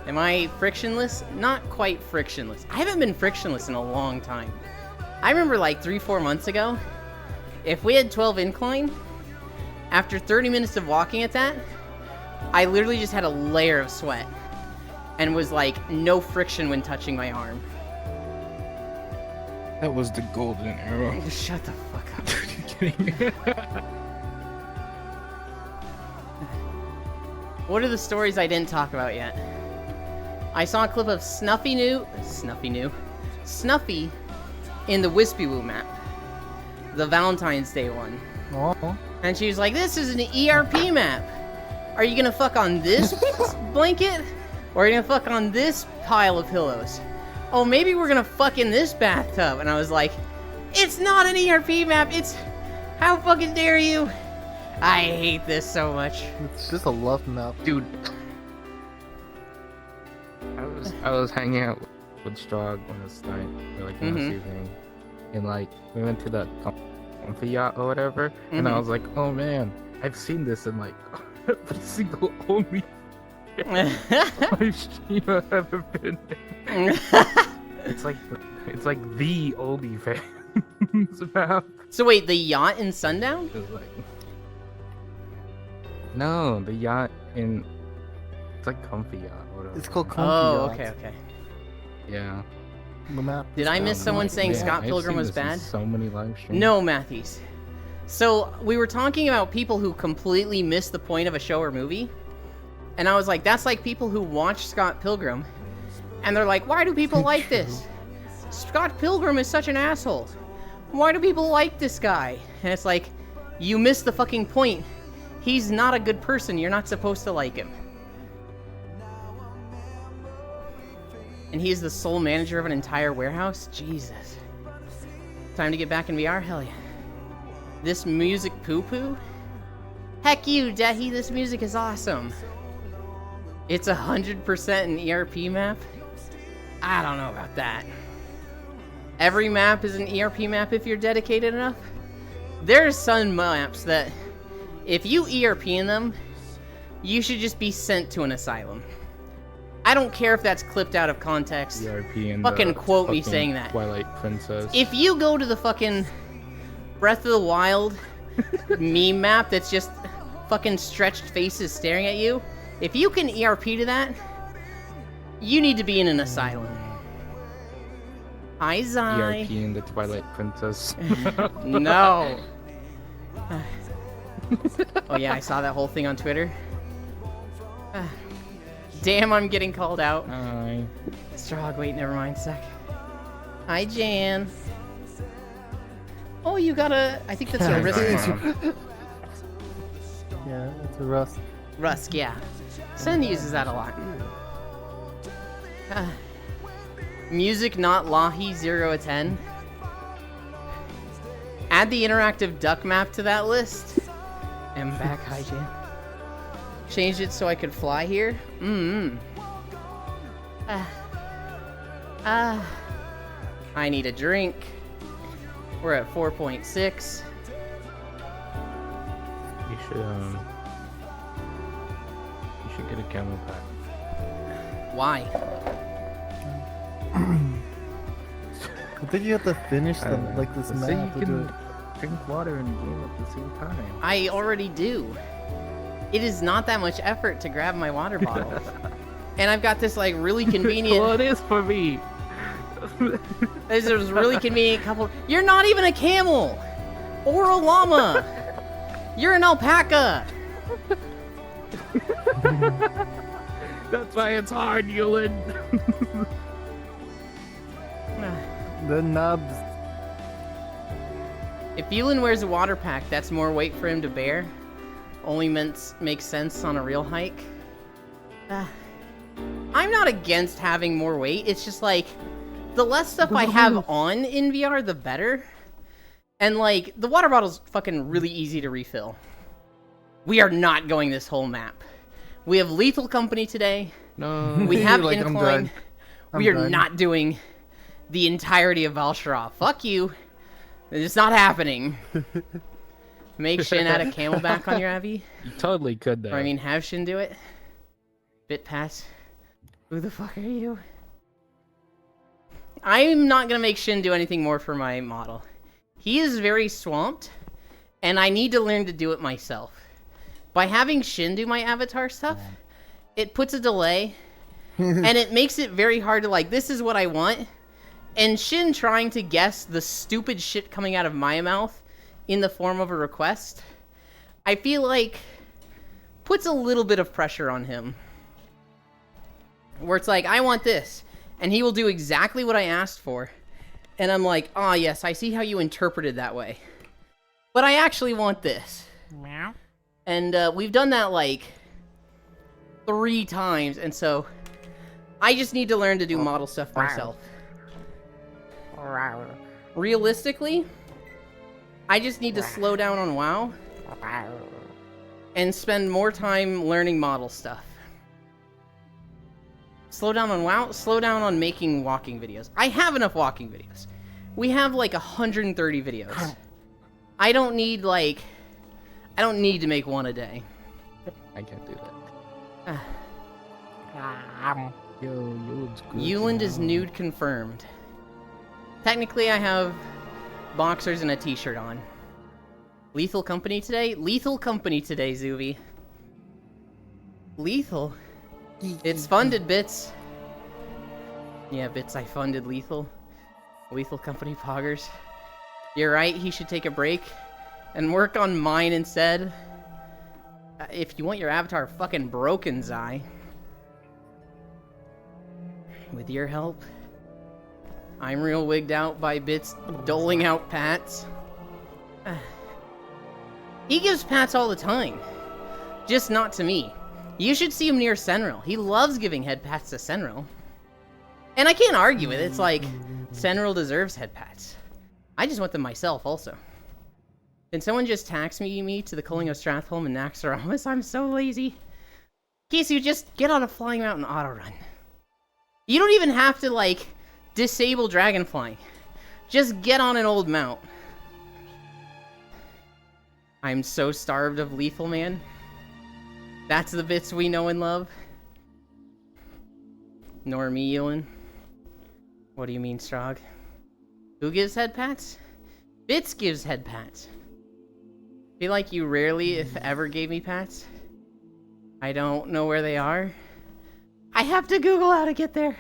Am I frictionless? Not quite frictionless. I haven't been frictionless in a long time. I remember like 3-4 months ago, if we had 12 incline, after 30 minutes of walking at that, I literally just had a layer of sweat and was like no friction when touching my arm. That was the golden arrow. Shut the fuck up. Kidding. What are the stories I didn't talk about yet? I saw a clip of Snuffy in the Wispy Woo map. The Valentine's Day one. Oh, And she was like, this is an ERP map. Are you gonna fuck on this blanket? Or are you gonna fuck on this pile of pillows? Oh, maybe we're gonna fuck in this bathtub. And I was like, it's not an ERP map. It's, how fucking dare you? I hate this so much. it's just a love map. Dude, I was hanging out with Strog last night, or like last evening, and like we went to the comfy yacht or whatever, and I was like, oh man, I've seen this in like every single only live stream I've ever been in. It's like the OnlyFans map. So wait, the yacht in Sundown? It was like, no, the yacht in, it's like comfy yacht, whatever. It's called Comfy Oh, Yacht. okay. Yeah. The map. Did I miss someone saying Yeah, Scott I've Pilgrim seen was this in bad? So many live streams. No, Matthews. So we were talking about people who completely miss the point of a show or movie. And I was like, that's like people who watch Scott Pilgrim. And they're like, why do people like this? Scott Pilgrim is such an asshole. Why do people like this guy? And it's like, you missed the fucking point. He's not a good person. You're not supposed to like him. And he is the sole manager of an entire warehouse? Jesus. Time to get back in VR? Hell yeah. This music poo-poo? Heck you, Dehi, this music is awesome. It's 100% an ERP map? I don't know about that. Every map is an ERP map if you're dedicated enough. There's some maps that, if you ERP in them, you should just be sent to an asylum. I don't care if that's clipped out of context. ERP and Fucking quote me saying that. Twilight Princess. If you go to the fucking Breath of the Wild meme map that's just fucking stretched faces staring at you, if you can ERP to that, you need to be in an asylum. Hi, Zai. ERP and the Twilight Princess. No. Oh yeah, I saw that whole thing on Twitter. Damn, I'm getting called out. Hi. Strog, wait, never mind, sec. Hi, Jan. Oh, you got a, I think that's a wrist Hi. Yeah, it's a Rust. Rusk, yeah. Sen uses that a lot. Music not Lahi 0 to 10. Add the interactive duck map to that list. I'm back, hi Jan. Changed it so I could fly here. I need a drink. We're at 4.6. You should get a camel pack. Why? I think you have to finish I them don't know. like this So map. you to do can it. drink water and game at the same time. I already do. It is not that much effort to grab my water bottle. And I've got this like really Well, convenient. it is for me. This is really convenient couple. You're not even a camel or a llama. You're an alpaca. That's why it's hard, Yulin. The nubs. If Yulin wears a water pack, that's more weight for him to bear. Only makes sense on a real hike. I'm not against having more weight. It's just like, the less stuff I have on in VR, the better. And like, the water bottle's fucking really easy to refill. We are not going this whole map. We have Lethal Company today. No. We have Like, I'm Incline. done. We are done. not doing the entirety of Valshara. Fuck you. It's not happening. Make Shin add a camelback on your Avi? You totally could though. Or I mean, have Shin do it? BitPass. Who the fuck are you? I'm not gonna make Shin do anything more for my model. He is very swamped, and I need to learn to do it myself. By having Shin do my avatar stuff, it puts a delay, and it makes it very hard to like, this is what I want, and Shin trying to guess the stupid shit coming out of my mouth in the form of a request, I feel like puts a little bit of pressure on him. Where it's like, I want this, and he will do exactly what I asked for. And I'm like, oh yes, I see how you interpreted that way. But I actually want this. Meow. And we've done that like 3 times, and so I just need to learn to do model stuff myself. Realistically, I just need to slow down on WoW and spend more time learning model stuff. Slow down on WoW, slow down on making walking videos. I have enough walking videos. We have like 130 videos. I don't need to make one a day. I can't do that. Yo, Yulin's good. Yuland is nude confirmed. Technically, I have boxers and a t-shirt on. Lethal Company today? Lethal Company today, Zuvi. Lethal? It's funded, Bits. Yeah, Bits, I funded Lethal. Lethal Company poggers. You're right, he should take a break and work on mine instead. If you want your avatar fucking broken, Zai. With your help. I'm real wigged out by Bits doling out pats. He gives pats all the time. Just not to me. You should see him near Senril. He loves giving head pats to Senril. And I can't argue with it. It's like, Senril deserves head pats. I just want them myself also. Can someone just tax me to the Culling of Stratholme and Naxxramas? I'm so lazy. Kisu, just get on a Flying Mountain auto run. You don't even have to, like, disable dragon flying. Just get on an old mount. I'm so starved of Lethal, man. That's the Bits we know and love. Nor me, Ewan. What do you mean, Strog? Who gives head pats? Bits gives head pats. Feel like you rarely, if ever, gave me pats. I don't know where they are. I have to Google how to get there.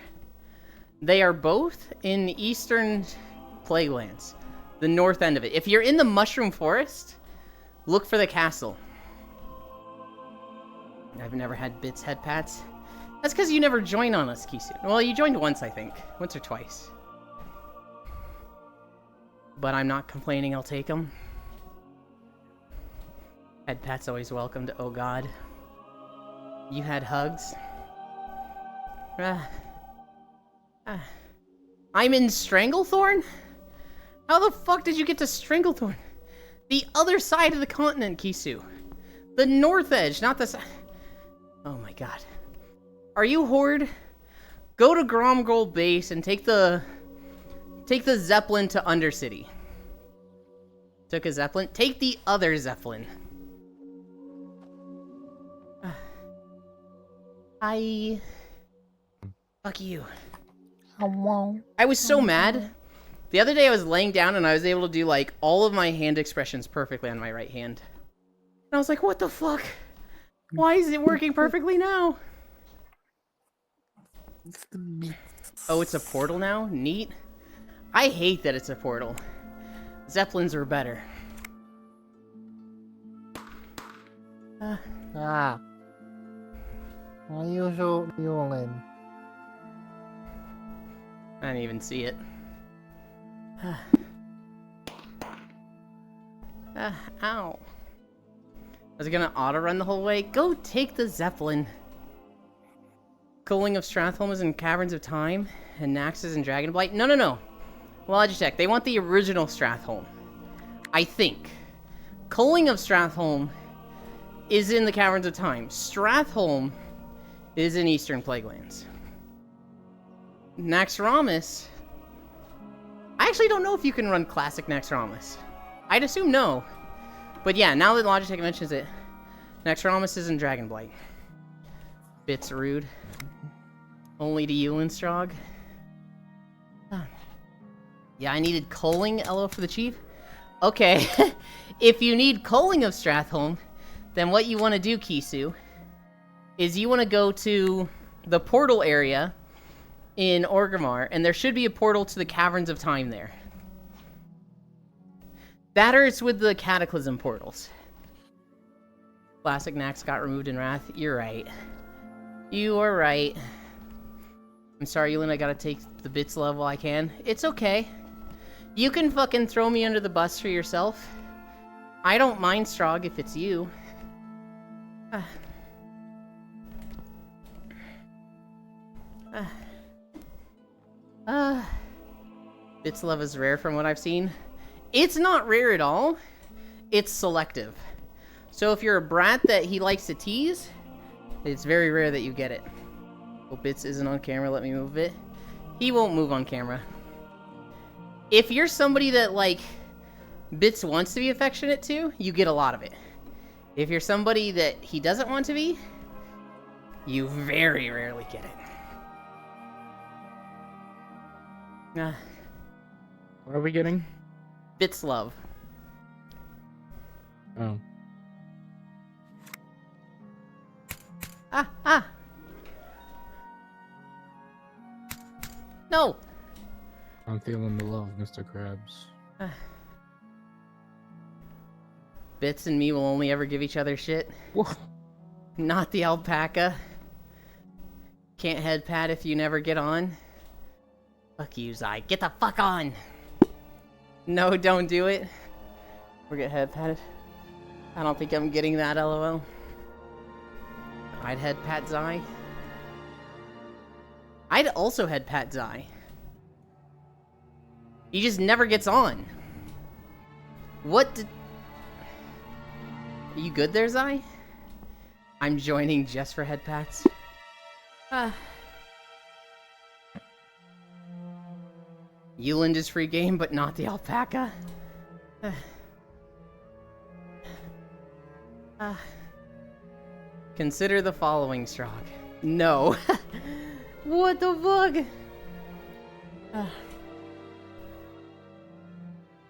They are both in Eastern Plaguelands. The north end of it. If you're in the Mushroom Forest, look for the castle. I've never had Bits head pats. That's because you never joined on us, Kisu. Well, you joined once, I think. Once or twice. But I'm not complaining, I'll take them. Head pats always welcomed, oh god. You had hugs? I'm in Stranglethorn? How the fuck did you get to Stranglethorn? The other side of the continent, Kisu. The north edge, not the side. Oh my god. Are you Horde? Go to Gromgol base and take the Zeppelin to Undercity. Took a Zeppelin. Take the other Zeppelin. Fuck you. I was so mad. The other day I was laying down and I was able to do like all of my hand expressions perfectly on my right hand. And I was like, what the fuck? Why is it working perfectly now? It's the meat. Oh, it's a portal now? Neat. I hate that it's a portal. Zeppelins are better. Ah. Unusual Yulin. I didn't even see it. Ow. Was it gonna auto-run the whole way? Go take the Zeppelin. Culling of Stratholme is in Caverns of Time, and Nax is in Dragonblight. No. Logitech, they want the original Stratholme. I think. Culling of Stratholme is in the Caverns of Time. Stratholme is in Eastern Plaguelands. Naxxramas... I actually don't know if you can run classic Naxxramas. I'd assume no. But yeah, now that Logitech mentions it, Naxxramas is in Dragonblight. Bits rude. Only to Eulenstrog. Yeah, I needed culling Elo for the chief. Okay, if you need culling of Stratholme, then what you want to do, Kisu, is you want to go to the portal area in Orgrimmar, and there should be a portal to the Caverns of Time there. That or it's with the Cataclysm portals. Classic Nax got removed in Wrath. You're right. You are right. I'm sorry, Yulin, I gotta take the bits level I can. It's okay. You can fucking throw me under the bus for yourself. I don't mind Strog if it's you. Bits love is rare from what I've seen. It's not rare at all. It's selective. So if you're a brat that he likes to tease, it's very rare that you get it. Oh, Bits isn't on camera. Let me move it. He won't move on camera. If you're somebody that, like, Bits wants to be affectionate to, you get a lot of it. If you're somebody that he doesn't want to be, you very rarely get it. What are we getting? Bits love. Oh. No! I'm feeling the love, Mr. Krabs. Bits and me will only ever give each other shit. Whoa. Not the alpaca. Can't head pat if you never get on. Fuck you, Zai. Get the fuck on! No, don't do it. Or get head patted. I don't think I'm getting that, lol. I'd head pat Zai. I'd also head pat Zai. He just never gets on. What did... Are you good there, Zai? I'm joining just for head pats. Euland is free game, but not the alpaca. Consider the following, Strog. No. What the fuck?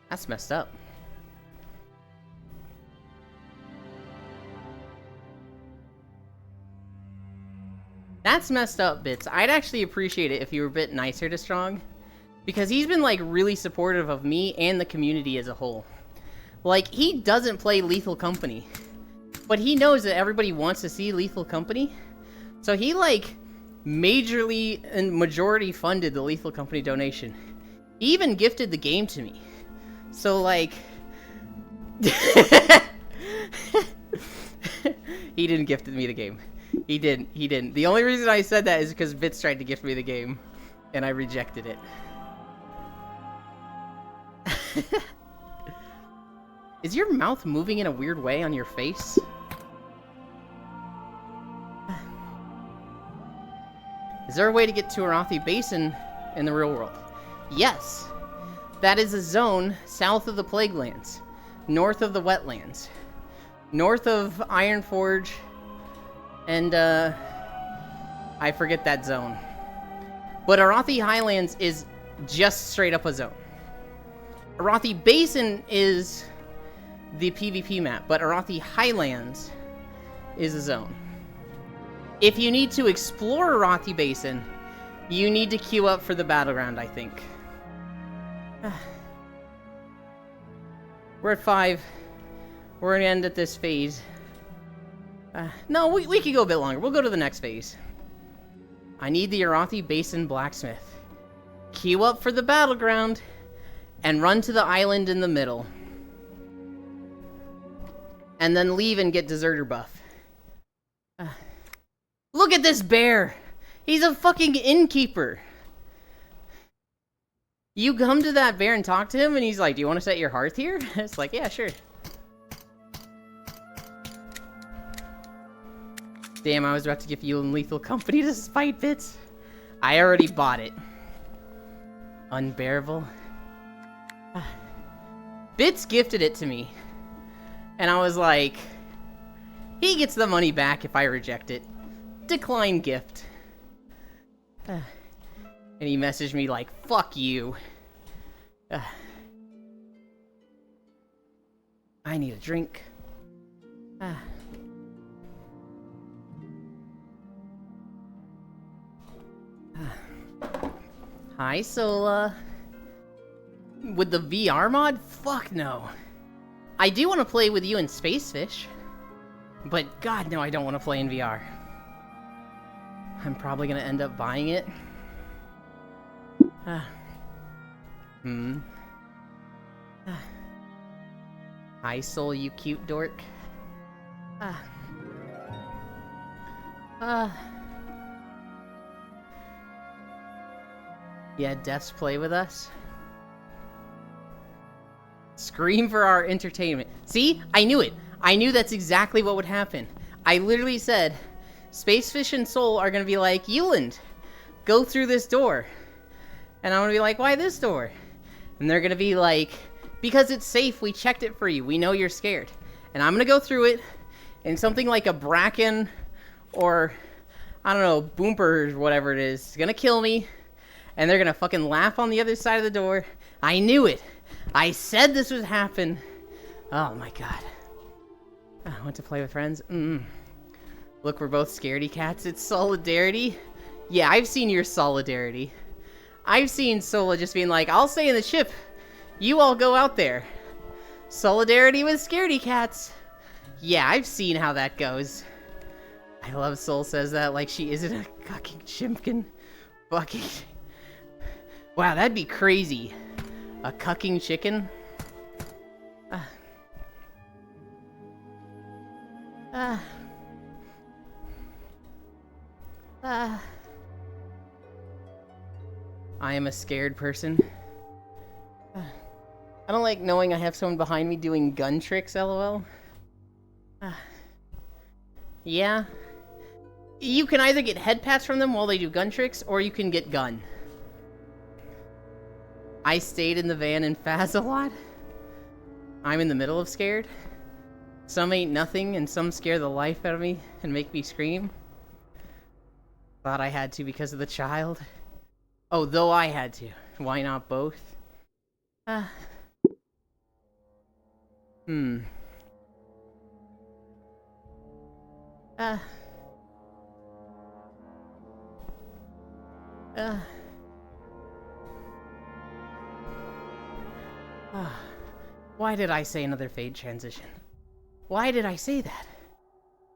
That's messed up. That's messed up, Bits. I'd actually appreciate it if you were a bit nicer to Strong. Because he's been, like, really supportive of me and the community as a whole. Like, he doesn't play Lethal Company. But he knows that everybody wants to see Lethal Company. So he, like, majorly and majority funded the Lethal Company donation. He even gifted the game to me. So, like... He didn't gift me the game. He didn't. The only reason I said that is because Bits tried to gift me the game. And I rejected it. Is your mouth moving in a weird way on your face? Is there a way to get to Arathi Basin in the real world? Yes. That is a zone south of the Plaguelands, north of the Wetlands, north of Ironforge, and I forget that zone. But Arathi Highlands is just straight up a zone. Arathi Basin is the PvP map, but Arathi Highlands is a zone. If you need to explore Arathi Basin, You need to queue up for the battleground, I think. We're at 5. We're gonna end at this phase. No, we could go a bit longer. We'll go to the next phase. I need the Arathi Basin Blacksmith. Queue up for the battleground, and run to the island in the middle. And then leave and get Deserter buff. Look at this bear! He's a fucking innkeeper! You come to that bear and talk to him, and he's like, do you want to set your hearth here? It's like, yeah, sure. Damn, I was about to give you Lethal Company to spite Bits. I already bought it. Unbearable. Bits gifted it to me. And I was like, he gets the money back if I reject it. Decline gift. And he messaged me like, fuck you. I need a drink. Hi, Sola. With the VR mod? Fuck no. I do want to play with you in Spacefish. But god no, I don't want to play in VR. I'm probably gonna end up buying it. Hi, Soul, you cute dork. Yeah, Death's play with us. Scream for our entertainment. See? I knew it. I knew that's exactly what would happen. I literally said, Spacefish and Soul are gonna be like, Euland, go through this door. And I'm gonna be like, why this door? And they're gonna be like, because it's safe, we checked it for you, we know you're scared. And I'm gonna go through it, and something like a Bracken, or, I don't know, Boomper, or whatever it is gonna kill me, and they're gonna fucking laugh on the other side of the door. I knew it! I said this would happen! Oh my god. I want to play with friends? Look, we're both scaredy cats. It's solidarity. Yeah, I've seen your solidarity. I've seen Sola just being like, I'll stay in the ship. You all go out there. Solidarity with scaredy cats. Yeah, I've seen how that goes. I love Soul says that like she isn't a fucking chimpkin. Fucking. Wow, that'd be crazy. A cucking chicken? I am a scared person. I don't like knowing I have someone behind me doing gun tricks, lol. Yeah. You can either get head pats from them while they do gun tricks, or you can get gun. I stayed in the van and Faz a lot. I'm in the middle of scared. Some ain't nothing, and some scare the life out of me and make me scream. Thought I had to because of the child. Oh, though I had to. Why not both? Why did I say another fade transition? Why did I say that?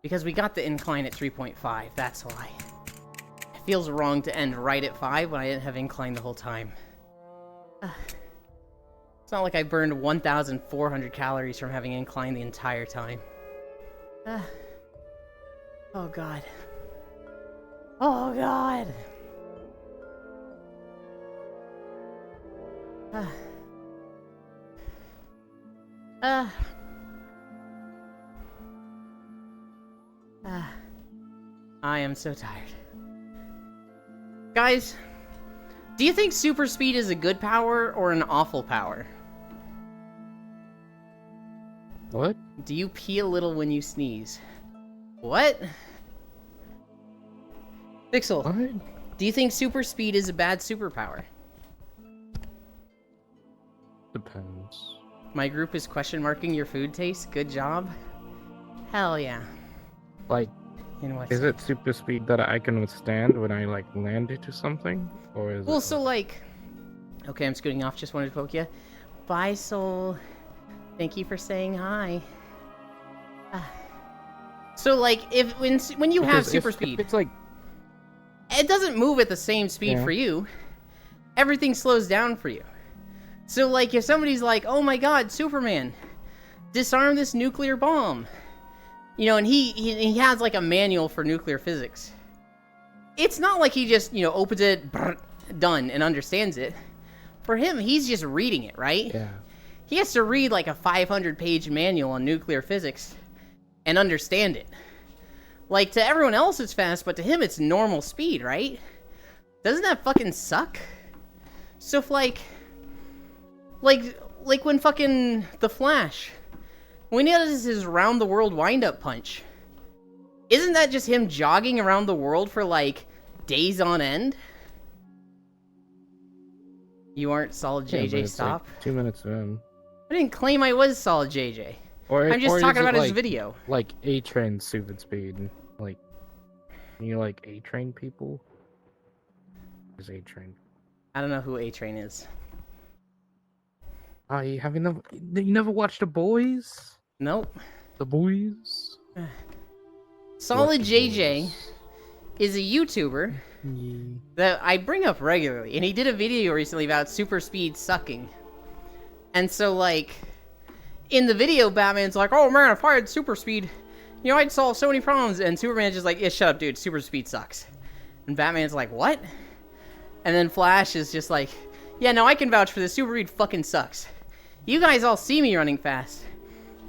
Because we got the incline at 3.5, that's why. It feels wrong to end right at 5 when I didn't have incline the whole time. It's not like I burned 1,400 calories from having incline the entire time. Oh god. Oh god! I am so tired. Guys, do you think super speed is a good power or an awful power? What? Do you pee a little when you sneeze? What? Pixel, What? do you think super speed is a bad superpower? Depends. My group is question marking your food taste. Good job. Hell yeah. Like, In what Is sense? it super speed that I can withstand when I like land into something, or is Well, it? so like, okay, I'm scooting off. Just wanted to poke you. Bye, Soul. Thank you for saying hi. So like, if when you have Because super if speed, it's like it doesn't move at the same speed Yeah. for you. Everything slows down for you. So like, if somebody's like, "Oh my God, Superman, disarm this nuclear bomb," you know, and he has like a manual for nuclear physics. It's not like he just opens it, brr, done, and understands it. For him, he's just reading it, right? yeah. He has to read like a 500-page manual on nuclear physics and understand it. Like, to everyone else it's fast, but to him it's normal speed, right? Doesn't that fucking suck? So if like when fucking The Flash, when he does his round the world wind-up punch, isn't that just him jogging around the world for like days on end? You aren't Solid Yeah, but JJ, it's, stop. Like 2 minutes in. I didn't claim I was Solid JJ. Or I'm just or talking is it about his like- video. Like A-Train stupid speed. Like, you like A-Train people? Is A-Train? I don't know who A-Train is. You never watched The Boys? Nope. The Boys? Solid Watch The JJ Boys. is a YouTuber Yeah. that I bring up regularly, and he did a video recently about super speed sucking. And so, like, in the video, Batman's like, "Oh man, if I had super speed, I'd solve so many problems." And Superman's just like, "Yeah, shut up, dude. Super speed sucks." And Batman's like, "What?" And then Flash is just like, "Yeah, no, I can vouch for this. Super speed fucking sucks. You guys all see me running fast,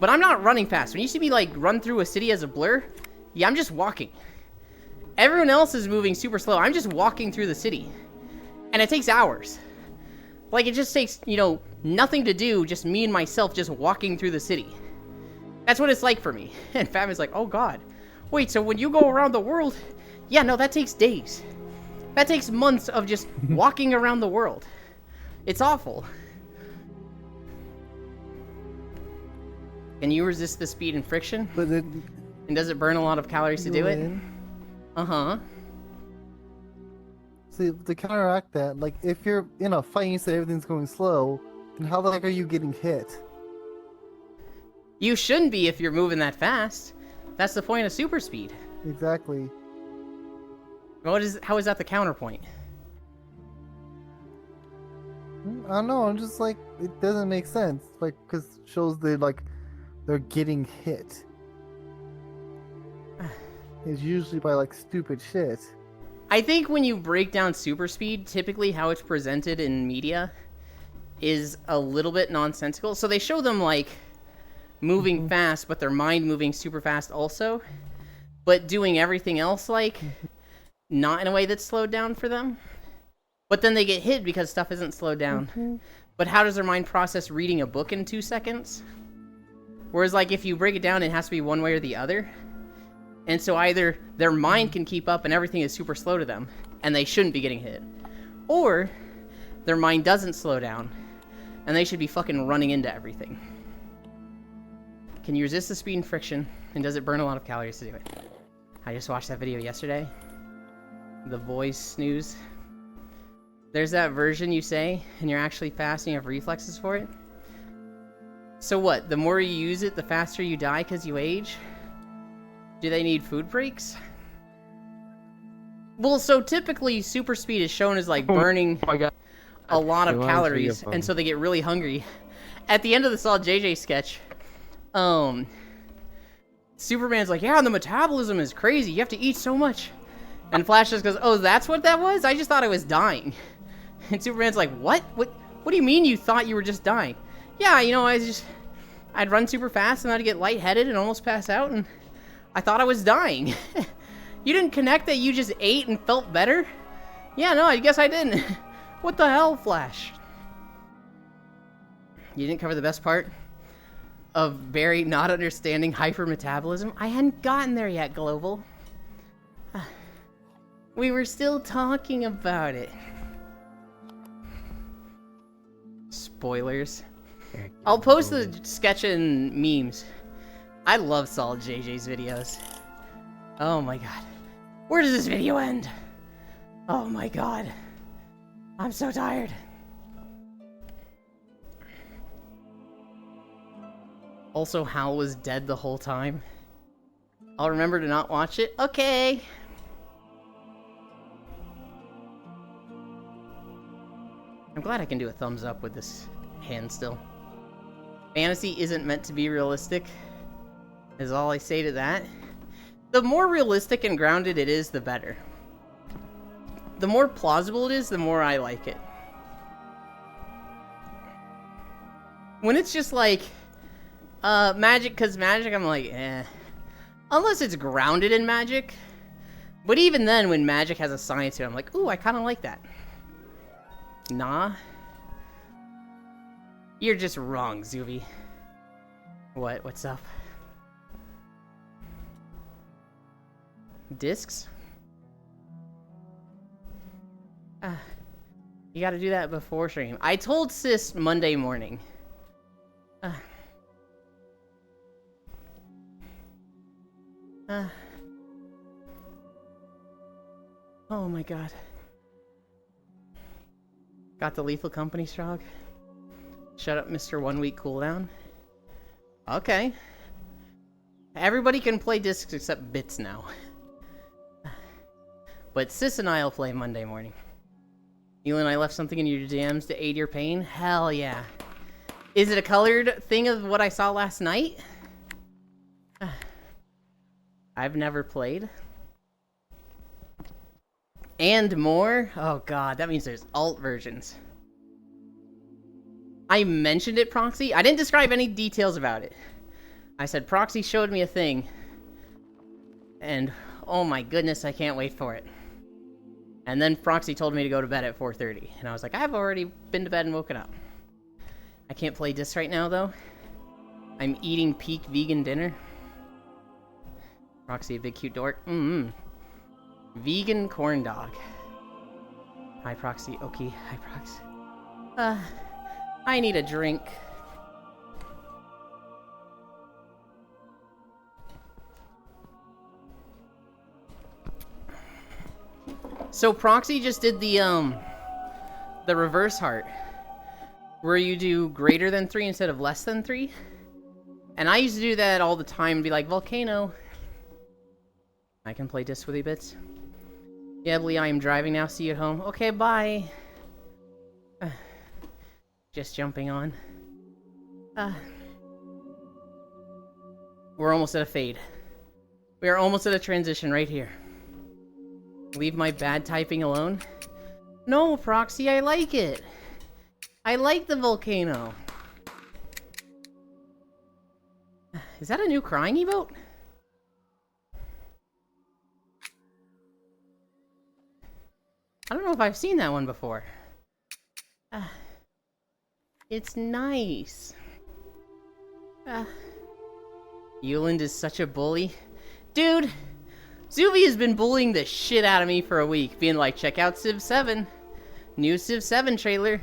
but I'm not running fast. When you see me, like, run through a city as a blur, yeah, I'm just walking. Everyone else is moving super slow. I'm just walking through the city. And it takes hours. Like, it just takes, nothing to do, just me and myself just walking through the city. That's what it's like for me." And Batman's like, "Oh god. Wait, so when you go around the world, yeah, no, that takes days. That takes months of just walking around the world. It's awful." Can you resist the speed and friction? But then And does it burn a lot of calories to do it? Uh-huh. See, to counteract that, like, if you're in a fight and you say everything's going slow, then how the heck are you getting hit? You shouldn't be if you're moving that fast. That's the point of super speed. Exactly. How is that the counterpoint? I don't know. I'm just like, it doesn't make sense. Like, because shows they're getting hit. It's usually by like stupid shit. I think when you break down super speed, typically how it's presented in media is a little bit nonsensical. So they show them like moving fast, but their mind moving super fast also, but doing everything else like not in a way that's slowed down for them. But then they get hit because stuff isn't slowed down. But how does their mind process reading a book in 2 seconds? Whereas like if you break it down, it has to be one way or the other. And so either their mind can keep up and everything is super slow to them, and they shouldn't be getting hit. Or their mind doesn't slow down, and they should be fucking running into everything. Can you resist the speed and friction, and does it burn a lot of calories to do it? I just watched that video yesterday. The voice snooze. There's that version you say, and you're actually fast and you have reflexes for it. So what, the more you use it, the faster you die because you age? Do they need food breaks? Well, so typically super speed is shown as like burning Oh my god. a lot of Reminds me calories, of, and so they get really hungry. At the end of the Solid JJ sketch, Superman's like, "Yeah, the metabolism is crazy. You have to eat so much." And Flash just goes, "Oh, that's what that was? I just thought I was dying." And Superman's like, "What? What do you mean you thought you were just dying?" "Yeah, I'd run super fast and I'd get lightheaded and almost pass out, and I thought I was dying." "You didn't connect that you just ate and felt better?" "Yeah, no, I guess I didn't." What the hell, Flash? You didn't cover the best part of Barry not understanding hypermetabolism? I hadn't gotten there yet, Global. We were still talking about it. Spoilers. I'll post the sketch and memes. I love Solid JJ's videos. Oh my god. Where does this video end? Oh my god. I'm so tired. Also, Hal was dead the whole time. I'll remember to not watch it. Okay. I'm glad I can do a thumbs up with this hand still. Fantasy isn't meant to be realistic, is all I say to that. The more realistic and grounded it is, the better. The more plausible it is, the more I like it. When it's just like, magic 'cause magic, I'm like, eh. Unless it's grounded in magic. But even then, when magic has a science to it, I'm like, ooh, I kind of like that. Nah. You're just wrong, Zuby. What? What's up? Discs? You gotta do that before stream. I told Sis Monday morning. Oh my god. Got the Lethal Company Strog? Shut up, Mr. 1 week cooldown. Okay. Everybody can play discs except Bits now. But Sis and I'll play Monday morning. You and I left something in your DMs to aid your pain? Hell yeah. Is it a colored thing of what I saw last night? I've never played. And more? Oh god, that means there's alt versions. I mentioned it, Proxy. I didn't describe any details about it. I said, Proxy showed me a thing. And, oh my goodness, I can't wait for it. And then Proxy told me to go to bed at 4:30. And I was like, I've already been to bed and woken up. I can't play discs right now, though. I'm eating peak vegan dinner. Proxy, a big cute dork. Vegan corn dog. Hi, Proxy. Okay, hi, Proxy. I need a drink. So Proxy just did the reverse heart, where you do greater than 3 instead of less than 3. And I used to do that all the time, be like, Volcano. I can play discs with you, Bits. Yeah, Lee, I am driving now. See you at home. Okay, bye. Just jumping on. We're almost at a fade. We are almost at a transition right here. Leave my bad typing alone? No, Proxy, I like it. I like the volcano. Is that a new crying emote? I don't know if I've seen that one before. It's nice. Euland is such a bully. Dude, Zuby has been bullying the shit out of me for a week, being like, check out Civ 7. New Civ 7 trailer.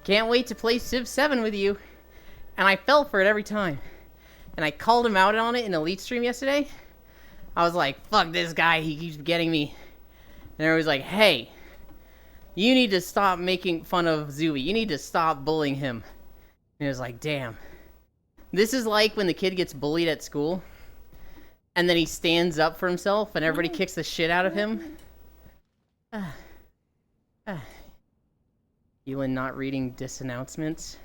Can't wait to play Civ 7 with you. And I fell for it every time. And I called him out on it in Elite stream yesterday. I was like, fuck this guy, he keeps getting me. And I was like, hey, you need to stop making fun of Zuby. You need to stop bullying him. And it was like, damn. This is like when the kid gets bullied at school. And then he stands up for himself and everybody kicks the shit out of him. Ewan not reading disannouncements.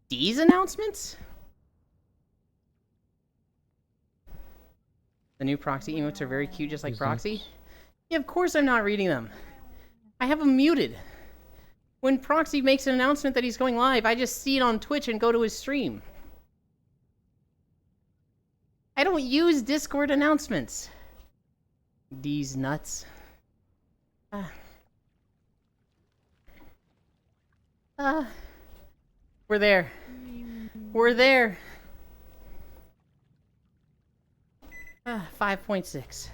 D's announcements? The new Proxy emotes are very cute, just like Proxy. Yeah, of course I'm not reading them. I have them muted. When Proxy makes an announcement that he's going live, I just see it on Twitch and go to his stream. I don't use Discord announcements. These nuts. We're there. We're there. 5.6.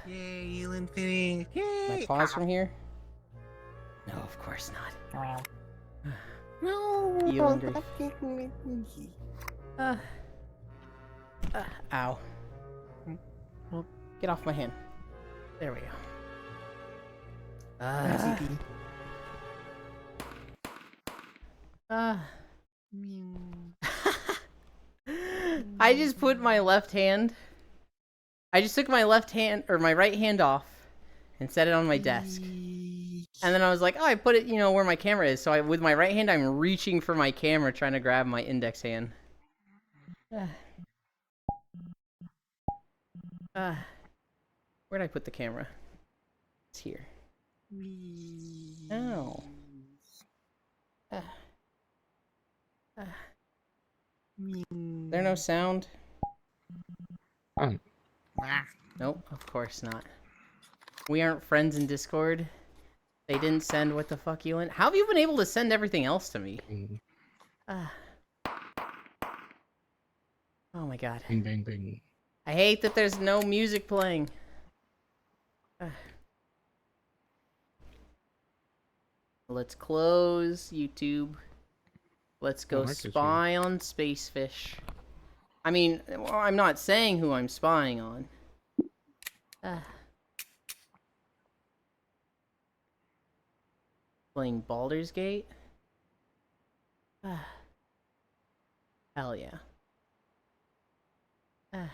Yay, Infinity. Yay. Can I pause from here? No, of course not. No, You don't hungry? stop kicking me. Ow. Well- Get off my hand. There we go. ICD. I just put my left hand. I just took my left hand or my right hand off and set it on my desk. And then I was like, oh, I put it, where my camera is. So with my right hand, I'm reaching for my camera, trying to grab my index hand. Where'd I put the camera? It's here. Oh. There no sound? Oh, Nope, of course not. We aren't friends in Discord. They didn't send what the fuck you want. How have you been able to send everything else to me? Oh my god. bing, bing, bing. I hate that there's no music playing. Let's close YouTube. Let's go Mark is here. spy on Spacefish. I mean, well, I'm not saying who I'm spying on. Playing Baldur's Gate? Hell yeah. Okay.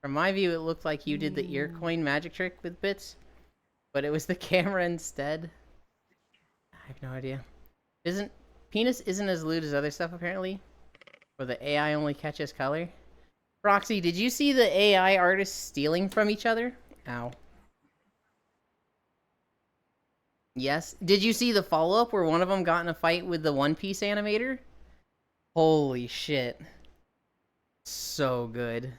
From my view, it looked like you did the ear coin magic trick with bits, but it was the camera instead. I have no idea. Penis isn't as lewd as other stuff apparently, where the AI only catches color. Roxy, did you see the AI artists stealing from each other? Ow. Yes. Did you see the follow-up where one of them got in a fight with the One Piece animator? Holy shit. So good.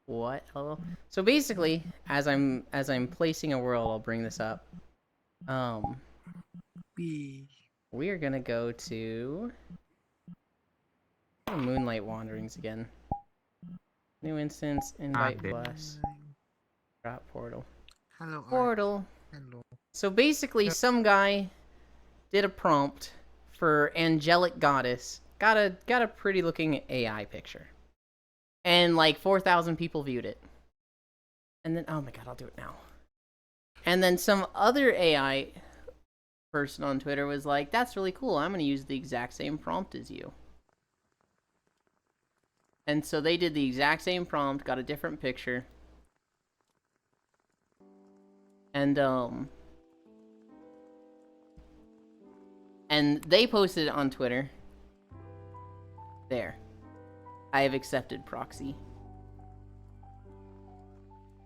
What? Hello? So basically, as I'm placing a world, I'll bring this up. We are gonna go to Moonlight Wanderings again. New instance, invite plus, drop portal. Hello. Portal. Hello. So basically, some guy did a prompt for Angelic Goddess. Got a pretty looking AI picture. And like 4,000 people viewed it. And then, oh my god, I'll do it now. And then some other AI person on Twitter was like, that's really cool. I'm going to use the exact same prompt as you. And so they did the exact same prompt, got a different picture. And they posted it on Twitter. There. I have accepted proxy.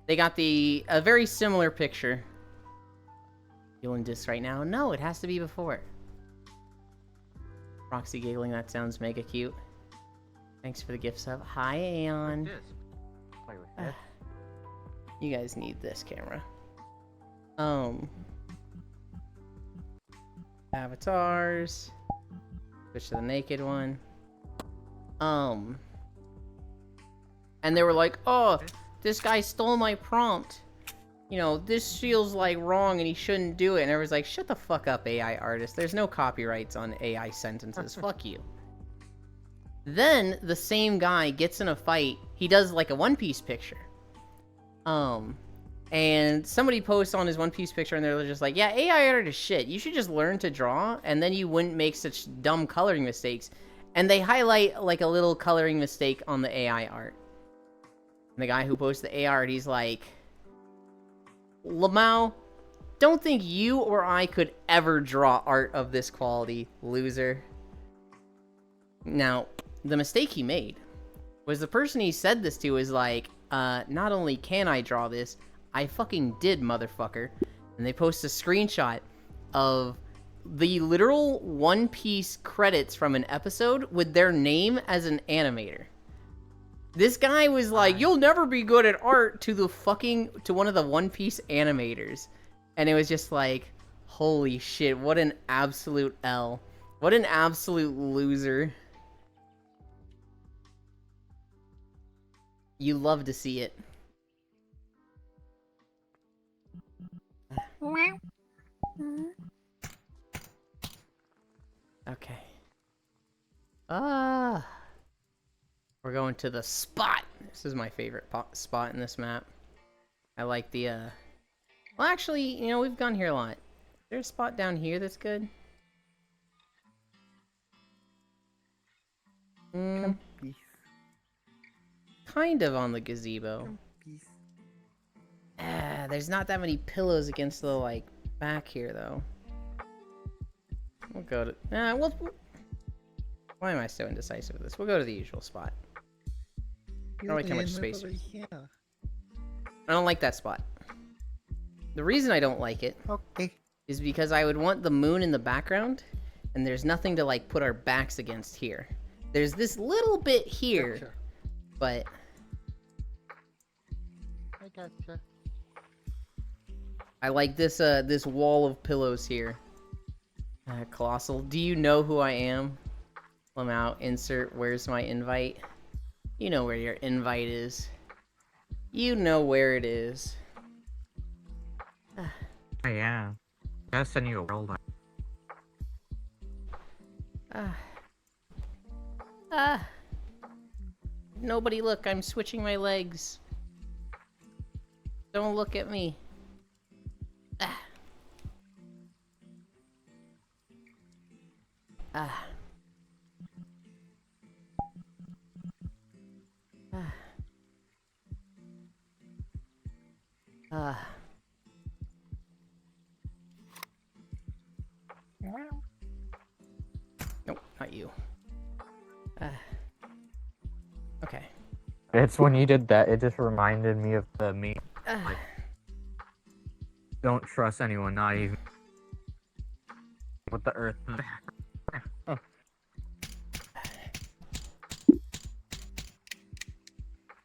They got a very similar picture. Feeling this right now? No, it has to be before. Proxy giggling, that sounds mega cute. Thanks for the gift sub. Hi, Aeon. Play with this. You guys need this camera. Avatars. Switch to the naked one. And they were like, oh, this guy stole my prompt. This feels like wrong and he shouldn't do it. And everyone's like, shut the fuck up, AI artist. There's no copyrights on AI sentences. Fuck you. Then the same guy gets in a fight. He does like a One Piece picture. And somebody posts on his One Piece picture and they're just like, yeah, AI art is shit. You should just learn to draw and then you wouldn't make such dumb coloring mistakes. And they highlight like a little coloring mistake on the AI art. And the guy who posted the AI art, he's like, Lamau, don't think you or I could ever draw art of this quality, loser. Now, the mistake he made was the person he said this to is like, not only can I draw this, I fucking did, motherfucker. And they post a screenshot of the literal One Piece credits from an episode with their name as an animator. This guy was like, you'll never be good at art to one of the One Piece animators. And it was just like, holy shit, what an absolute L. What an absolute loser. You love to see it. Okay. We're going to the spot. This is my favorite spot in this map. I like the, well, actually, you know, we've gone here a lot. Is there a spot down here that's good? Kind of on the gazebo. There's not that many pillows against the, like, back here, though. We'll go to... Why am I so indecisive with this? We'll go to the usual spot. I don't like how much space. I don't like that spot. The reason I don't like it is because I would want the moon in the background, and there's nothing to, like, put our backs against here. There's this little bit here, but... I gotcha. I like this, this wall of pillows here. Colossal, do you know who I am? I'm out. Insert, where's my invite? You know where your invite is. You know where it is. Oh, yeah. Gotta send you a world. Nobody look, I'm switching my legs. Don't look at me. Nope, not you. Okay. It's when you did that, it just reminded me of the meme. Like, don't trust anyone, not even with the earth.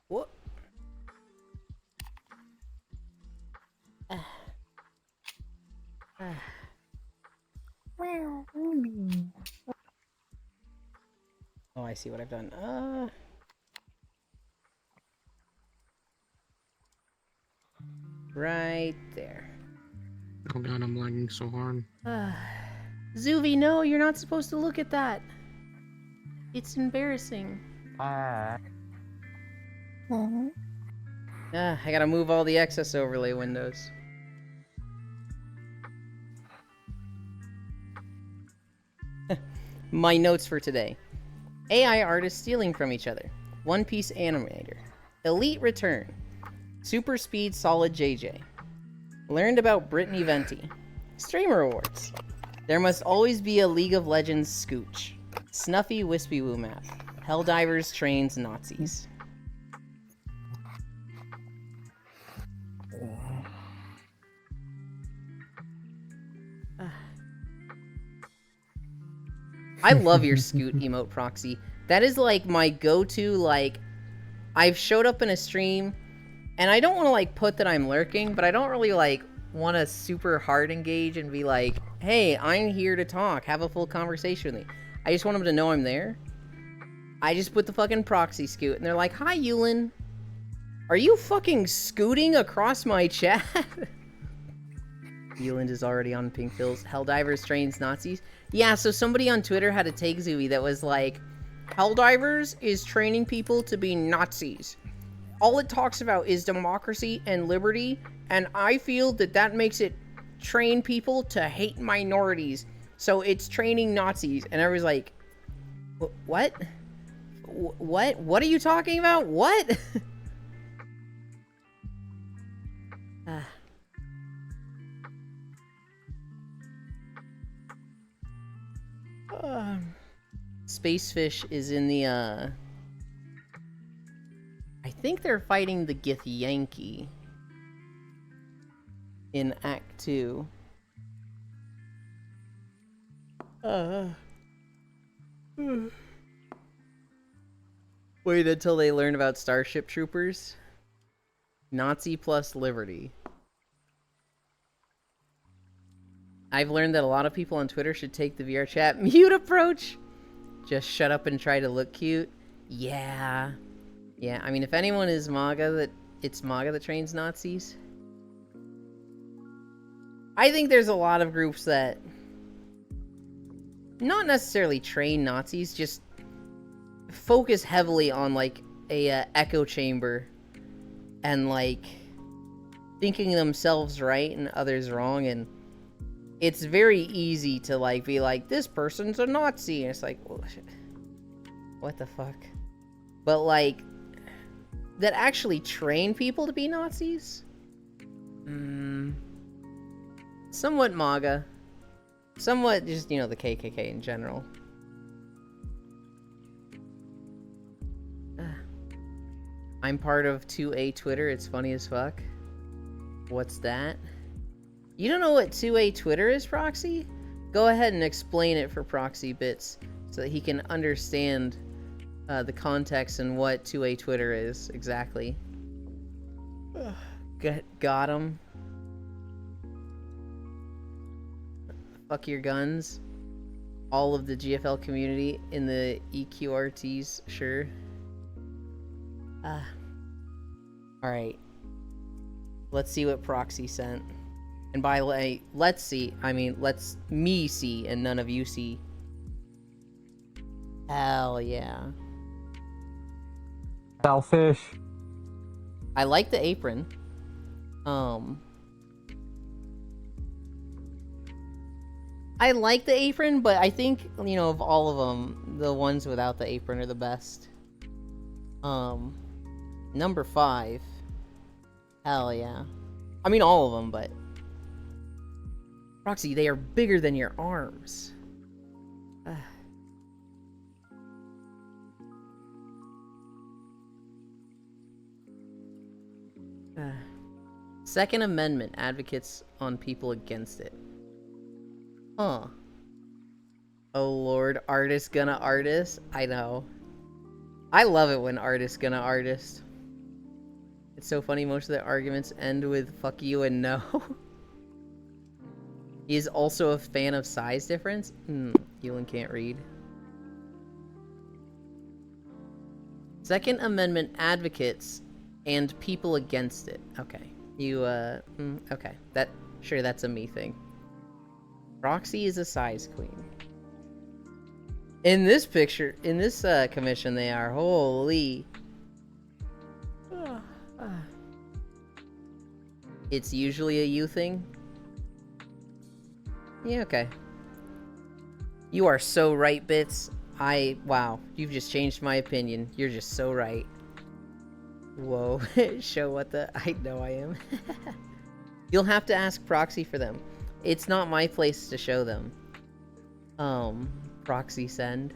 What? Oh, I see what I've done. Right there. Oh god, I'm lagging so hard. Zuvi, no, you're not supposed to look at that. It's embarrassing. I gotta move all the excess overlay windows. My notes for today. AI artists stealing from each other. One Piece animator. Elite return. Super speed solid JJ. Learned about Brittany Venti. Streamer awards. There must always be a League of Legends scooch. Snuffy Wispy Woo map. Helldivers trains Nazis. I love your Scoot emote, Proxy. That is like my go-to, like, I've showed up in a stream, and I don't want to like put that I'm lurking, but I don't really like want to super hard engage and be like, hey, I'm here to talk, have a full conversation with me. I just want them to know I'm there. I just put the fucking Proxy Scoot, and they're like, hi, Yulin. Are you fucking scooting across my chat? Yulin is already on Pink Pills. Helldivers trains Nazis. Yeah, so somebody on Twitter had a take Zooey that was like, Helldivers is training people to be Nazis. All it talks about is democracy and liberty, and I feel that that makes it train people to hate minorities. So it's training Nazis. And I was like, what? What? What are you talking about? What? Spacefish is in the, I think they're fighting the Githyanki in Act 2. Wait until they learn about Starship Troopers. Nazi plus Liberty. I've learned that a lot of people on Twitter should take the VR chat mute approach. Just shut up and try to look cute. Yeah. Yeah, I mean, if anyone is MAGA, it's MAGA that trains Nazis. I think there's a lot of groups that not necessarily train Nazis, just focus heavily on like a echo chamber and like thinking themselves right and others wrong, and it's very easy to like be like, this person's a Nazi, and it's like, what the fuck? But like that actually train people to be Nazis? Somewhat MAGA. Somewhat just, you know, the KKK in general. I'm part of 2A Twitter. It's funny as fuck. What's that? You don't know what 2A Twitter is, Proxy? Go ahead and explain it for Proxy Bits so that he can understand the context and what 2A Twitter is exactly. Got him. Fuck your guns. All of the GFL community in the EQRTs, sure. Alright. Let's see what Proxy sent. And by the way, let's see. I mean, let's me see and none of you see. Hell yeah. Selfish. I like the apron. I like the apron, but I think, you know, of all of them, the ones without the apron are the best. Number 5. Hell yeah. I mean, all of them, but... Proxy, they are bigger than your arms. Second Amendment advocates on people against it. Huh. Oh lord, artist gonna artist? I know. I love it when artists gonna artist. It's so funny, most of the arguments end with fuck you and no. He is also a fan of size difference? Ewan can't read. Second Amendment advocates and people against it. Okay. You, okay. Sure, that's a me thing. Roxy is a size queen. In this picture, in this, commission, they are. Holy. It's usually a you thing? Yeah, okay. You are so right, Bits. Wow. You've just changed my opinion. You're just so right. Whoa. Show what the... I know I am. You'll have to ask Proxy for them. It's not my place to show them. Proxy send.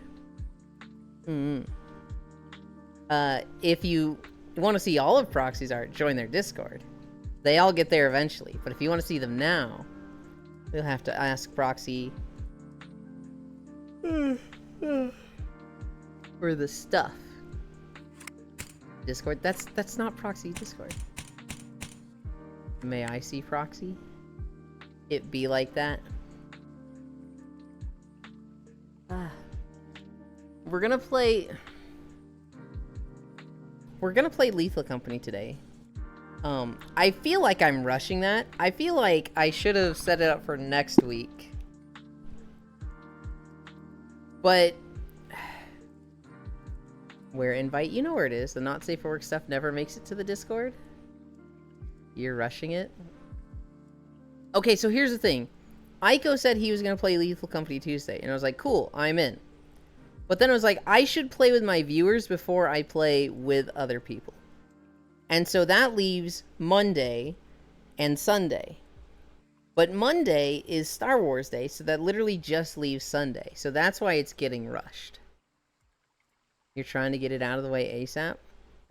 If you want to see all of Proxy's art, join their Discord. They all get there eventually, but if you want to see them now, you'll have to ask Proxy for the stuff. Discord? That's not Proxy Discord. May I see Proxy? It be like that? We're gonna play Lethal Company today. I feel like I'm rushing that. I feel like I should have set it up for next week. But where invite? You know where it is. The not safe for work stuff never makes it to the Discord. You're rushing it. Okay, so here's the thing. Aiko said he was going to play Lethal Company Tuesday, and I was like, cool, I'm in. But then I was like, I should play with my viewers before I play with other people. And so that leaves Monday and Sunday. But Monday is Star Wars Day, so that literally just leaves Sunday. So that's why it's getting rushed. You're trying to get it out of the way ASAP?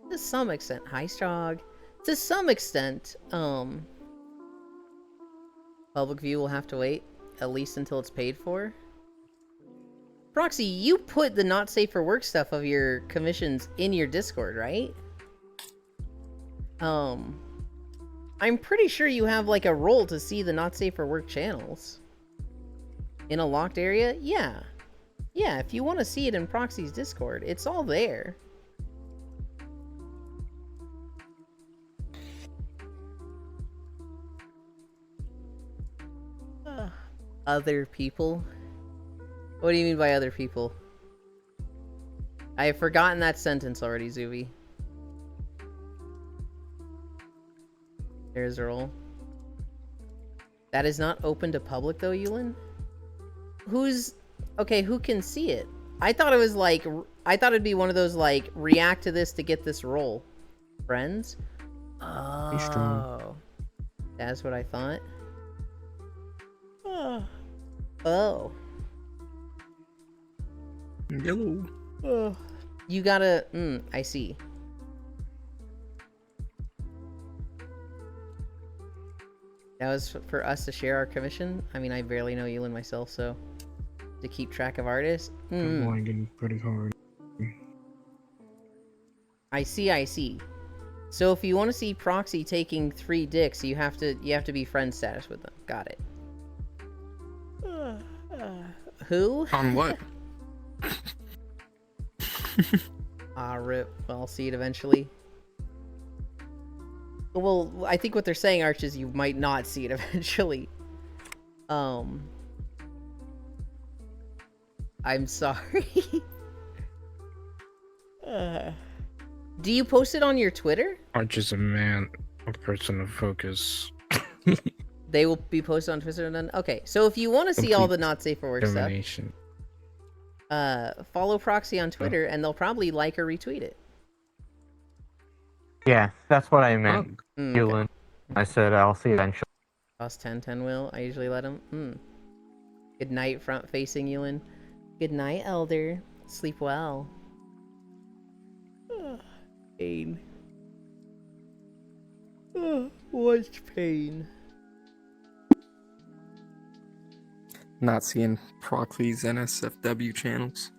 To some extent. Hi, Strog. To some extent, public view will have to wait, at least until it's paid for. Proxy, you put the not safe for work stuff of your commissions in your Discord, right? I'm pretty sure you have like a role to see the not safe for work channels. In a locked area? Yeah. Yeah, if you want to see it in Proxy's Discord, it's all there. other people? What do you mean by other people? I have forgotten that sentence already, Zuby. There's a roll. That is not open to public though, Yulin? Who's... Okay, who can see it? I thought it was like... I thought it'd be one of those like, react to this to get this roll. Friends? Oh. That's what I thought. Oh. Yellow. Oh. You gotta... I see. That was for us to share our commission? I mean, I barely know Yulin myself, so... To keep track of artists? I'm lagging pretty hard. I see. So if you want to see Proxy taking 3 dicks, you have to be friend status with them. Got it. Who? On what? Rip. Well, I'll see it eventually. Well, I think what they're saying, Arch, is you might not see it eventually. I'm sorry. Do you post it on your Twitter? Arch is a man, a person of focus. They will be posted on Twitter then? Okay, so if you want to see all the not safe for work stuff, Domination. follow Proxy on Twitter and they'll probably like or retweet it. Yeah, that's what I meant, Okay. Yulin. I said I'll see eventually. Boss 10 will. I usually let him. Good night, front facing Yulin. Good night, Elder. Sleep well. Pain. What pain? Not seeing Proxy's NSFW channels.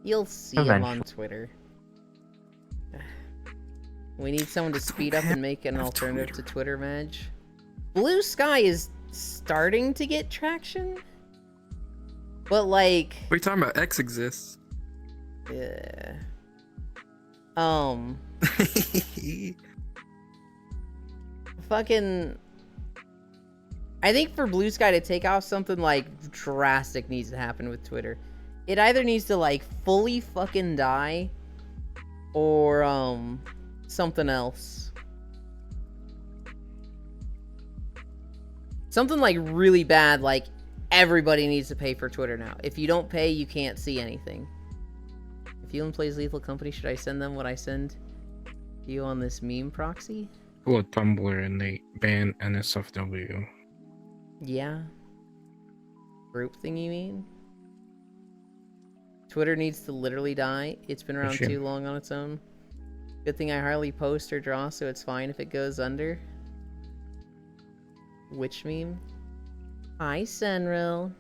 You'll see him on Eventually. Twitter. We need someone to speed up and make an alternative to Twitter, Madge. Blue Sky is starting to get traction, but like, What are you talking about? X exists. yeah. Fucking. I think for Blue Sky to take off, something like drastic needs to happen with Twitter. It either needs to like fully fucking die, or something else. Something like really bad, like everybody needs to pay for Twitter now. If you don't pay, you can't see anything. If Yulin plays Lethal Company, should I send them what I send you on this meme proxy? Well, Tumblr and they ban NSFW. Yeah. Group thing, you mean? Twitter needs to literally die. It's been around Sure. too long on its own. Good thing I hardly post or draw, so it's fine if it goes under. Which meme? Hi, Senril.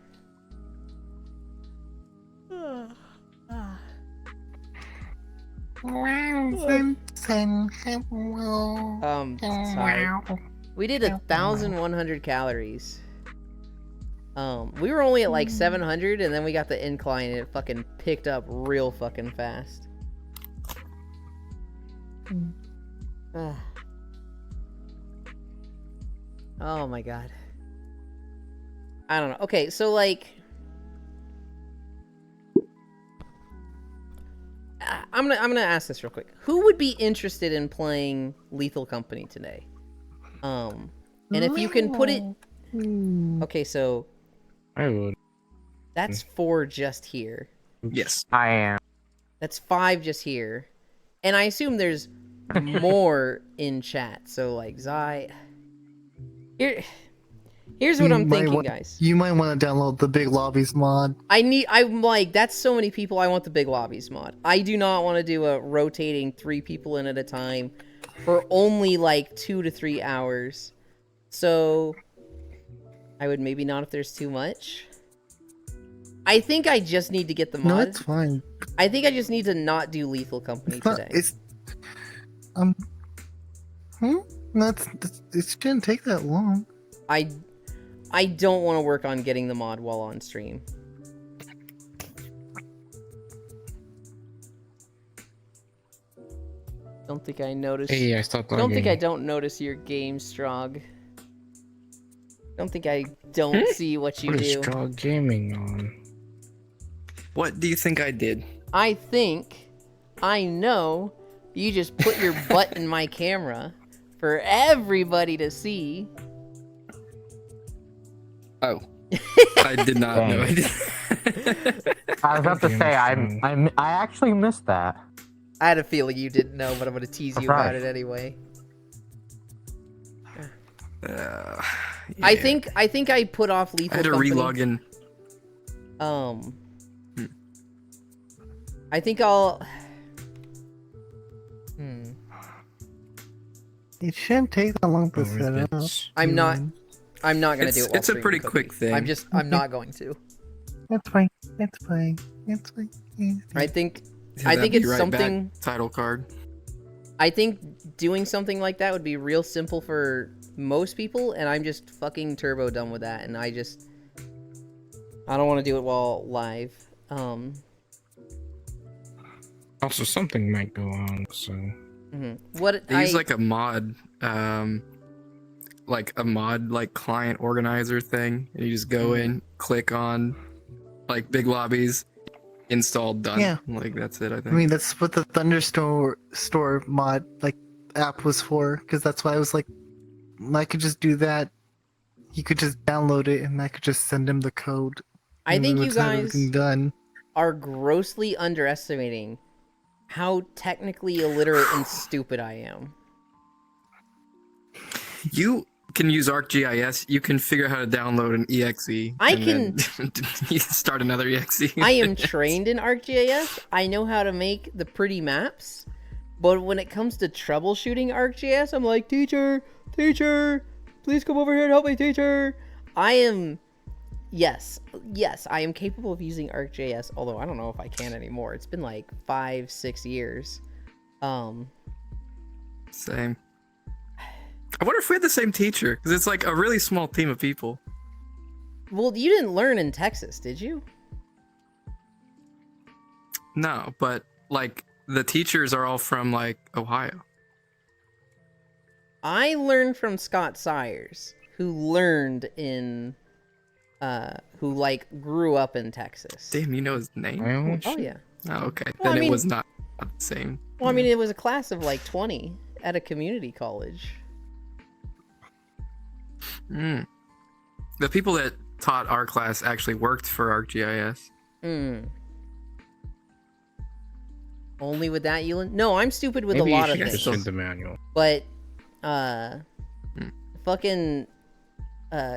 Sorry. We did 1,100 calories. We were only at like 700, and then we got the incline, and it fucking picked up real fucking fast. Oh my god. I don't know. Okay, so like, I'm gonna ask this real quick. Who would be interested in playing Lethal Company today? And if you can put it, okay, so I would. that's 4 just here. Yes. I am. That's 5 just here, and I assume there's more in chat. So like Zai, here's what I'm thinking, guys. You might want to download the Big Lobbies mod. I'm like, that's so many people. I want the Big Lobbies mod. I do not want to do a rotating 3 people in at a time for only like 2 to 3 hours. So I would maybe not if there's too much. I think I just need to get the mod. No, it's fine. I think I just need to not do Lethal Company It's not. today. It's it shouldn't take that long. I don't want to work on getting the mod while on stream. Don't think I noticed. Hey, I stopped Don't think I logging. don't notice your game, Strog. Don't think I don't see what you What is do. Straw Gaming on? What do you think I did? I think I know you just put your butt in my camera for everybody to see. Oh. I did not know I did. I was about to say I actually missed that. I had a feeling you didn't know, but I'm gonna tease you about it anyway. I think I put off Lethal I had to Company. relog in. I think I'll. It shouldn't take that long to set up. I'm not gonna do it. While It's a streaming pretty Cookie. quick thing. I'm not going to. It's fine. It's fine. It's fine. I think That'd be it's right something. back title card. I think doing something like that would be real simple for most people, and I'm just fucking turbo dumb with that, and I don't want to do it while live. Also, something might go on, so... What They use like a mod, like client organizer thing, and you just go in, click on, like big lobbies, install, done. Yeah. Like that's it. I think. I mean, that's what the Thunderstore store mod like app was for, because that's why I was like, I could just do that. He could just download it, and I could just send him the code. I and think we you would have guys everything done. are grossly underestimating how technically illiterate and stupid I am. You can use ArcGIS. You can figure out how to download an exe. I and then you start another exe. I am trained in ArcGIS. I know how to make the pretty maps. But when it comes to troubleshooting ArcGIS, I'm like, teacher, please come over here and help me, teacher. Yes, I am capable of using ArcGIS, although I don't know if I can anymore. It's been like 5-6 years. Same. I wonder if we had the same teacher, because it's like a really small team of people. Well, you didn't learn in Texas, did you? No, but like the teachers are all from like Ohio. I learned from Scott Sayers, who learned in, who like grew up in Texas. Damn, you know his name? Oh yeah. Oh, okay. Well, Then I mean- it was not the same. Well, I mean, it was a class of like 20 at a community college. Mm. The people that taught our class actually worked for ArcGIS. Only with that, Ewan? No, I'm stupid with Maybe a lot you of should things. just read the manual. But, fucking,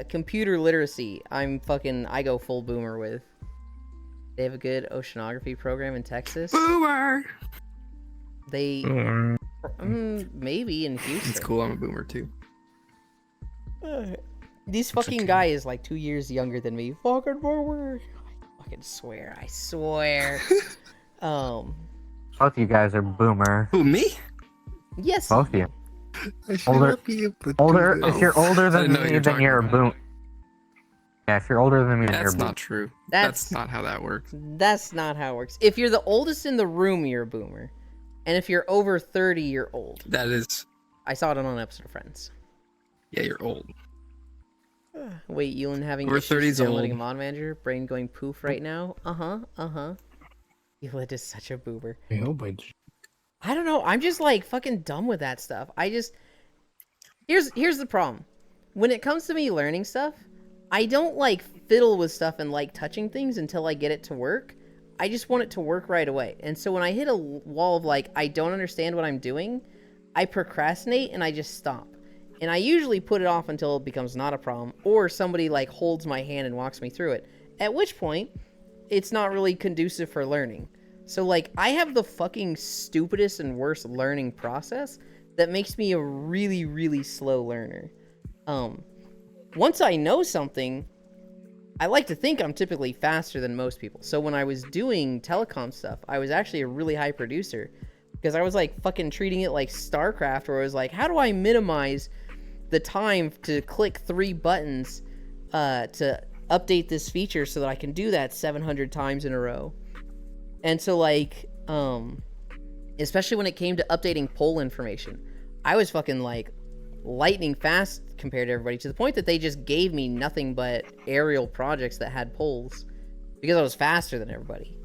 computer literacy, I go full boomer with. They have a good oceanography program in Texas. Boomer! They, maybe in Houston. It's cool, I'm a boomer too. This fucking okay. guy is like 2 years younger than me. Fucking boomer. I fucking swear. I swear. Both of you guys are boomer. Who, me? Yes. Both of you. I should Older- not be able to do Older. this. If you're older I than didn't know what me, you were then talking you're a about. boom. Yeah, if you're older than me, then you're That's a boom. not true. That's- That's not how that works. That's not how it works. If you're the oldest in the room, you're a boomer. And if you're over 30, you're old. That is, I saw it on an episode of Friends. yeah, you're old. Wait, Ewan having Over issues 30 's downloading a old. mod manager? Brain going poof right now? Uh-huh. Ewan is such a boomer. I hope I don't know. I'm just like fucking dumb with that stuff. Here's the problem. When it comes to me learning stuff, I don't like fiddle with stuff and like touching things until I get it to work. I just want it to work right away. And so when I hit a wall of like I don't understand what I'm doing, I procrastinate and I just stop. And I usually put it off until it becomes not a problem, or somebody like holds my hand and walks me through it. At which point, it's not really conducive for learning. So like I have the fucking stupidest and worst learning process that makes me a really, really slow learner. Once I know something, I like to think I'm typically faster than most people. So when I was doing telecom stuff, I was actually a really high producer because I was like fucking treating it like StarCraft, where I was like, how do I minimize the time to click 3 buttons to update this feature so that I can do that 700 times in a row. And so like, especially when it came to updating poll information, I was fucking like lightning fast compared to everybody, to the point that they just gave me nothing but aerial projects that had poles because I was faster than everybody.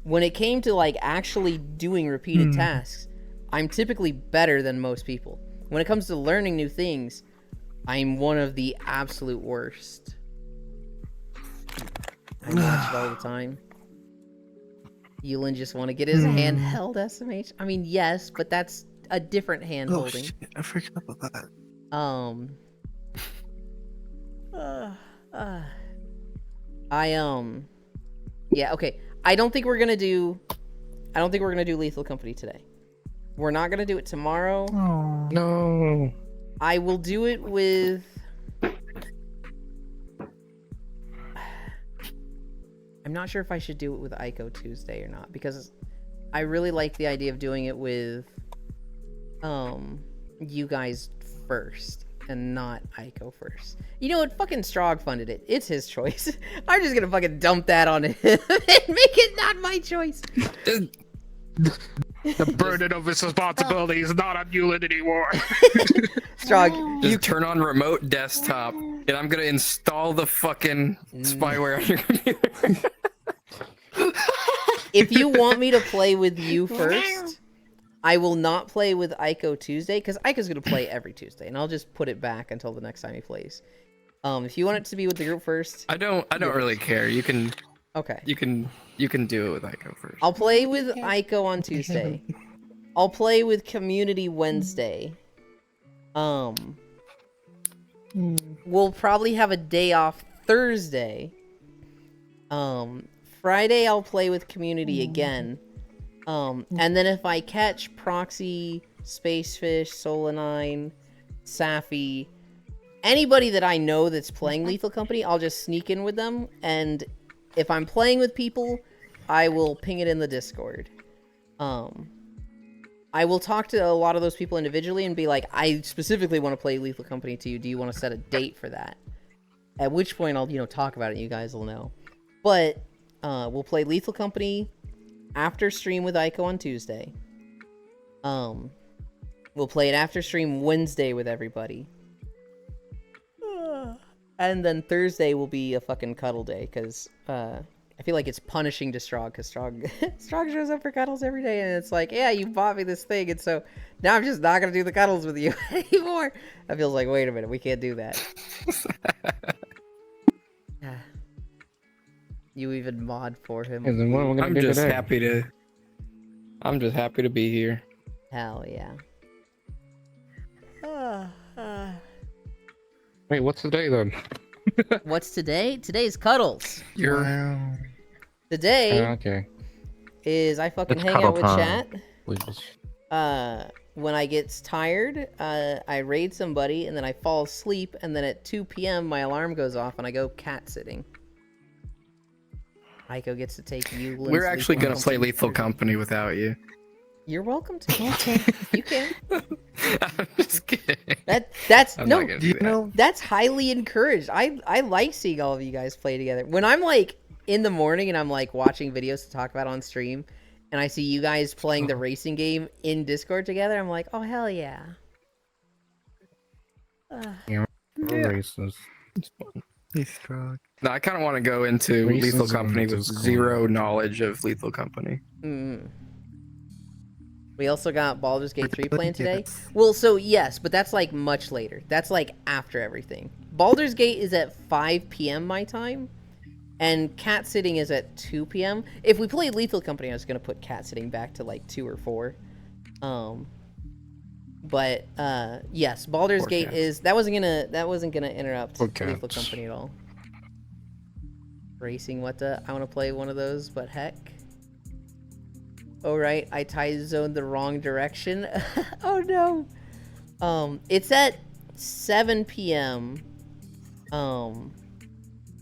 When it came to like actually doing repeated tasks, I'm typically better than most people. When it comes to learning new things, I'm one of the absolute worst. I watch it all the time. Eulan just want to get his handheld SMH. I mean, yes, but that's a different hand Oh holding. shit! I forgot about that. Yeah, okay. I don't think we're gonna do Lethal Company today. We're not gonna do it tomorrow. Oh. No. I will do it with. I'm not sure if I should do it with Ico Tuesday or not, because I really like the idea of doing it with you guys first and not Ico first. You know what? Fucking Strog funded it. It's his choice. I'm just gonna fucking dump that on him and make it not my choice. The burden of his responsibility is not on Eulan anymore. Strog, Just turn on remote desktop, and I'm gonna install the fucking spyware on your computer. if you want me to play with you first, I will not play with Ico Tuesday, because Ico's gonna play every Tuesday, and I'll just put it back until the next time he plays. If you want it to be with the group first, I don't really care. You can okay. do it with Ico first. I'll play with Ico on Tuesday. I'll play with Community Wednesday. We'll probably have a day off Thursday. Friday I'll play with Community again. And then if I catch Proxy, Spacefish, Solanine, Safi, anybody that I know that's playing Lethal Company, I'll just sneak in with them. And if I'm playing with people, I will ping it in the Discord. I will talk to a lot of those people individually and be like, I specifically want to play Lethal Company to you. Do you want to set a date for that? At which point I'll, talk about it and you guys will know. But we'll play Lethal Company after stream with Ico on Tuesday. We'll play it after stream Wednesday with everybody. And then Thursday will be a fucking cuddle day, because I feel like it's punishing to Strog, because Strog shows up for cuddles every day, and it's like, yeah, you bought me this thing, and so now I'm just not going to do the cuddles with you anymore. That feels like, wait a minute, we can't do that. You even mod for him. And then what are we gonna I'm do just today? happy to be here. Hell yeah. Wait, what's the day then? What's today? Today's cuddles. Wow. Today Okay. is I fucking It's hang cuddle out with time. chat. Please. When I get tired, I raid somebody, and then I fall asleep, and then at 2 p.m. my alarm goes off, and I go cat sitting. Ico gets to take you. We're actually gonna play Lethal Company without you. You're welcome to. Okay, you can. I'm just kidding. That's I'm no. not gonna do that. That's highly encouraged. I like seeing all of you guys play together. When I'm like in the morning and I'm like watching videos to talk about on stream, and I see you guys playing the racing game in Discord together, I'm like, oh hell yeah. Racist. He's strong. No, I kind of want to go into Racism Lethal Company with is zero knowledge of Lethal Company. We also got Baldur's Gate 3 playing today. Well, so yes, but that's like much later. That's like after everything. Baldur's Gate is at 5 p.m. my time, and cat sitting is at 2 p.m. If we played Lethal Company, I was gonna put cat sitting back to like 2 or 4. But yes, Baldur's Poor Gate cats. is that wasn't gonna interrupt Poor Lethal cats. Company at all. Racing, what the? I want to play one of those, but heck. Oh right, I time zoned the wrong direction. Oh no. It's at 7 p.m.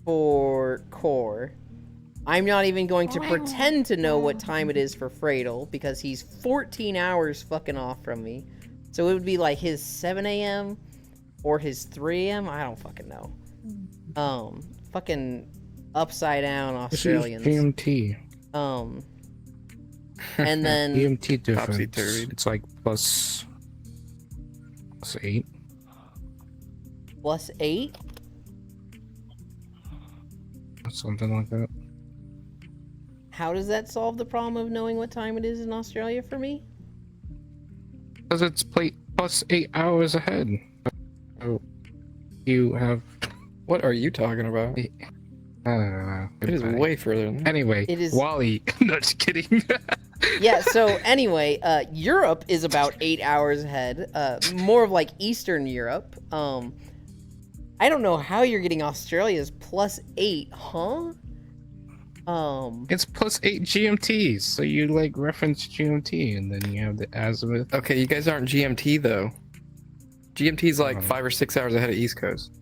For Core. I'm not even going to pretend to know what time it is for Fradel, because he's 14 hours fucking off from me. So it would be like his 7 a.m. or his 3 a.m. I don't fucking know. Fucking upside down Australians. GMT. And then GMT difference. Topsy-turvy. It's like plus It's 8. Plus 8? Something like that. How does that solve the problem of knowing what time it is in Australia for me? Because it's plus 8 hours ahead. So you have. What are you talking about? I don't know. It is way further than that. Anyway, It is- Wally. No, just kidding. Yeah, so anyway, Europe is about 8 hours ahead. More of like Eastern Europe. I don't know how you're getting Australia's plus 8, huh? It's plus 8 GMT, so you like reference GMT, and then you have the azimuth. Okay, you guys aren't GMT though. GMT's like Oh. 5 or 6 hours ahead of East Coast.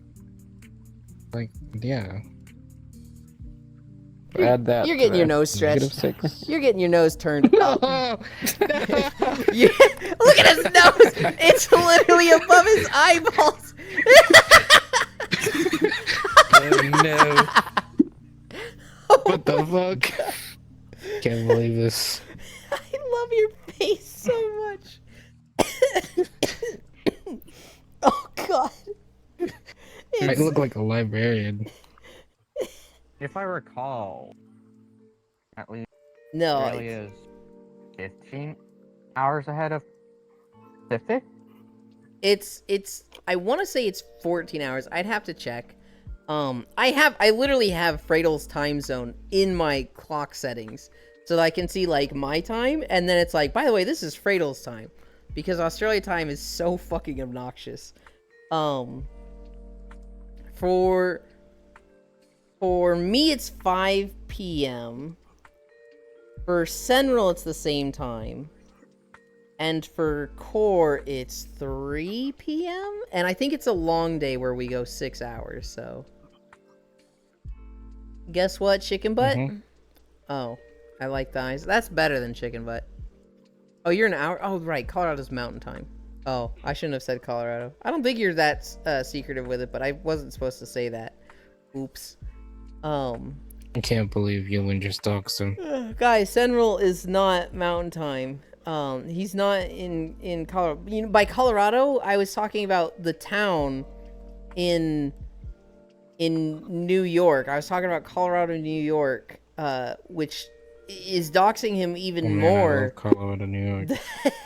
Like, yeah. Add that. You're to getting your that. nose stretched. -6. You're getting your nose turned up. No! You- look at his nose! It's literally above his eyeballs! Oh no. What the fuck? Can't believe this. I love your face so much. Oh god. I It's- look like a librarian. If I recall, at least no, Australia is 15 hours ahead of Pacific. it's I want to say it's 14 hours. I'd have to check. I literally have Freydal's time zone in my clock settings so that I can see like my time, and then it's like, by the way, this is Freydal's time, because Australia time is so fucking obnoxious. For me it's 5 p.m. For Senral it's the same time. And for Core, it's 3 p.m. And I think it's a long day where we go 6 hours, so. Guess what, chicken butt? Mhm. Oh, I like the eyes. That's better than chicken butt. Oh, you're an hour? Oh, right. Colorado's mountain time. Oh, I shouldn't have said Colorado. I don't think you're that secretive with it, but I wasn't supposed to say that. Oops. I can't believe Ewan just doxed him. Guys, Senral is not mountain time. He's not in Colorado. You know, by Colorado, I was talking about the town in New York. I was talking about Colorado, New York, which is doxing him even Oh, man, I more. love Colorado, New York.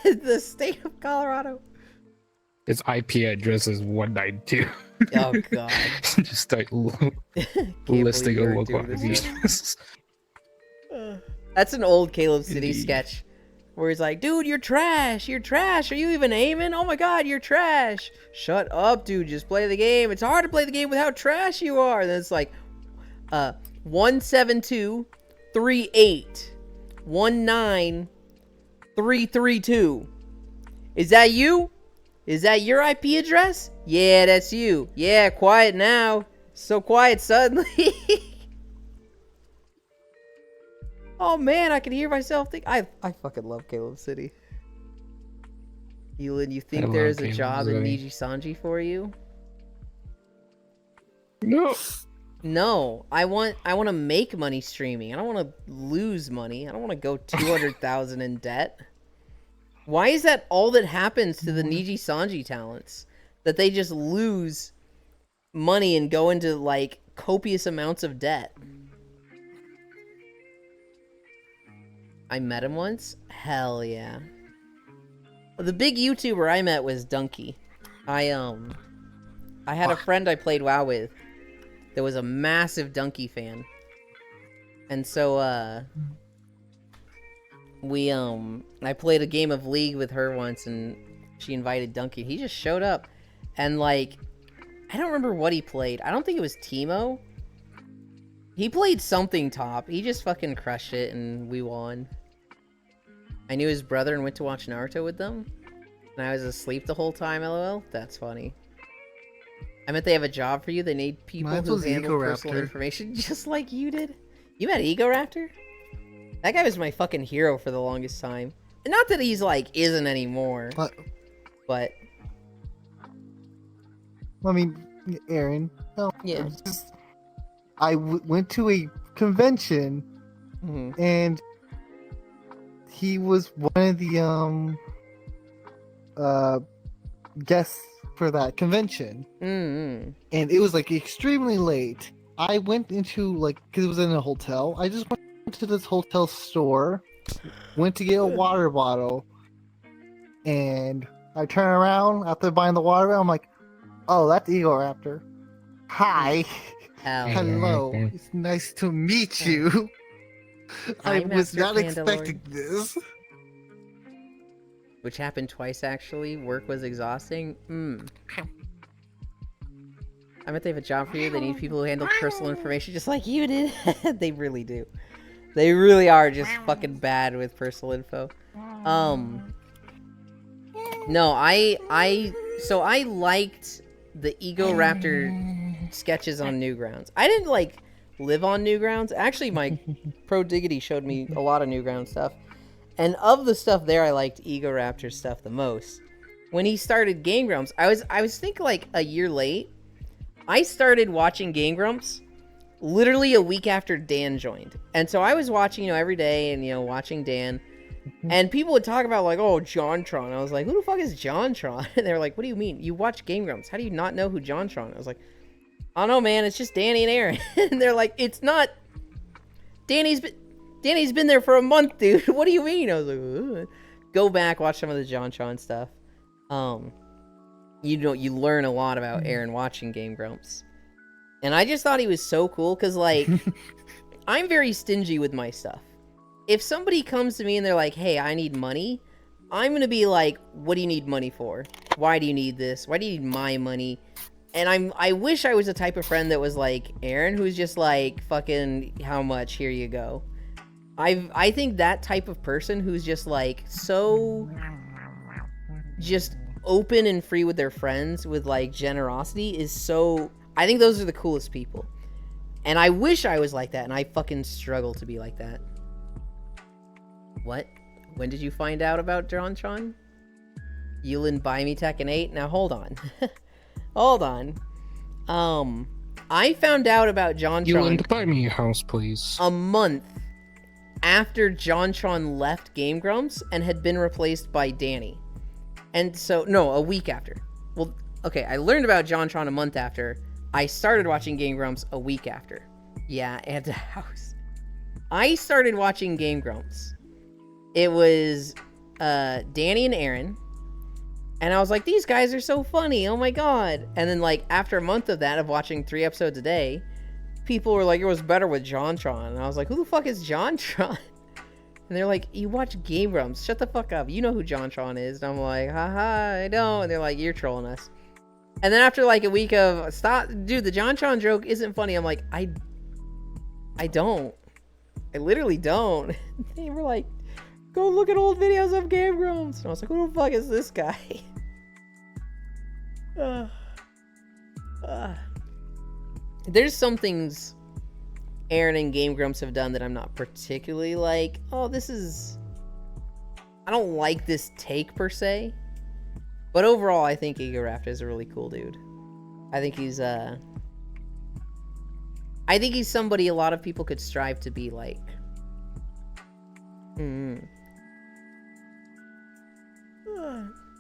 The state of Colorado. Its IP address is 192. Oh god. Just start listing believe a you're local doing this IPs. That's an old Caleb City Indeed. sketch where he's like, dude, you're trash. You're trash. Are you even aiming? Oh my god, you're trash. Shut up, dude. Just play the game. It's hard to play the game with how trash you are. And then it's like, 17238 19332. Is that you? Is that your IP address? Yeah, that's you. Yeah, quiet now. So quiet suddenly. Oh man, I can hear myself think. I fucking love Caleb City. Elin, you I think love there's a Caleb job in City. Niji Sanji for you? No. No, I want to make money streaming. I don't want to lose money. I don't want to go 200,000 in debt. Why is that all that happens to the Niji Sanji talents? That they just lose money and go into like copious amounts of debt. I met him once? Hell yeah. The big YouTuber I met was Dunkey. I had a friend I played WoW with that was a massive Dunkey fan. And so I played a game of League with her once and she invited Dunkey. He just showed up and like I don't remember what he played. I don't think it was Teemo. He played something top. He just fucking crushed it and we won. I knew his brother and went to watch Naruto with them. And I was asleep the whole time, lol. That's funny. I meant they have a job for you. They need people Mine who was handle personal Egoraptor. information just like you did. You met Egoraptor? That guy was my fucking hero for the longest time. And not that he's like isn't anymore, But but I mean, Aaron. No, Yeah. it's just, I went to a convention mhm. and he was one of the guests for that convention, Mm-hmm. and it was like extremely late. I went into like because it was in a hotel. I just went to this hotel store, went to get a water bottle, and I turn around after buying the water bottle. I'm like, "Oh, that's Egoraptor. Hi, Hell. hello. It's nice to meet you. I Hi, was Master not Pandalore." expecting this." Which happened twice actually. Work was exhausting. I bet they have a job for you. They need people who handle personal information just like you did. They really do. They really are just fucking bad with personal info. No, so I liked the Egoraptor sketches on Newgrounds. I didn't like live on Newgrounds. Actually, my Pro Diggity showed me a lot of Newgrounds stuff. And of the stuff there, I liked Egoraptor stuff the most. When he started Game Grumps, I was thinking like a year late. I started watching Game Grumps literally a week after Dan joined. And so I was watching, every day and, watching Dan. And people would talk about like, oh, JonTron. I was like, who the fuck is JonTron? And they were like, what do you mean? You watch Game Grumps. How do you not know who JonTron is? I was like, I don't know, man. It's just Danny and Aaron. And they're like, it's not. Danny's been there for a month, dude. What do you mean? I was like, ugh. Go back, watch some of the JonTron stuff. You learn a lot about Aaron watching Game Grumps. And I just thought he was so cool, because, like, I'm very stingy with my stuff. If somebody comes to me and they're like, hey, I need money, I'm going to be like, what do you need money for? Why do you need this? Why do you need my money? And I wish I was the type of friend that was like Aaron, who's just like, fucking, how much? Here you go. I think that type of person who's just like so just open and free with their friends with like generosity is so, I think those are the coolest people. And I wish I was like that, and I fucking struggle to be like that. What? When did you find out about JonTron? Yulin buy me Tekken 8? Now hold on. Hold on. I found out about JonTron. Yulin, buy me a house, please. A month after JonTron left Game Grumps and had been replaced by Danny. And so, no, a week after. Well, okay, I learned about JonTron a month after. I started watching Game Grumps a week after. Yeah, and a house. I started watching Game Grumps. It was Danny and Aaron. And I was like, these guys are so funny. Oh my god. And then, like, after a month of that, of watching 3 episodes a day, people were like, it was better with JonTron. And I was like, who the fuck is JonTron? And they're like, you watch Game Grumps. Shut the fuck up. You know who JonTron is. And I'm like, haha, I don't. And they're like, you're trolling us. And then after like a week of, stop, dude, the JonTron joke isn't funny. I'm like, I don't. I literally don't. They were like, go look at old videos of Game Grumps. And I was like, who the fuck is this guy? There's some things Aaron and Game Grumps have done that I'm not particularly like, oh, this is, I don't like this take per se. But overall, I think Egoraptor is a really cool dude. I think he's somebody a lot of people could strive to be like.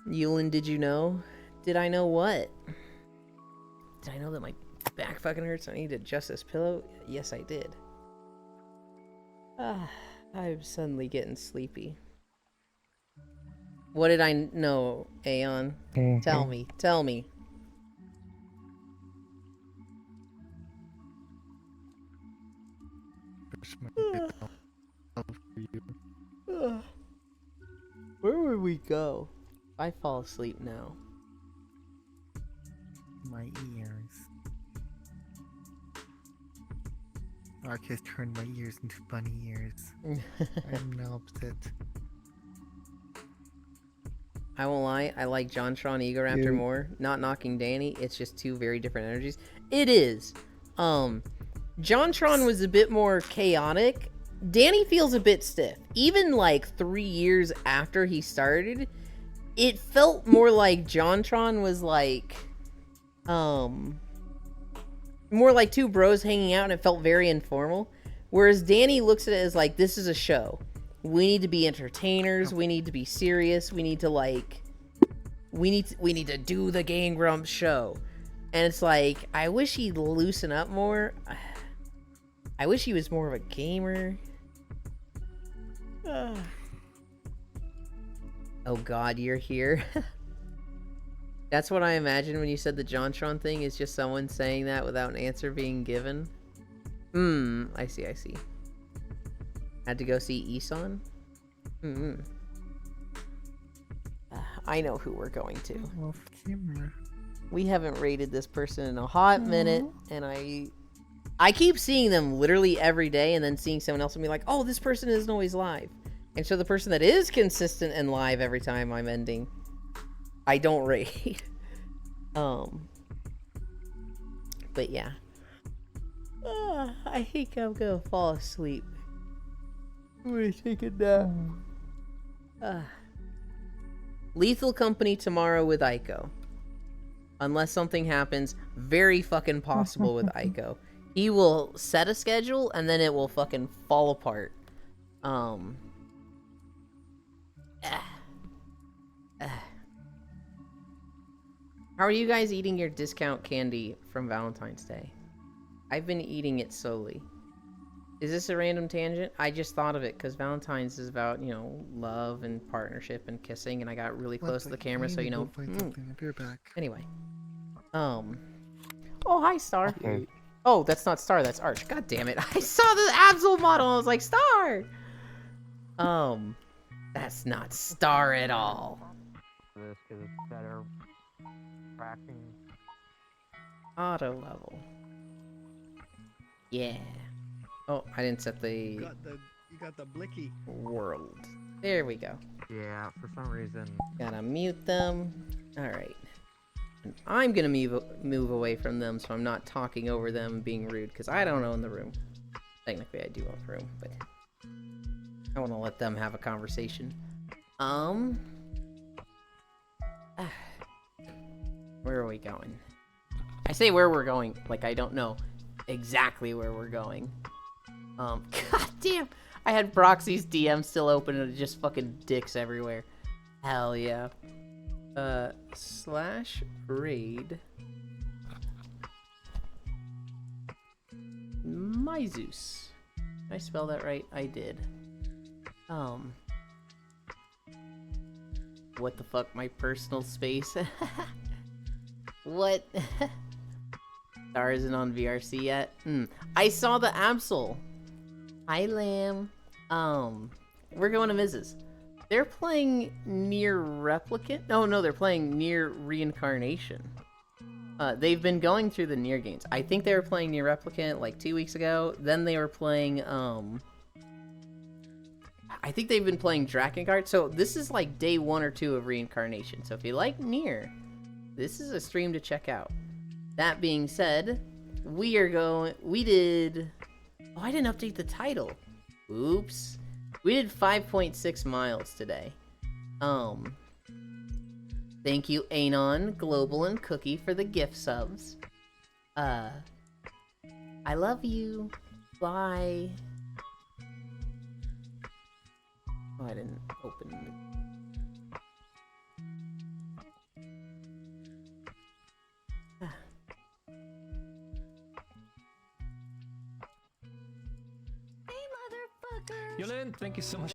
Yulin, did you know? Did I know what? Did I know that my back fucking hurts? I need to adjust this pillow? Yes, I did. I'm suddenly getting sleepy. What did I know, Aeon? Tell me. Tell me. Where would we go? I fall asleep now. My ears. Arcus turned my ears into bunny ears. I'm now upset. I won't lie, I like JonTron Egoraptor more. Not knocking Danny, it's just two very different energies. It is. JonTron was a bit more chaotic. Danny feels a bit stiff. Even like 3 years after he started, it felt more like JonTron was like, more like two bros hanging out, and it felt very informal. Whereas Danny looks at it as like, this is a show. We need to be entertainers. We need to be serious. We need to like we need to do the Game Grumps show. And it's like, I wish he'd loosen up more. I wish he was more of a gamer. Oh god, you're here. That's what I imagined when you said the JonTron thing is just someone saying that without an answer being given. I see. Had to go see Isan? I know who we're going to. Off camera. We haven't rated this person in a hot minute, and I keep seeing them literally every day, and then seeing someone else and be like, oh, this person isn't always live. And so the person that is consistent and live every time I'm ending, I don't rate. But yeah. I think I'm gonna fall asleep. I'm gonna take a nap. Lethal Company tomorrow with Aiko. Unless something happens very fucking possible with Aiko. He will set a schedule and then it will fucking fall apart. How are you guys eating your discount candy from Valentine's Day? I've been eating it slowly. Is this a random tangent? I just thought of it because Valentine's is about, you know, love and partnership and kissing, and I got really close to the camera, so you know. Anyway. Oh, hi, Star. Oh, that's not Star, that's Arch. God damn it. I saw the Absol model, I was like, Star! That's not Star at all. This because it's better tracking. Auto level. Yeah. Oh, I didn't set the You got the blicky. world. There we go. Yeah, for some reason. Gotta mute them. Alright. And I'm gonna move away from them so I'm not talking over them being rude, because I don't own the room. Technically I do own the room, but I wanna let them have a conversation. Where are we going? I say where we're going, like I don't know exactly where we're going. God damn! I had Proxy's DM still open and it just fucking dicks everywhere. Hell yeah. Slash raid Myzeus. Did I spell that right? I did. What the fuck? My personal space? What? Star isn't on VRC yet? I saw the Absol. Hi, Lamb. We're going to Mrs. They're playing Near Replicant? No, they're playing Near Reincarnation. They've been going through the Near games. I think they were playing Near Replicant like 2 weeks ago. Then they were playing, I think they've been playing Drakengard. So this is like day 1 or 2 of Reincarnation. So if you like Near, this is a stream to check out. That being said, we did... Oh, I didn't update the title. Oops. We did 5.6 miles today. Thank you, Anon, Global, and Cookie for the gift subs. I love you. Bye. Oh, I didn't open it. Yolene, thank you so much.